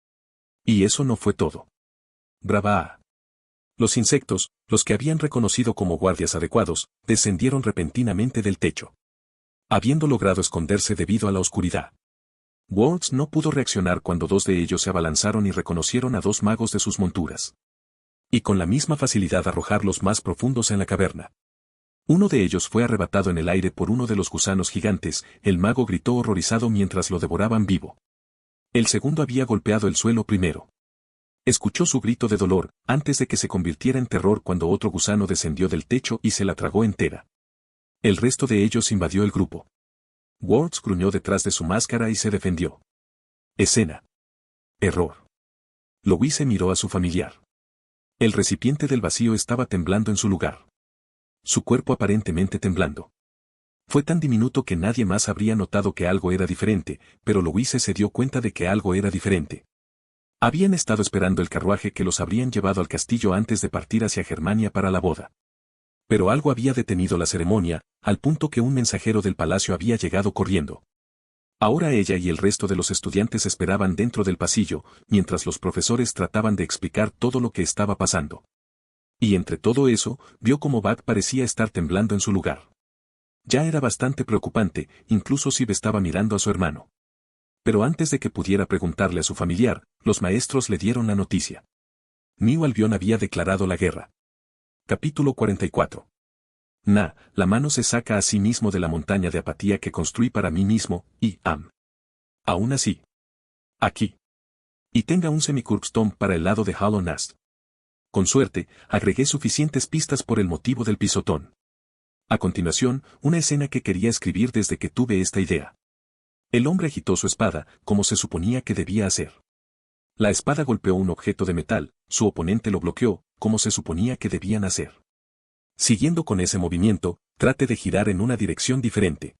Y eso no fue todo. Brava. Los insectos, los que habían reconocido como guardias adecuados, descendieron repentinamente del techo. Habiendo logrado esconderse debido a la oscuridad. Words no pudo reaccionar cuando dos de ellos se abalanzaron y reconocieron a dos magos de sus monturas. Y con la misma facilidad arrojarlos más profundos en la caverna. Uno de ellos fue arrebatado en el aire por uno de los gusanos gigantes, el mago gritó horrorizado mientras lo devoraban vivo. El segundo había golpeado el suelo primero. Escuchó su grito de dolor, antes de que se convirtiera en terror cuando otro gusano descendió del techo y se la tragó entera. El resto de ellos invadió el grupo. Words gruñó detrás de su máscara y se defendió. Escena. Error. Louise miró a su familiar. El recipiente del vacío estaba temblando en su lugar. Su cuerpo aparentemente temblando. Fue tan diminuto que nadie más habría notado que algo era diferente, pero Louise se dio cuenta de que algo era diferente. Habían estado esperando el carruaje que los habrían llevado al castillo antes de partir hacia Germania para la boda. Pero algo había detenido la ceremonia, al punto que un mensajero del palacio había llegado corriendo. Ahora ella y el resto de los estudiantes esperaban dentro del pasillo, mientras los profesores trataban de explicar todo lo que estaba pasando. Y entre todo eso, vio cómo Bud parecía estar temblando en su lugar. Ya era bastante preocupante, incluso si estaba mirando a su hermano. Pero antes de que pudiera preguntarle a su familiar, los maestros le dieron la noticia. New Albion había declarado la guerra. Capítulo 44. La mano se saca a sí mismo de la montaña de apatía que construí para mí mismo, y aún así. Aquí. Y tenga un semicurbstone para el lado de Hollow Nast. Con suerte, agregué suficientes pistas por el motivo del pisotón. A continuación, una escena que quería escribir desde que tuve esta idea. El hombre agitó su espada, como se suponía que debía hacer. La espada golpeó un objeto de metal, su oponente lo bloqueó, como se suponía que debían hacer. Siguiendo con ese movimiento, trate de girar en una dirección diferente.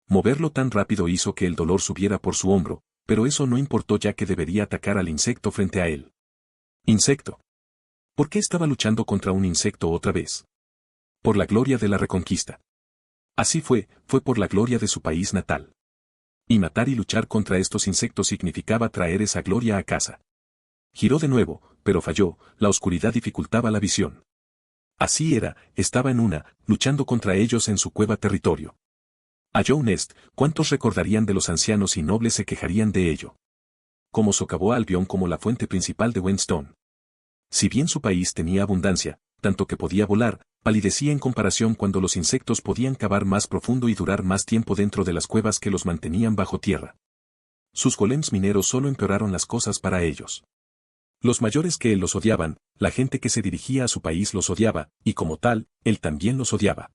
Moverlo tan rápido hizo que el dolor subiera por su hombro, pero eso no importó ya que debería atacar al insecto frente a él. ¿Insecto? ¿Por qué estaba luchando contra un insecto otra vez? Por la gloria de la reconquista. Así fue por la gloria de su país natal. Y matar y luchar contra estos insectos significaba traer esa gloria a casa. Giró de nuevo, pero falló, la oscuridad dificultaba la visión. Así era, estaba luchando contra ellos en su cueva territorio. A Joe Nest, ¿cuántos recordarían de los ancianos y nobles se quejarían de ello? Como socavó a Albion como la fuente principal de Whetstone. Si bien su país tenía abundancia, tanto que podía volar, palidecía en comparación cuando los insectos podían cavar más profundo y durar más tiempo dentro de las cuevas que los mantenían bajo tierra. Sus golems mineros solo empeoraron las cosas para ellos. Los mayores que él los odiaban, la gente que se dirigía a su país los odiaba, y como tal, él también los odiaba.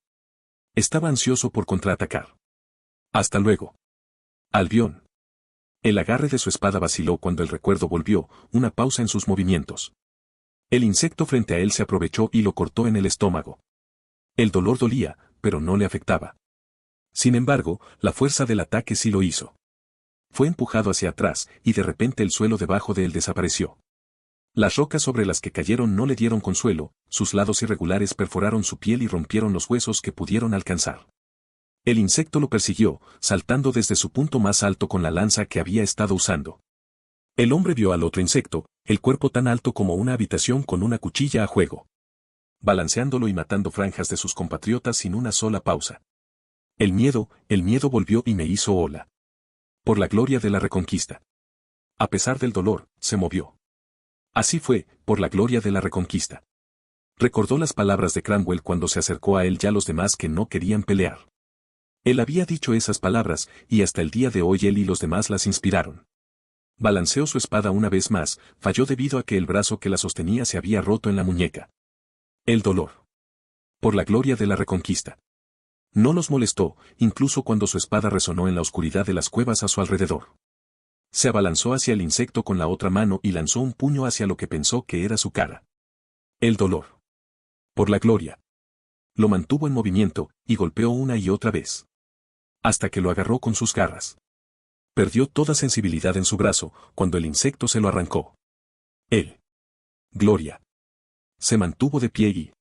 Estaba ansioso por contraatacar. Hasta luego. Albion. El agarre de su espada vaciló cuando el recuerdo volvió, una pausa en sus movimientos. El insecto frente a él se aprovechó y lo cortó en el estómago. El dolor dolía, pero no le afectaba. Sin embargo, la fuerza del ataque sí lo hizo. Fue empujado hacia atrás, y de repente el suelo debajo de él desapareció. Las rocas sobre las que cayeron no le dieron consuelo, sus lados irregulares perforaron su piel y rompieron los huesos que pudieron alcanzar. El insecto lo persiguió, saltando desde su punto más alto con la lanza que había estado usando. El hombre vio al otro insecto, el cuerpo tan alto como una habitación con una cuchilla a juego. Balanceándolo y matando franjas de sus compatriotas sin una sola pausa. El miedo volvió y me hizo ola. Por la gloria de la reconquista. A pesar del dolor, se movió. Así fue, por la gloria de la reconquista. Recordó las palabras de Cranwell cuando se acercó a él y a los demás que no querían pelear. Él había dicho esas palabras, y hasta el día de hoy él y los demás las inspiraron. Balanceó su espada una vez más, falló debido a que el brazo que la sostenía se había roto en la muñeca. El dolor. Por la gloria de la reconquista. No los molestó, incluso cuando su espada resonó en la oscuridad de las cuevas a su alrededor. Se abalanzó hacia el insecto con la otra mano y lanzó un puño hacia lo que pensó que era su cara. El dolor. Por la gloria. Lo mantuvo en movimiento, y golpeó una y otra vez. Hasta que lo agarró con sus garras. Perdió toda sensibilidad en su brazo, cuando el insecto se lo arrancó. Él. Gloria. Se mantuvo de pie y...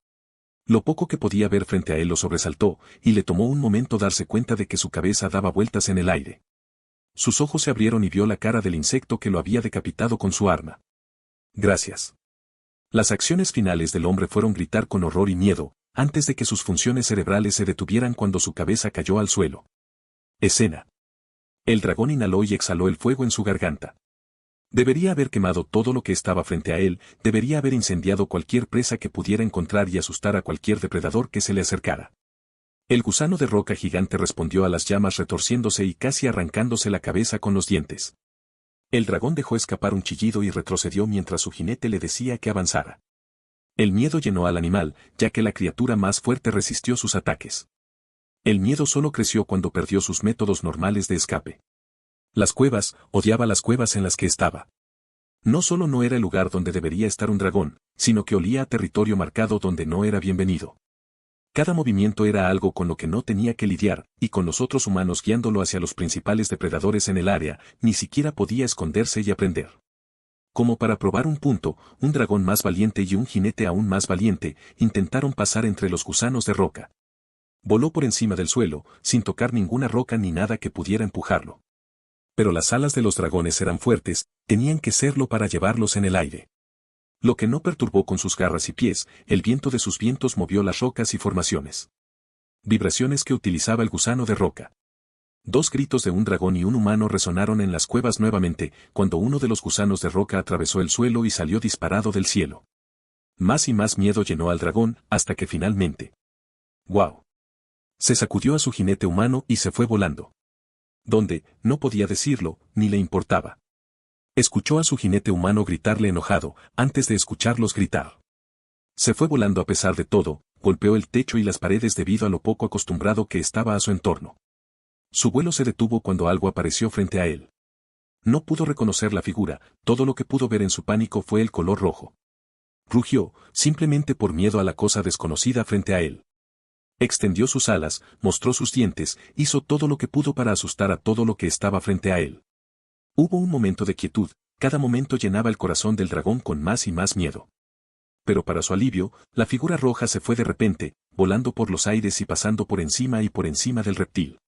Lo poco que podía ver frente a él lo sobresaltó, y le tomó un momento darse cuenta de que su cabeza daba vueltas en el aire. Sus ojos se abrieron y vio la cara del insecto que lo había decapitado con su arma. Gracias. Las acciones finales del hombre fueron gritar con horror y miedo, antes de que sus funciones cerebrales se detuvieran cuando su cabeza cayó al suelo. Escena. El dragón inhaló y exhaló el fuego en su garganta. Debería haber quemado todo lo que estaba frente a él, debería haber incendiado cualquier presa que pudiera encontrar y asustar a cualquier depredador que se le acercara. El gusano de roca gigante respondió a las llamas retorciéndose y casi arrancándose la cabeza con los dientes. El dragón dejó escapar un chillido y retrocedió mientras su jinete le decía que avanzara. El miedo llenó al animal, ya que la criatura más fuerte resistió sus ataques. El miedo solo creció cuando perdió sus métodos normales de escape. Las cuevas, odiaba las cuevas en las que estaba. No solo no era el lugar donde debería estar un dragón, sino que olía a territorio marcado donde no era bienvenido. Cada movimiento era algo con lo que no tenía que lidiar, y con los otros humanos guiándolo hacia los principales depredadores en el área, ni siquiera podía esconderse y aprender. Como para probar un punto, un dragón más valiente y un jinete aún más valiente intentaron pasar entre los gusanos de roca. Voló por encima del suelo, sin tocar ninguna roca ni nada que pudiera empujarlo. Pero las alas de los dragones eran fuertes, tenían que serlo para llevarlos en el aire. Lo que no perturbó con sus garras y pies, el viento de sus vientos movió las rocas y formaciones. Vibraciones que utilizaba el gusano de roca. Dos gritos de un dragón y un humano resonaron en las cuevas nuevamente, cuando uno de los gusanos de roca atravesó el suelo y salió disparado del cielo. Más y más miedo llenó al dragón, hasta que finalmente... ¡Guau! Se sacudió a su jinete humano y se fue volando. Donde, no podía decirlo, ni le importaba. Escuchó a su jinete humano gritarle enojado, antes de escucharlos gritar. Se fue volando a pesar de todo, golpeó el techo y las paredes debido a lo poco acostumbrado que estaba a su entorno. Su vuelo se detuvo cuando algo apareció frente a él. No pudo reconocer la figura, todo lo que pudo ver en su pánico fue el color rojo. Rugió, simplemente por miedo a la cosa desconocida frente a él. Extendió sus alas, mostró sus dientes, hizo todo lo que pudo para asustar a todo lo que estaba frente a él. Hubo un momento de quietud, cada momento llenaba el corazón del dragón con más y más miedo. Pero para su alivio, la figura roja se fue de repente, volando por los aires y pasando por encima del reptil.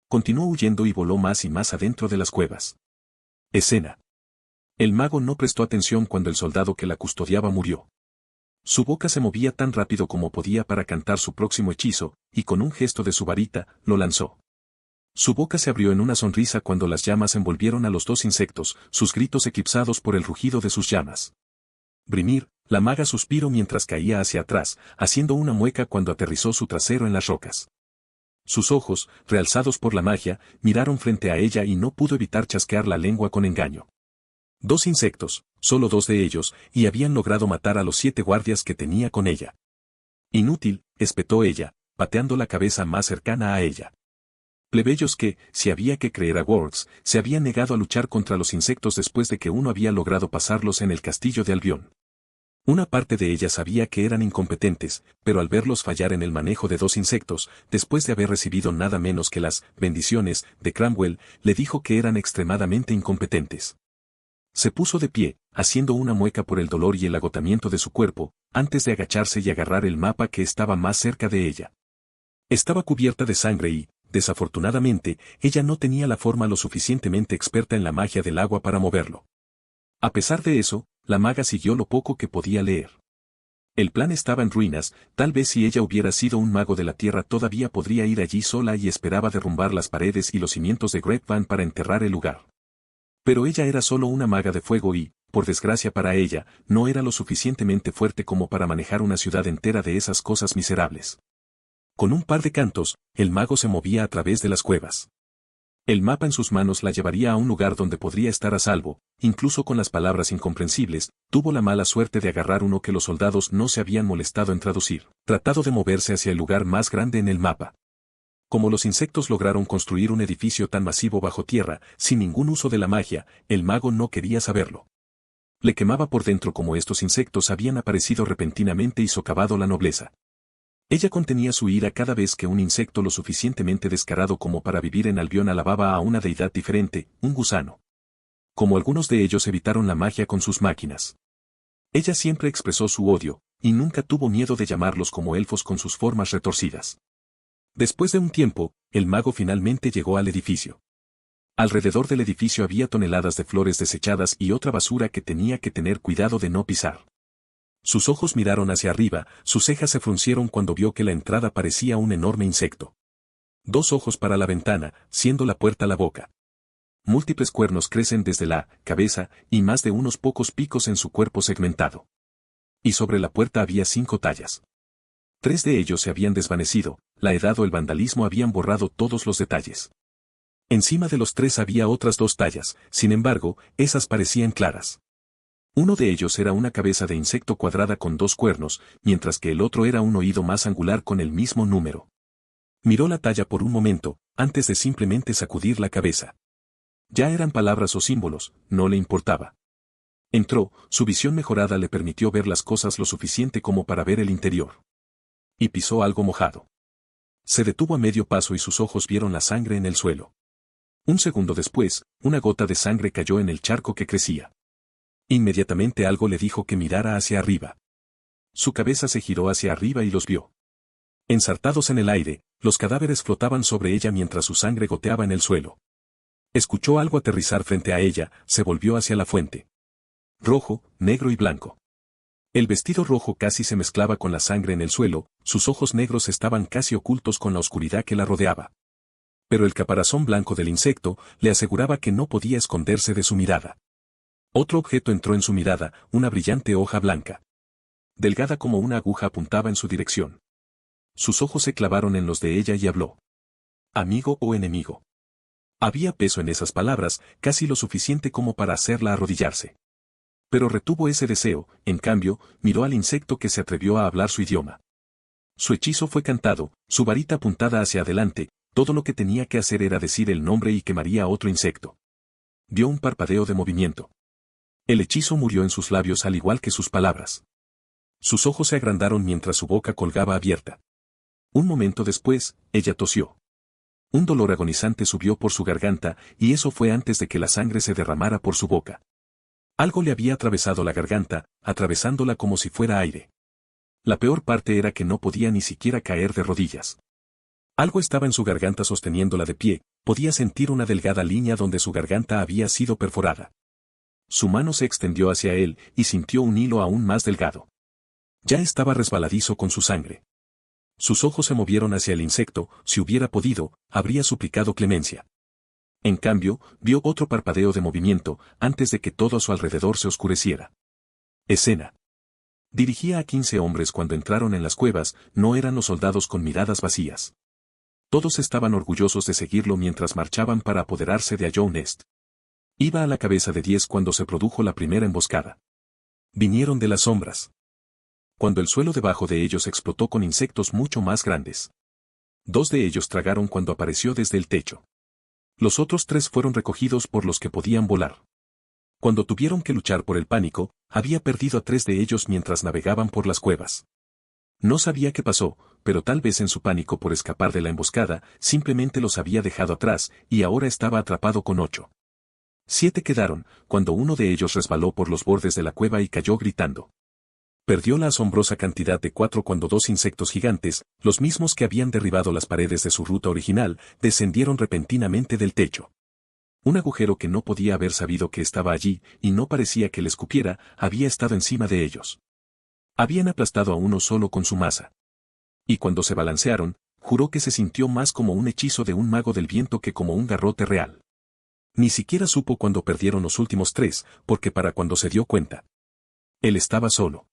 Continuó huyendo y voló más y más adentro de las cuevas. Escena. El mago no prestó atención cuando el soldado que la custodiaba murió. Su boca se movía tan rápido como podía para cantar su próximo hechizo, y con un gesto de su varita, lo lanzó. Su boca se abrió en una sonrisa cuando las llamas envolvieron a los dos insectos, sus gritos eclipsados por el rugido de sus llamas. Brimir, la maga suspiró mientras caía hacia atrás, haciendo una mueca cuando aterrizó su trasero en las rocas. Sus ojos, realzados por la magia, miraron frente a ella y no pudo evitar chasquear la lengua con engaño. Dos insectos, solo dos de ellos, y habían logrado matar a los 7 guardias que tenía con ella. Inútil, espetó ella, pateando la cabeza más cercana a ella. Plebeyos que, si había que creer a Works, se habían negado a luchar contra los insectos después de que uno había logrado pasarlos en el castillo de Albión. Una parte de ella sabía que eran incompetentes, pero al verlos fallar en el manejo de 2 insectos, después de haber recibido nada menos que las bendiciones de Cranwell, le dijo que eran extremadamente incompetentes. Se puso de pie, haciendo una mueca por el dolor y el agotamiento de su cuerpo, antes de agacharse y agarrar el mapa que estaba más cerca de ella. Estaba cubierta de sangre y, desafortunadamente, ella no tenía la forma lo suficientemente experta en la magia del agua para moverlo. A pesar de eso, la maga siguió lo poco que podía leer. El plan estaba en ruinas, tal vez si ella hubiera sido un mago de la tierra todavía podría ir allí sola y esperaba derrumbar las paredes y los cimientos de Grapevine para enterrar el lugar. Pero ella era solo una maga de fuego y, por desgracia para ella, no era lo suficientemente fuerte como para manejar una ciudad entera de esas cosas miserables. Con un par de cantos, el mago se movía a través de las cuevas. El mapa en sus manos la llevaría a un lugar donde podría estar a salvo, incluso con las palabras incomprensibles, tuvo la mala suerte de agarrar uno que los soldados no se habían molestado en traducir, tratado de moverse hacia el lugar más grande en el mapa. Como los insectos lograron construir un edificio tan masivo bajo tierra, sin ningún uso de la magia, el mago no quería saberlo. Le quemaba por dentro como estos insectos habían aparecido repentinamente y socavado la nobleza. Ella contenía su ira cada vez que un insecto lo suficientemente descarado como para vivir en Albión alababa a una deidad diferente, un gusano. Como algunos de ellos evitaron la magia con sus máquinas. Ella siempre expresó su odio, y nunca tuvo miedo de llamarlos como elfos con sus formas retorcidas. Después de un tiempo, el mago finalmente llegó al edificio. Alrededor del edificio había toneladas de flores desechadas y otra basura que tenía que tener cuidado de no pisar. Sus ojos miraron hacia arriba, sus cejas se fruncieron cuando vio que la entrada parecía un enorme insecto. 2 ojos para la ventana, siendo la puerta la boca. Múltiples cuernos crecen desde la cabeza y más de unos pocos picos en su cuerpo segmentado. Y sobre la puerta había 5 tallas. 3 de ellos se habían desvanecido, la edad o el vandalismo habían borrado todos los detalles. Encima de los 3 había otras 2 tallas, sin embargo, esas parecían claras. Uno de ellos era una cabeza de insecto cuadrada con 2 cuernos, mientras que el otro era un oído más angular con el mismo número. Miró la talla por un momento, antes de simplemente sacudir la cabeza. Ya eran palabras o símbolos, no le importaba. Entró, su visión mejorada le permitió ver las cosas lo suficiente como para ver el interior. Y pisó algo mojado. Se detuvo a medio paso y sus ojos vieron la sangre en el suelo. Un segundo después, una gota de sangre cayó en el charco que crecía. Inmediatamente algo le dijo que mirara hacia arriba. Su cabeza se giró hacia arriba y los vio. Ensartados en el aire, los cadáveres flotaban sobre ella mientras su sangre goteaba en el suelo. Escuchó algo aterrizar frente a ella, se volvió hacia la fuente. Rojo, negro y blanco. El vestido rojo casi se mezclaba con la sangre en el suelo, sus ojos negros estaban casi ocultos con la oscuridad que la rodeaba. Pero el caparazón blanco del insecto le aseguraba que no podía esconderse de su mirada. Otro objeto entró en su mirada, una brillante hoja blanca. Delgada como una aguja apuntaba en su dirección. Sus ojos se clavaron en los de ella y habló. ¿Amigo o enemigo? Había peso en esas palabras, casi lo suficiente como para hacerla arrodillarse. Pero retuvo ese deseo, en cambio, miró al insecto que se atrevió a hablar su idioma. Su hechizo fue cantado, su varita apuntada hacia adelante, todo lo que tenía que hacer era decir el nombre y quemaría a otro insecto. Dio un parpadeo de movimiento. El hechizo murió en sus labios al igual que sus palabras. Sus ojos se agrandaron mientras su boca colgaba abierta. Un momento después, ella tosió. Un dolor agonizante subió por su garganta, y eso fue antes de que la sangre se derramara por su boca. Algo le había atravesado la garganta, atravesándola como si fuera aire. La peor parte era que no podía ni siquiera caer de rodillas. Algo estaba en su garganta sosteniéndola de pie, podía sentir una delgada línea donde su garganta había sido perforada. Su mano se extendió hacia él, y sintió un hilo aún más delgado. Ya estaba resbaladizo con su sangre. Sus ojos se movieron hacia el insecto, si hubiera podido, habría suplicado clemencia. En cambio, vio otro parpadeo de movimiento, antes de que todo a su alrededor se oscureciera. Escena. Dirigía a 15 hombres cuando entraron en las cuevas, no eran los soldados con miradas vacías. Todos estaban orgullosos de seguirlo mientras marchaban para apoderarse de Ayou Nest. Iba a la cabeza de 10 cuando se produjo la primera emboscada. Vinieron de las sombras. Cuando el suelo debajo de ellos explotó con insectos mucho más grandes. 2 de ellos tragaron cuando apareció desde el techo. Los otros 3 fueron recogidos por los que podían volar. Cuando tuvieron que luchar por el pánico, había perdido a 3 de ellos mientras navegaban por las cuevas. No sabía qué pasó, pero tal vez en su pánico por escapar de la emboscada, simplemente los había dejado atrás, y ahora estaba atrapado con 8. 7 quedaron, cuando uno de ellos resbaló por los bordes de la cueva y cayó gritando. Perdió la asombrosa cantidad de 4 cuando 2 insectos gigantes, los mismos que habían derribado las paredes de su ruta original, descendieron repentinamente del techo. Un agujero que no podía haber sabido que estaba allí, y no parecía que le escupiera, había estado encima de ellos. Habían aplastado a uno solo con su masa. Y cuando se balancearon, juró que se sintió más como un hechizo de un mago del viento que como un garrote real. Ni siquiera supo cuando perdieron los últimos 3, porque para cuando se dio cuenta. Él estaba solo.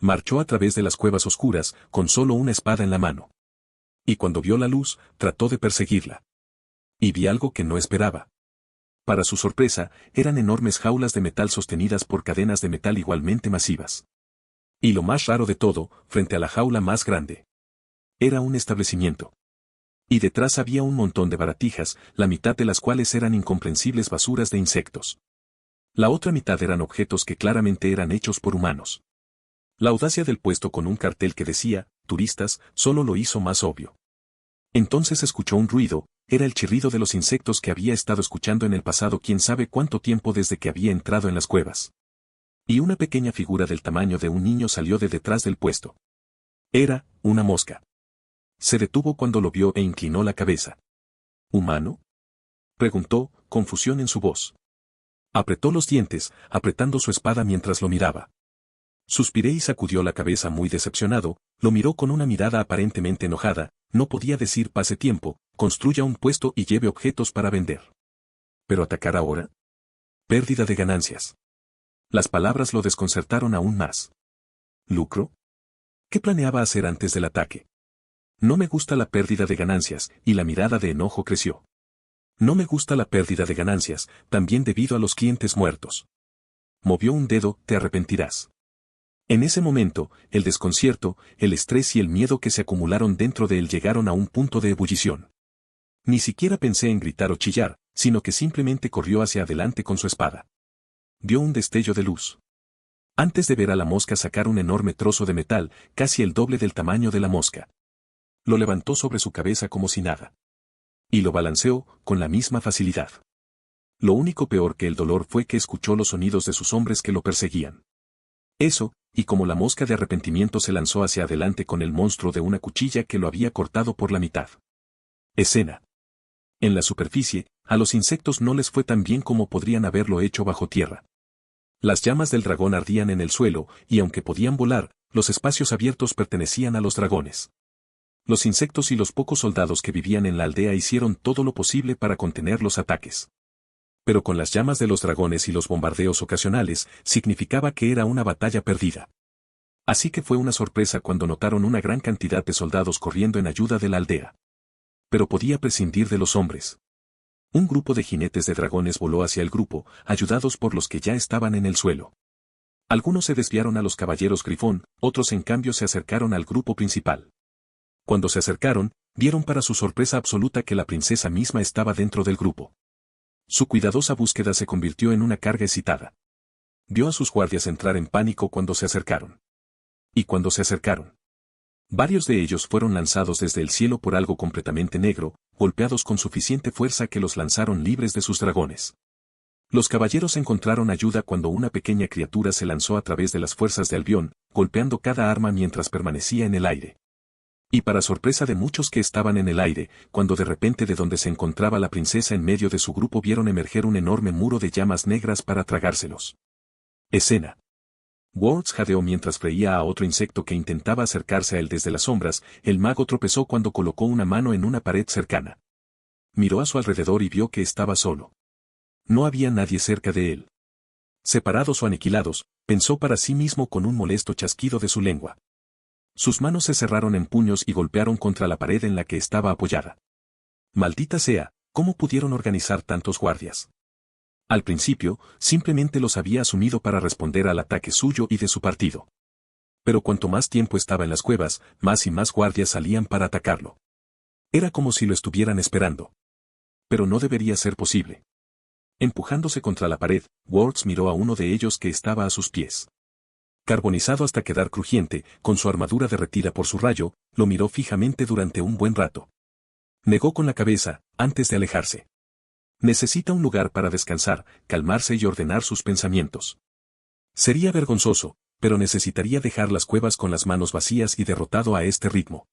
Marchó a través de las cuevas oscuras, con solo una espada en la mano. Y cuando vio la luz, trató de perseguirla. Y vi algo que no esperaba. Para su sorpresa, eran enormes jaulas de metal sostenidas por cadenas de metal igualmente masivas. Y lo más raro de todo, frente a la jaula más grande. Era un establecimiento. Y detrás había un montón de baratijas, la mitad de las cuales eran incomprensibles basuras de insectos. La otra mitad eran objetos que claramente eran hechos por humanos. La audacia del puesto con un cartel que decía, turistas, solo lo hizo más obvio. Entonces escuchó un ruido, era el chirrido de los insectos que había estado escuchando en el pasado quién sabe cuánto tiempo desde que había entrado en las cuevas. Y una pequeña figura del tamaño de un niño salió de detrás del puesto. Era, una mosca. Se detuvo cuando lo vio e inclinó la cabeza. ¿Humano? Preguntó, confusión en su voz. Apretó los dientes, apretando su espada mientras lo miraba. Suspiré y sacudió la cabeza muy decepcionado, lo miró con una mirada aparentemente enojada, no podía decir pase tiempo, construya un puesto y lleve objetos para vender. ¿Pero atacar ahora? Pérdida de ganancias. Las palabras lo desconcertaron aún más. ¿Lucro? ¿Qué planeaba hacer antes del ataque? No me gusta la pérdida de ganancias, y la mirada de enojo creció. No me gusta la pérdida de ganancias, también debido a los clientes muertos. Movió un dedo, te arrepentirás. En ese momento, el desconcierto, el estrés y el miedo que se acumularon dentro de él llegaron a un punto de ebullición. Ni siquiera pensé en gritar o chillar, sino que simplemente corrió hacia adelante con su espada. Vio un destello de luz. Antes de ver a la mosca sacar un enorme trozo de metal, casi el doble del tamaño de la mosca. Lo levantó sobre su cabeza como si nada. Y lo balanceó, con la misma facilidad. Lo único peor que el dolor fue que escuchó los sonidos de sus hombres que lo perseguían. Eso, y como la mosca de arrepentimiento se lanzó hacia adelante con el monstruo de una cuchilla que lo había cortado por la mitad. Escena. En la superficie, a los insectos no les fue tan bien como podrían haberlo hecho bajo tierra. Las llamas del dragón ardían en el suelo, y aunque podían volar, los espacios abiertos pertenecían a los dragones. Los insectos y los pocos soldados que vivían en la aldea hicieron todo lo posible para contener los ataques. Pero con las llamas de los dragones y los bombardeos ocasionales, significaba que era una batalla perdida. Así que fue una sorpresa cuando notaron una gran cantidad de soldados corriendo en ayuda de la aldea. Pero podía prescindir de los hombres. Un grupo de jinetes de dragones voló hacia el grupo, ayudados por los que ya estaban en el suelo. Algunos se desviaron a los caballeros grifón, otros en cambio se acercaron al grupo principal. Cuando se acercaron, vieron para su sorpresa absoluta que la princesa misma estaba dentro del grupo. Su cuidadosa búsqueda se convirtió en una carga excitada. Vio a sus guardias entrar en pánico cuando se acercaron. Y cuando se acercaron, varios de ellos fueron lanzados desde el cielo por algo completamente negro, golpeados con suficiente fuerza que los lanzaron libres de sus dragones. Los caballeros encontraron ayuda cuando una pequeña criatura se lanzó a través de las fuerzas de Albión, golpeando cada arma mientras permanecía en el aire. Y para sorpresa de muchos que estaban en el aire, cuando de repente de donde se encontraba la princesa en medio de su grupo vieron emerger un enorme muro de llamas negras para tragárselos. Escena. Words jadeó mientras freía a otro insecto que intentaba acercarse a él desde las sombras. El mago tropezó cuando colocó una mano en una pared cercana. Miró a su alrededor y vio que estaba solo. No había nadie cerca de él. Separados o aniquilados, pensó para sí mismo con un molesto chasquido de su lengua. Sus manos se cerraron en puños y golpearon contra la pared en la que estaba apoyada. Maldita sea, ¿cómo pudieron organizar tantos guardias? Al principio, simplemente los había asumido para responder al ataque suyo y de su partido. Pero cuanto más tiempo estaba en las cuevas, más y más guardias salían para atacarlo. Era como si lo estuvieran esperando. Pero no debería ser posible. Empujándose contra la pared, Words miró a uno de ellos que estaba a sus pies. Carbonizado hasta quedar crujiente, con su armadura derretida por su rayo, lo miró fijamente durante un buen rato. Negó con la cabeza, antes de alejarse. Necesita un lugar para descansar, calmarse y ordenar sus pensamientos. Sería vergonzoso, pero necesitaría dejar las cuevas con las manos vacías y derrotado a este ritmo.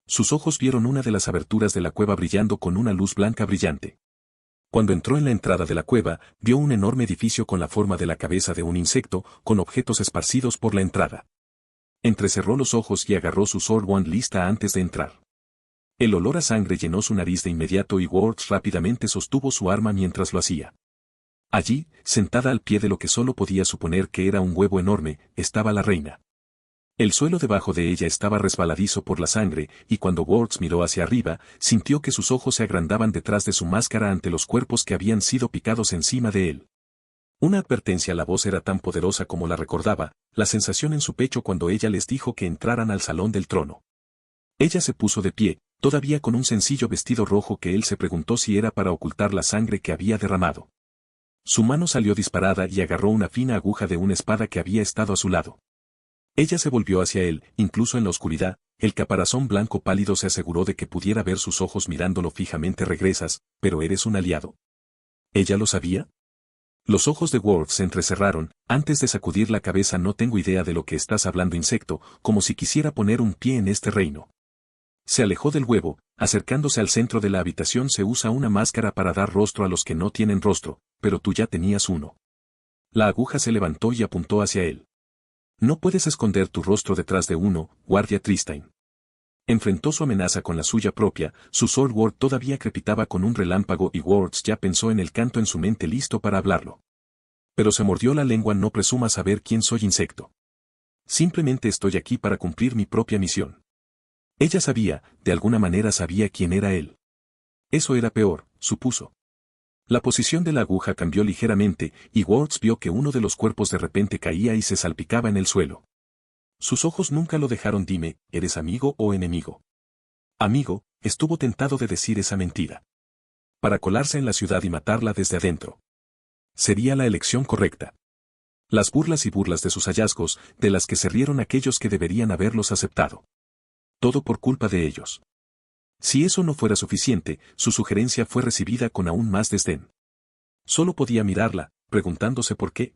Sus ojos vieron una de las aberturas de la cueva brillando con una luz blanca brillante. Cuando entró en la entrada de la cueva, vio un enorme edificio con la forma de la cabeza de un insecto, con objetos esparcidos por la entrada. Entrecerró los ojos y agarró su Sword Wand lista antes de entrar. El olor a sangre llenó su nariz de inmediato y Words rápidamente sostuvo su arma mientras lo hacía. Allí, sentada al pie de lo que solo podía suponer que era un huevo enorme, estaba la reina. El suelo debajo de ella estaba resbaladizo por la sangre, y cuando Words miró hacia arriba, sintió que sus ojos se agrandaban detrás de su máscara ante los cuerpos que habían sido picados encima de él. Una advertencia. La voz era tan poderosa como la recordaba, la sensación en su pecho cuando ella les dijo que entraran al salón del trono. Ella se puso de pie, todavía con un sencillo vestido rojo que él se preguntó si era para ocultar la sangre que había derramado. Su mano salió disparada y agarró una fina aguja de una espada que había estado a su lado. Ella se volvió hacia él, incluso en la oscuridad, el caparazón blanco pálido se aseguró de que pudiera ver sus ojos mirándolo fijamente. Regresas, pero eres un aliado. ¿Ella lo sabía? Los ojos de Worf se entrecerraron, antes de sacudir la cabeza. No tengo idea de lo que estás hablando, insecto, como si quisiera poner un pie en este reino. Se alejó del huevo, acercándose al centro de la habitación. Se usa una máscara para dar rostro a los que no tienen rostro, pero tú ya tenías uno. La aguja se levantó y apuntó hacia él. No puedes esconder tu rostro detrás de uno, guardia Tristain. Enfrentó su amenaza con la suya propia. Su Sword Word todavía crepitaba con un relámpago y Words ya pensó en el canto en su mente, listo para hablarlo. Pero se mordió la lengua. No presumas saber quién soy, insecto. Simplemente estoy aquí para cumplir mi propia misión. Ella sabía, de alguna manera sabía quién era él. Eso era peor, supuso. La posición de la aguja cambió ligeramente, y Words vio que uno de los cuerpos de repente caía y se salpicaba en el suelo. Sus ojos nunca lo dejaron. Dime, ¿eres amigo o enemigo? Amigo, estuvo tentado de decir esa mentira. Para colarse en la ciudad y matarla desde adentro. Sería la elección correcta. Las burlas y burlas de sus hallazgos, de las que se rieron aquellos que deberían haberlos aceptado. Todo por culpa de ellos. Si eso no fuera suficiente, su sugerencia fue recibida con aún más desdén. Solo podía mirarla, preguntándose por qué.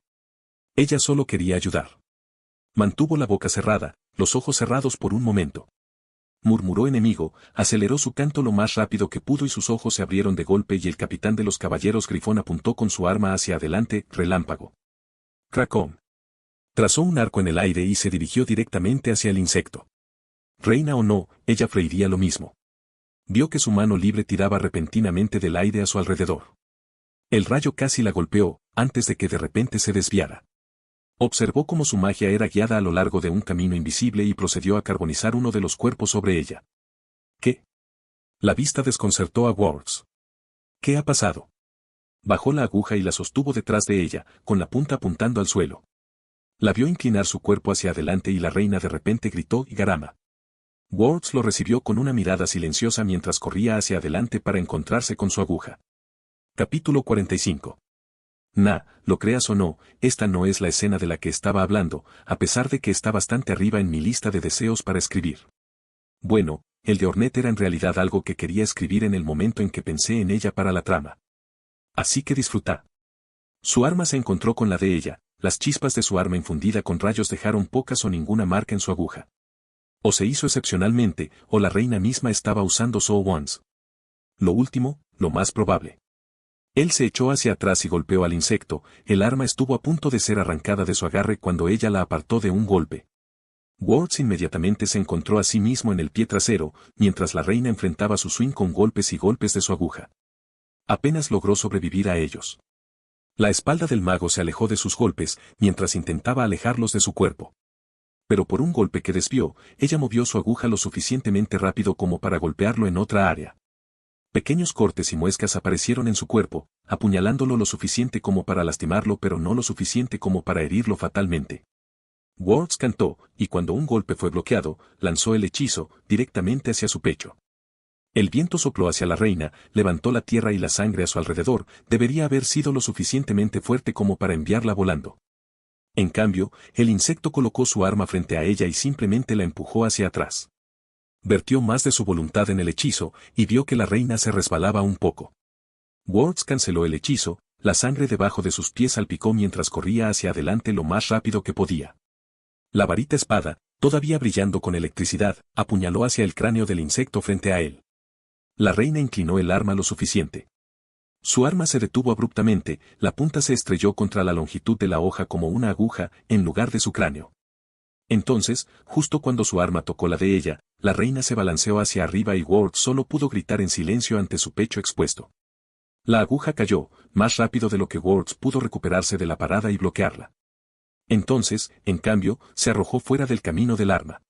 Ella solo quería ayudar. Mantuvo la boca cerrada, los ojos cerrados por un momento. Murmuró enemigo, aceleró su canto lo más rápido que pudo y sus ojos se abrieron de golpe y el capitán de los caballeros Grifón apuntó con su arma hacia adelante, relámpago. Cracón. Trazó un arco en el aire y se dirigió directamente hacia el insecto. Reina o no, ella freiría lo mismo. Vio que su mano libre tiraba repentinamente del aire a su alrededor. El rayo casi la golpeó, antes de que de repente se desviara. Observó cómo su magia era guiada a lo largo de un camino invisible y procedió a carbonizar uno de los cuerpos sobre ella. ¿Qué? La vista desconcertó a Words. ¿Qué ha pasado? Bajó la aguja y la sostuvo detrás de ella, con la punta apuntando al suelo. La vio inclinar su cuerpo hacia adelante y la reina de repente gritó y garama. Words lo recibió con una mirada silenciosa mientras corría hacia adelante para encontrarse con su aguja. Capítulo 45. Lo creas o no, esta no es la escena de la que estaba hablando, a pesar de que está bastante arriba en mi lista de deseos para escribir. Bueno, el de Ornette era en realidad algo que quería escribir en el momento en que pensé en ella para la trama. Así que disfruta. Su arma se encontró con la de ella, las chispas de su arma infundida con rayos dejaron pocas o ninguna marca en su aguja. O se hizo excepcionalmente, o la reina misma estaba usando So Once. Lo último, lo más probable. Él se echó hacia atrás y golpeó al insecto, el arma estuvo a punto de ser arrancada de su agarre cuando ella la apartó de un golpe. Words inmediatamente se encontró a sí mismo en el pie trasero, mientras la reina enfrentaba su swing con golpes y golpes de su aguja. Apenas logró sobrevivir a ellos. La espalda del mago se alejó de sus golpes, mientras intentaba alejarlos de su cuerpo. Pero por un golpe que desvió, ella movió su aguja lo suficientemente rápido como para golpearlo en otra área. Pequeños cortes y muescas aparecieron en su cuerpo, apuñalándolo lo suficiente como para lastimarlo pero no lo suficiente como para herirlo fatalmente. Words cantó, y cuando un golpe fue bloqueado, lanzó el hechizo, directamente hacia su pecho. El viento sopló hacia la reina, levantó la tierra y la sangre a su alrededor, debería haber sido lo suficientemente fuerte como para enviarla volando. En cambio, el insecto colocó su arma frente a ella y simplemente la empujó hacia atrás. Vertió más de su voluntad en el hechizo, y vio que la reina se resbalaba un poco. Words canceló el hechizo, la sangre debajo de sus pies salpicó mientras corría hacia adelante lo más rápido que podía. La varita espada, todavía brillando con electricidad, apuñaló hacia el cráneo del insecto frente a él. La reina inclinó el arma lo suficiente. Su arma se detuvo abruptamente, la punta se estrelló contra la longitud de la hoja como una aguja, en lugar de su cráneo. Entonces, justo cuando su arma tocó la de ella, la reina se balanceó hacia arriba y Words solo pudo gritar en silencio ante su pecho expuesto. La aguja cayó, más rápido de lo que Words pudo recuperarse de la parada y bloquearla. Entonces, en cambio, se arrojó fuera del camino del arma.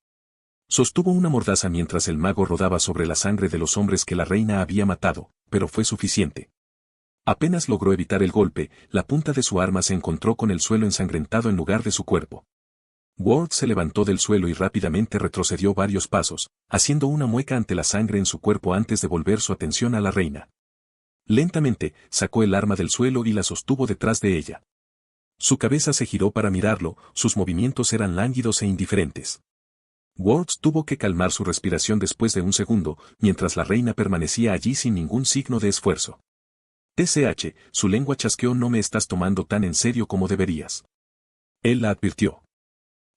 Sostuvo una mordaza mientras el mago rodaba sobre la sangre de los hombres que la reina había matado, pero fue suficiente. Apenas logró evitar el golpe, la punta de su arma se encontró con el suelo ensangrentado en lugar de su cuerpo. Words se levantó del suelo y rápidamente retrocedió varios pasos, haciendo una mueca ante la sangre en su cuerpo antes de volver su atención a la reina. Lentamente, sacó el arma del suelo y la sostuvo detrás de ella. Su cabeza se giró para mirarlo, sus movimientos eran lánguidos e indiferentes. Words tuvo que calmar su respiración después de un segundo, mientras la reina permanecía allí sin ningún signo de esfuerzo. TCH, su lengua chasqueó. No me estás tomando tan en serio como deberías. Él la advirtió.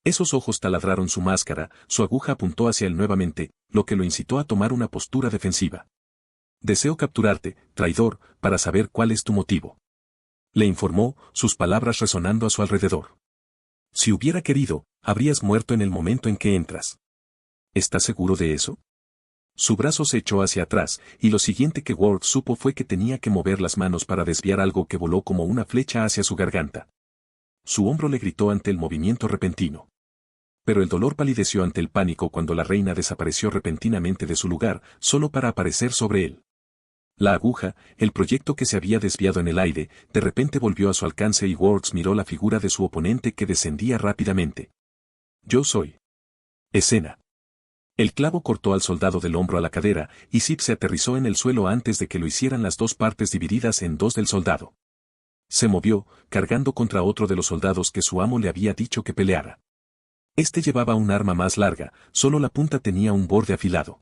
Esos ojos taladraron su máscara, su aguja apuntó hacia él nuevamente, lo que lo incitó a tomar una postura defensiva. Deseo capturarte, traidor, para saber cuál es tu motivo. Le informó, sus palabras resonando a su alrededor. Si hubiera querido, habrías muerto en el momento en que entras. ¿Estás seguro de eso? Su brazo se echó hacia atrás, y lo siguiente que Ward supo fue que tenía que mover las manos para desviar algo que voló como una flecha hacia su garganta. Su hombro le gritó ante el movimiento repentino. Pero el dolor palideció ante el pánico cuando la reina desapareció repentinamente de su lugar, solo para aparecer sobre él. La aguja, el proyecto que se había desviado en el aire, de repente volvió a su alcance y Words miró la figura de su oponente que descendía rápidamente. Yo soy. Escena. El clavo cortó al soldado del hombro a la cadera, y Zip se aterrizó en el suelo antes de que lo hicieran las dos partes divididas en dos del soldado. Se movió, cargando contra otro de los soldados que su amo le había dicho que peleara. Este llevaba un arma más larga, solo la punta tenía un borde afilado.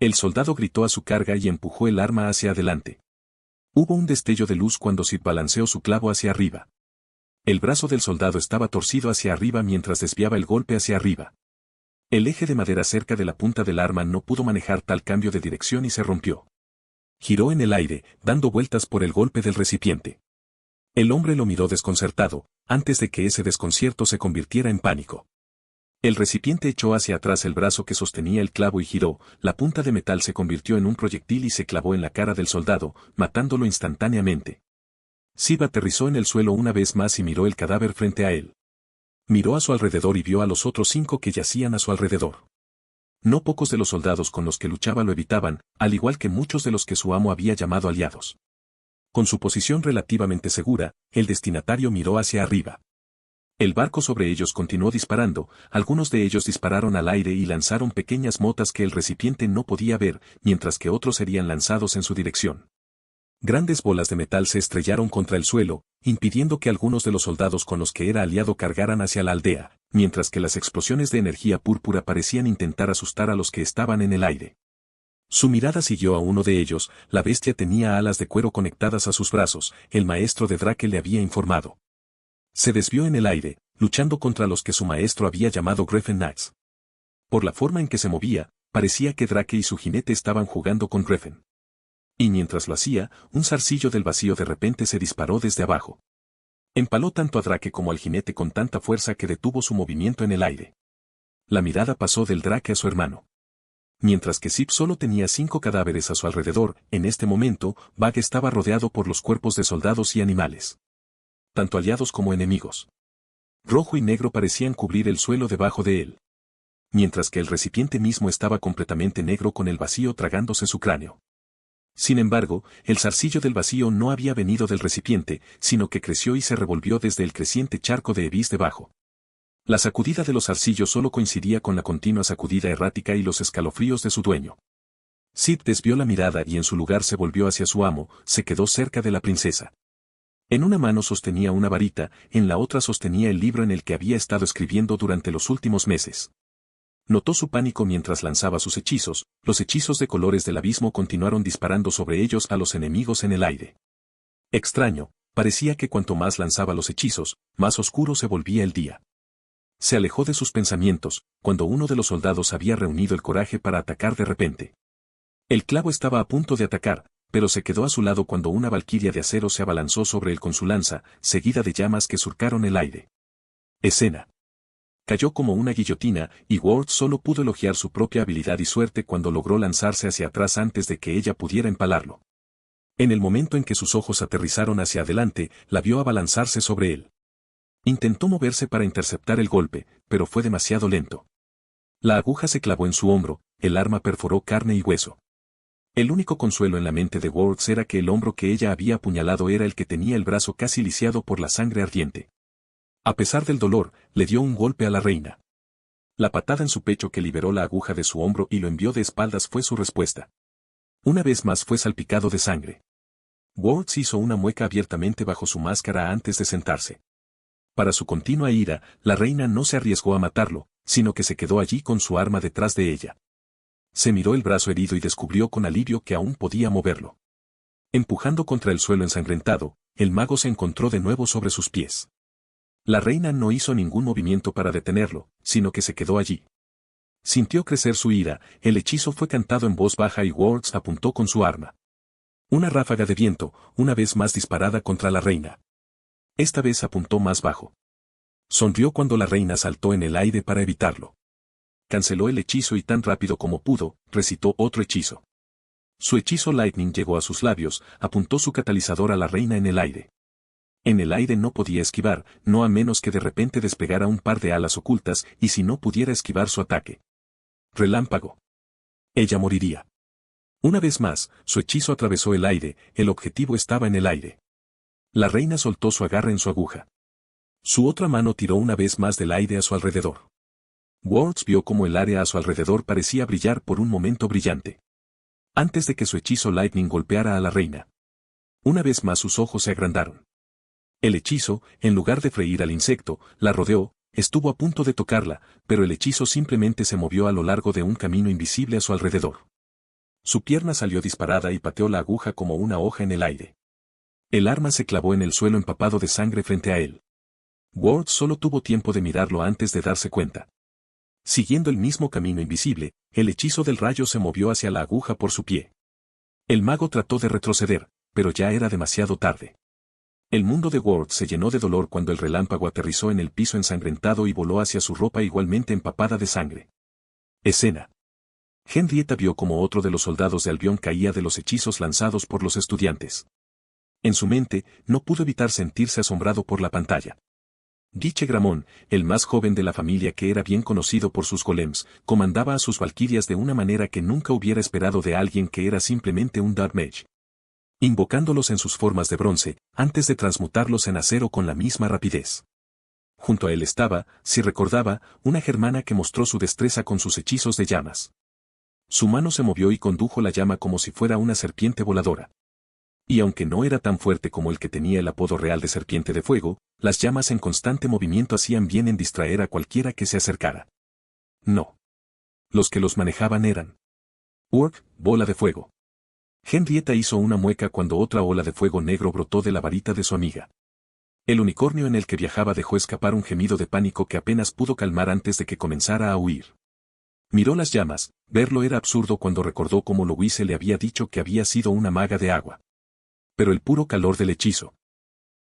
El soldado gritó a su carga y empujó el arma hacia adelante. Hubo un destello de luz cuando Sid balanceó su clavo hacia arriba. El brazo del soldado estaba torcido hacia arriba mientras desviaba el golpe hacia arriba. El eje de madera cerca de la punta del arma no pudo manejar tal cambio de dirección y se rompió. Giró en el aire, dando vueltas por el golpe del recipiente. El hombre lo miró desconcertado, antes de que ese desconcierto se convirtiera en pánico. El recipiente echó hacia atrás el brazo que sostenía el clavo y giró, la punta de metal se convirtió en un proyectil y se clavó en la cara del soldado, matándolo instantáneamente. Sid aterrizó en el suelo una vez más y miró el cadáver frente a él. Miró a su alrededor y vio a los otros 5 que yacían a su alrededor. No pocos de los soldados con los que luchaba lo evitaban, al igual que muchos de los que su amo había llamado aliados. Con su posición relativamente segura, el destinatario miró hacia arriba. El barco sobre ellos continuó disparando, algunos de ellos dispararon al aire y lanzaron pequeñas motas que el recipiente no podía ver, mientras que otros serían lanzados en su dirección. Grandes bolas de metal se estrellaron contra el suelo, impidiendo que algunos de los soldados con los que era aliado cargaran hacia la aldea, mientras que las explosiones de energía púrpura parecían intentar asustar a los que estaban en el aire. Su mirada siguió a uno de ellos, la bestia tenía alas de cuero conectadas a sus brazos, el maestro de Drake le había informado. Se desvió en el aire, luchando contra los que su maestro había llamado Griffin Knights. Por la forma en que se movía, parecía que Drake y su jinete estaban jugando con Griffin. Y mientras lo hacía, un zarcillo del vacío de repente se disparó desde abajo. Empaló tanto a Drake como al jinete con tanta fuerza que detuvo su movimiento en el aire. La mirada pasó del Drake a su hermano. Mientras que Sid solo tenía 5 cadáveres a su alrededor, en este momento, Bag estaba rodeado por los cuerpos de soldados y animales. Tanto aliados como enemigos. Rojo y negro parecían cubrir el suelo debajo de él. Mientras que el recipiente mismo estaba completamente negro con el vacío tragándose su cráneo. Sin embargo, el zarcillo del vacío no había venido del recipiente, sino que creció y se revolvió desde el creciente charco de Ebis debajo. La sacudida de los zarcillos solo coincidía con la continua sacudida errática y los escalofríos de su dueño. Sid desvió la mirada y en su lugar se volvió hacia su amo, se quedó cerca de la princesa. En una mano sostenía una varita, en la otra sostenía el libro en el que había estado escribiendo durante los últimos meses. Notó su pánico mientras lanzaba sus hechizos, los hechizos de colores del abismo continuaron disparando sobre ellos a los enemigos en el aire. Extraño, parecía que cuanto más lanzaba los hechizos, más oscuro se volvía el día. Se alejó de sus pensamientos, cuando uno de los soldados había reunido el coraje para atacar de repente. El clavo estaba a punto de atacar, pero se quedó a su lado cuando una valquiria de acero se abalanzó sobre él con su lanza, seguida de llamas que surcaron el aire. Escena. Cayó como una guillotina, y Ward solo pudo elogiar su propia habilidad y suerte cuando logró lanzarse hacia atrás antes de que ella pudiera empalarlo. En el momento en que sus ojos aterrizaron hacia adelante, la vio abalanzarse sobre él. Intentó moverse para interceptar el golpe, pero fue demasiado lento. La aguja se clavó en su hombro, el arma perforó carne y hueso. El único consuelo en la mente de Ward era que el hombro que ella había apuñalado era el que tenía el brazo casi lisiado por la sangre ardiente. A pesar del dolor, le dio un golpe a la reina. La patada en su pecho que liberó la aguja de su hombro y lo envió de espaldas fue su respuesta. Una vez más fue salpicado de sangre. Ward hizo una mueca abiertamente bajo su máscara antes de sentarse. Para su continua ira, la reina no se arriesgó a matarlo, sino que se quedó allí con su arma detrás de ella. Se miró el brazo herido y descubrió con alivio que aún podía moverlo. Empujando contra el suelo ensangrentado, el mago se encontró de nuevo sobre sus pies. La reina no hizo ningún movimiento para detenerlo, sino que se quedó allí. Sintió crecer su ira, el hechizo fue cantado en voz baja y Ward apuntó con su arma. Una ráfaga de viento, una vez más disparada contra la reina. Esta vez apuntó más bajo. Sonrió cuando la reina saltó en el aire para evitarlo. Canceló el hechizo y tan rápido como pudo, recitó otro hechizo. Su hechizo Lightning llegó a sus labios, apuntó su catalizador a la reina en el aire. En el aire no podía esquivar, no a menos que de repente desplegara un par de alas ocultas, y si no pudiera esquivar su ataque. Relámpago. Ella moriría. Una vez más, su hechizo atravesó el aire, el objetivo estaba en el aire. La reina soltó su agarre en su aguja. Su otra mano tiró una vez más del aire a su alrededor. Wards vio como el área a su alrededor parecía brillar por un momento brillante. Antes de que su hechizo Lightning golpeara a la reina. Una vez más sus ojos se agrandaron. El hechizo, en lugar de freír al insecto, la rodeó, estuvo a punto de tocarla, pero el hechizo simplemente se movió a lo largo de un camino invisible a su alrededor. Su pierna salió disparada y pateó la aguja como una hoja en el aire. El arma se clavó en el suelo empapado de sangre frente a él. Ward solo tuvo tiempo de mirarlo antes de darse cuenta. Siguiendo el mismo camino invisible, el hechizo del rayo se movió hacia la aguja por su pie. El mago trató de retroceder, pero ya era demasiado tarde. El mundo de Ward se llenó de dolor cuando el relámpago aterrizó en el piso ensangrentado y voló hacia su ropa igualmente empapada de sangre. Escena. Henrietta vio como otro de los soldados de Albión caía de los hechizos lanzados por los estudiantes. En su mente, no pudo evitar sentirse asombrado por la pantalla. Guiche Gramont, el más joven de la familia que era bien conocido por sus golems, comandaba a sus valquirias de una manera que nunca hubiera esperado de alguien que era simplemente un Dark Mage. Invocándolos en sus formas de bronce, antes de transmutarlos en acero con la misma rapidez. Junto a él estaba, si recordaba, una germana que mostró su destreza con sus hechizos de llamas. Su mano se movió y condujo la llama como si fuera una serpiente voladora. Y aunque no era tan fuerte como el que tenía el apodo real de serpiente de fuego, las llamas en constante movimiento hacían bien en distraer a cualquiera que se acercara. No. Los que los manejaban eran Urk, bola de fuego. Henrietta hizo una mueca cuando otra ola de fuego negro brotó de la varita de su amiga. El unicornio en el que viajaba dejó escapar un gemido de pánico que apenas pudo calmar antes de que comenzara a huir. Miró las llamas, verlo era absurdo cuando recordó cómo Louise le había dicho que había sido una maga de agua. Pero el puro calor del hechizo.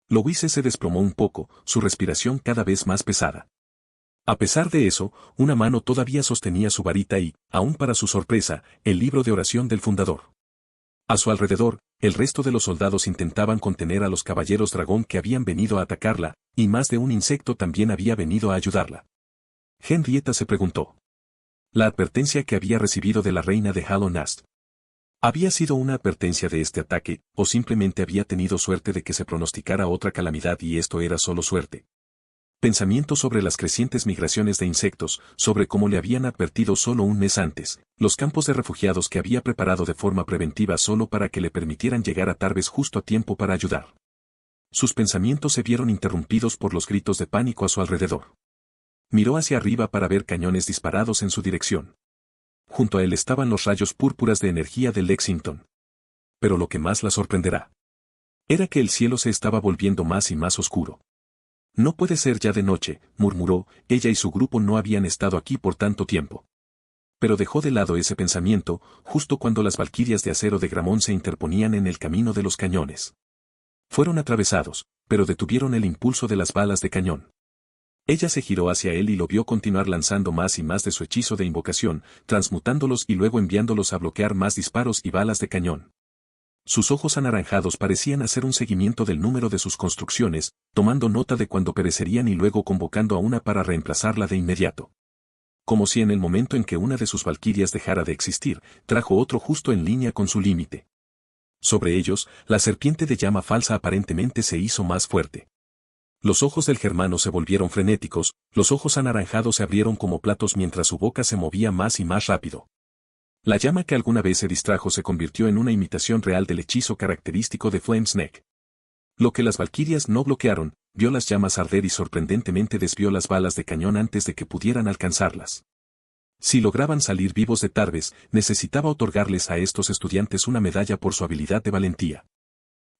Louise se desplomó un poco, su respiración cada vez más pesada. A pesar de eso, una mano todavía sostenía su varita y, aún para su sorpresa, el libro de oración del fundador. A su alrededor, el resto de los soldados intentaban contener a los caballeros dragón que habían venido a atacarla, y más de un insecto también había venido a ayudarla. Henrietta se preguntó. La advertencia que había recibido de la reina de Hollow Nast. ¿Había sido una advertencia de este ataque, o simplemente había tenido suerte de que se pronosticara otra calamidad y esto era solo suerte? Pensamientos sobre las crecientes migraciones de insectos, sobre cómo le habían advertido solo un mes antes, los campos de refugiados que había preparado de forma preventiva solo para que le permitieran llegar a Tarbes justo a tiempo para ayudar. Sus pensamientos se vieron interrumpidos por los gritos de pánico a su alrededor. Miró hacia arriba para ver cañones disparados en su dirección. Junto a él estaban los rayos púrpuras de energía de Lexington. Pero lo que más la sorprenderá era que el cielo se estaba volviendo más y más oscuro. No puede ser ya de noche, murmuró, ella y su grupo no habían estado aquí por tanto tiempo. Pero dejó de lado ese pensamiento, justo cuando las valquirias de acero de Gramont se interponían en el camino de los cañones. Fueron atravesados, pero detuvieron el impulso de las balas de cañón. Ella se giró hacia él y lo vio continuar lanzando más y más de su hechizo de invocación, transmutándolos y luego enviándolos a bloquear más disparos y balas de cañón. Sus ojos anaranjados parecían hacer un seguimiento del número de sus construcciones, tomando nota de cuándo perecerían y luego convocando a una para reemplazarla de inmediato. Como si en el momento en que una de sus valquirias dejara de existir, trajo otro justo en línea con su límite. Sobre ellos, la serpiente de llama falsa aparentemente se hizo más fuerte. Los ojos del germano se volvieron frenéticos, los ojos anaranjados se abrieron como platos mientras su boca se movía más y más rápido. La llama que alguna vez se distrajo se convirtió en una imitación real del hechizo característico de Flamesneck. Lo que las valquirias no bloquearon, vio las llamas arder y sorprendentemente desvió las balas de cañón antes de que pudieran alcanzarlas. Si lograban salir vivos de Tarbes, necesitaba otorgarles a estos estudiantes una medalla por su habilidad de valentía.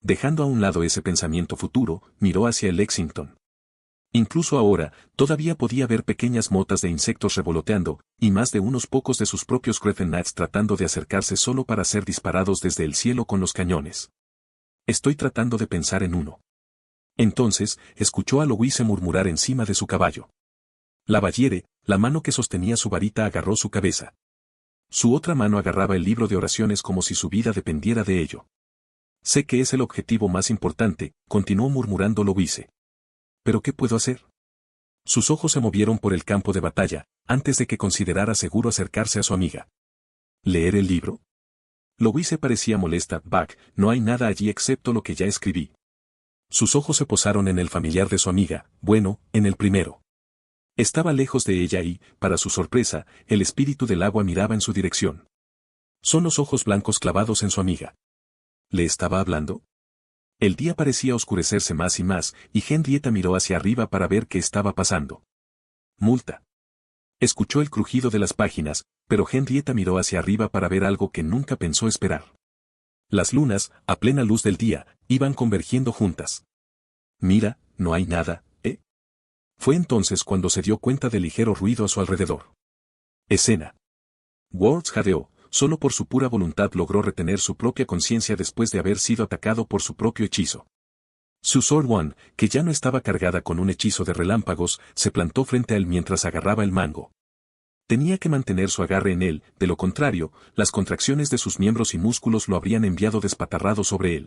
Dejando a un lado ese pensamiento futuro, miró hacia el Lexington. Incluso ahora, todavía podía ver pequeñas motas de insectos revoloteando, y más de unos pocos de sus propios Greffenats tratando de acercarse solo para ser disparados desde el cielo con los cañones. Estoy tratando de pensar en uno. Entonces, escuchó a Louise murmurar encima de su caballo. La Valliere, la mano que sostenía su varita agarró su cabeza. Su otra mano agarraba el libro de oraciones como si su vida dependiera de ello. Sé que es el objetivo más importante, continuó murmurando Louise. ¿Pero qué puedo hacer? Sus ojos se movieron por el campo de batalla, antes de que considerara seguro acercarse a su amiga. ¿Leer el libro? Louise parecía molesta. Buck, no hay nada allí excepto lo que ya escribí. Sus ojos se posaron en el familiar de su amiga, bueno, en el primero. Estaba lejos de ella y, para su sorpresa, el espíritu del agua miraba en su dirección. Son los ojos blancos clavados en su amiga. ¿Le estaba hablando? El día parecía oscurecerse más y más, y Henrietta miró hacia arriba para ver qué estaba pasando. Multa. Escuchó el crujido de las páginas, pero Henrietta miró hacia arriba para ver algo que nunca pensó esperar. Las lunas, a plena luz del día, iban convergiendo juntas. Mira, no hay nada, ¿eh? Fue entonces cuando se dio cuenta del ligero ruido a su alrededor. Escena. Words jadeó, solo por su pura voluntad logró retener su propia conciencia después de haber sido atacado por su propio hechizo. Su Sword One, que ya no estaba cargada con un hechizo de relámpagos, se plantó frente a él mientras agarraba el mango. Tenía que mantener su agarre en él, de lo contrario, las contracciones de sus miembros y músculos lo habrían enviado despatarrado sobre él.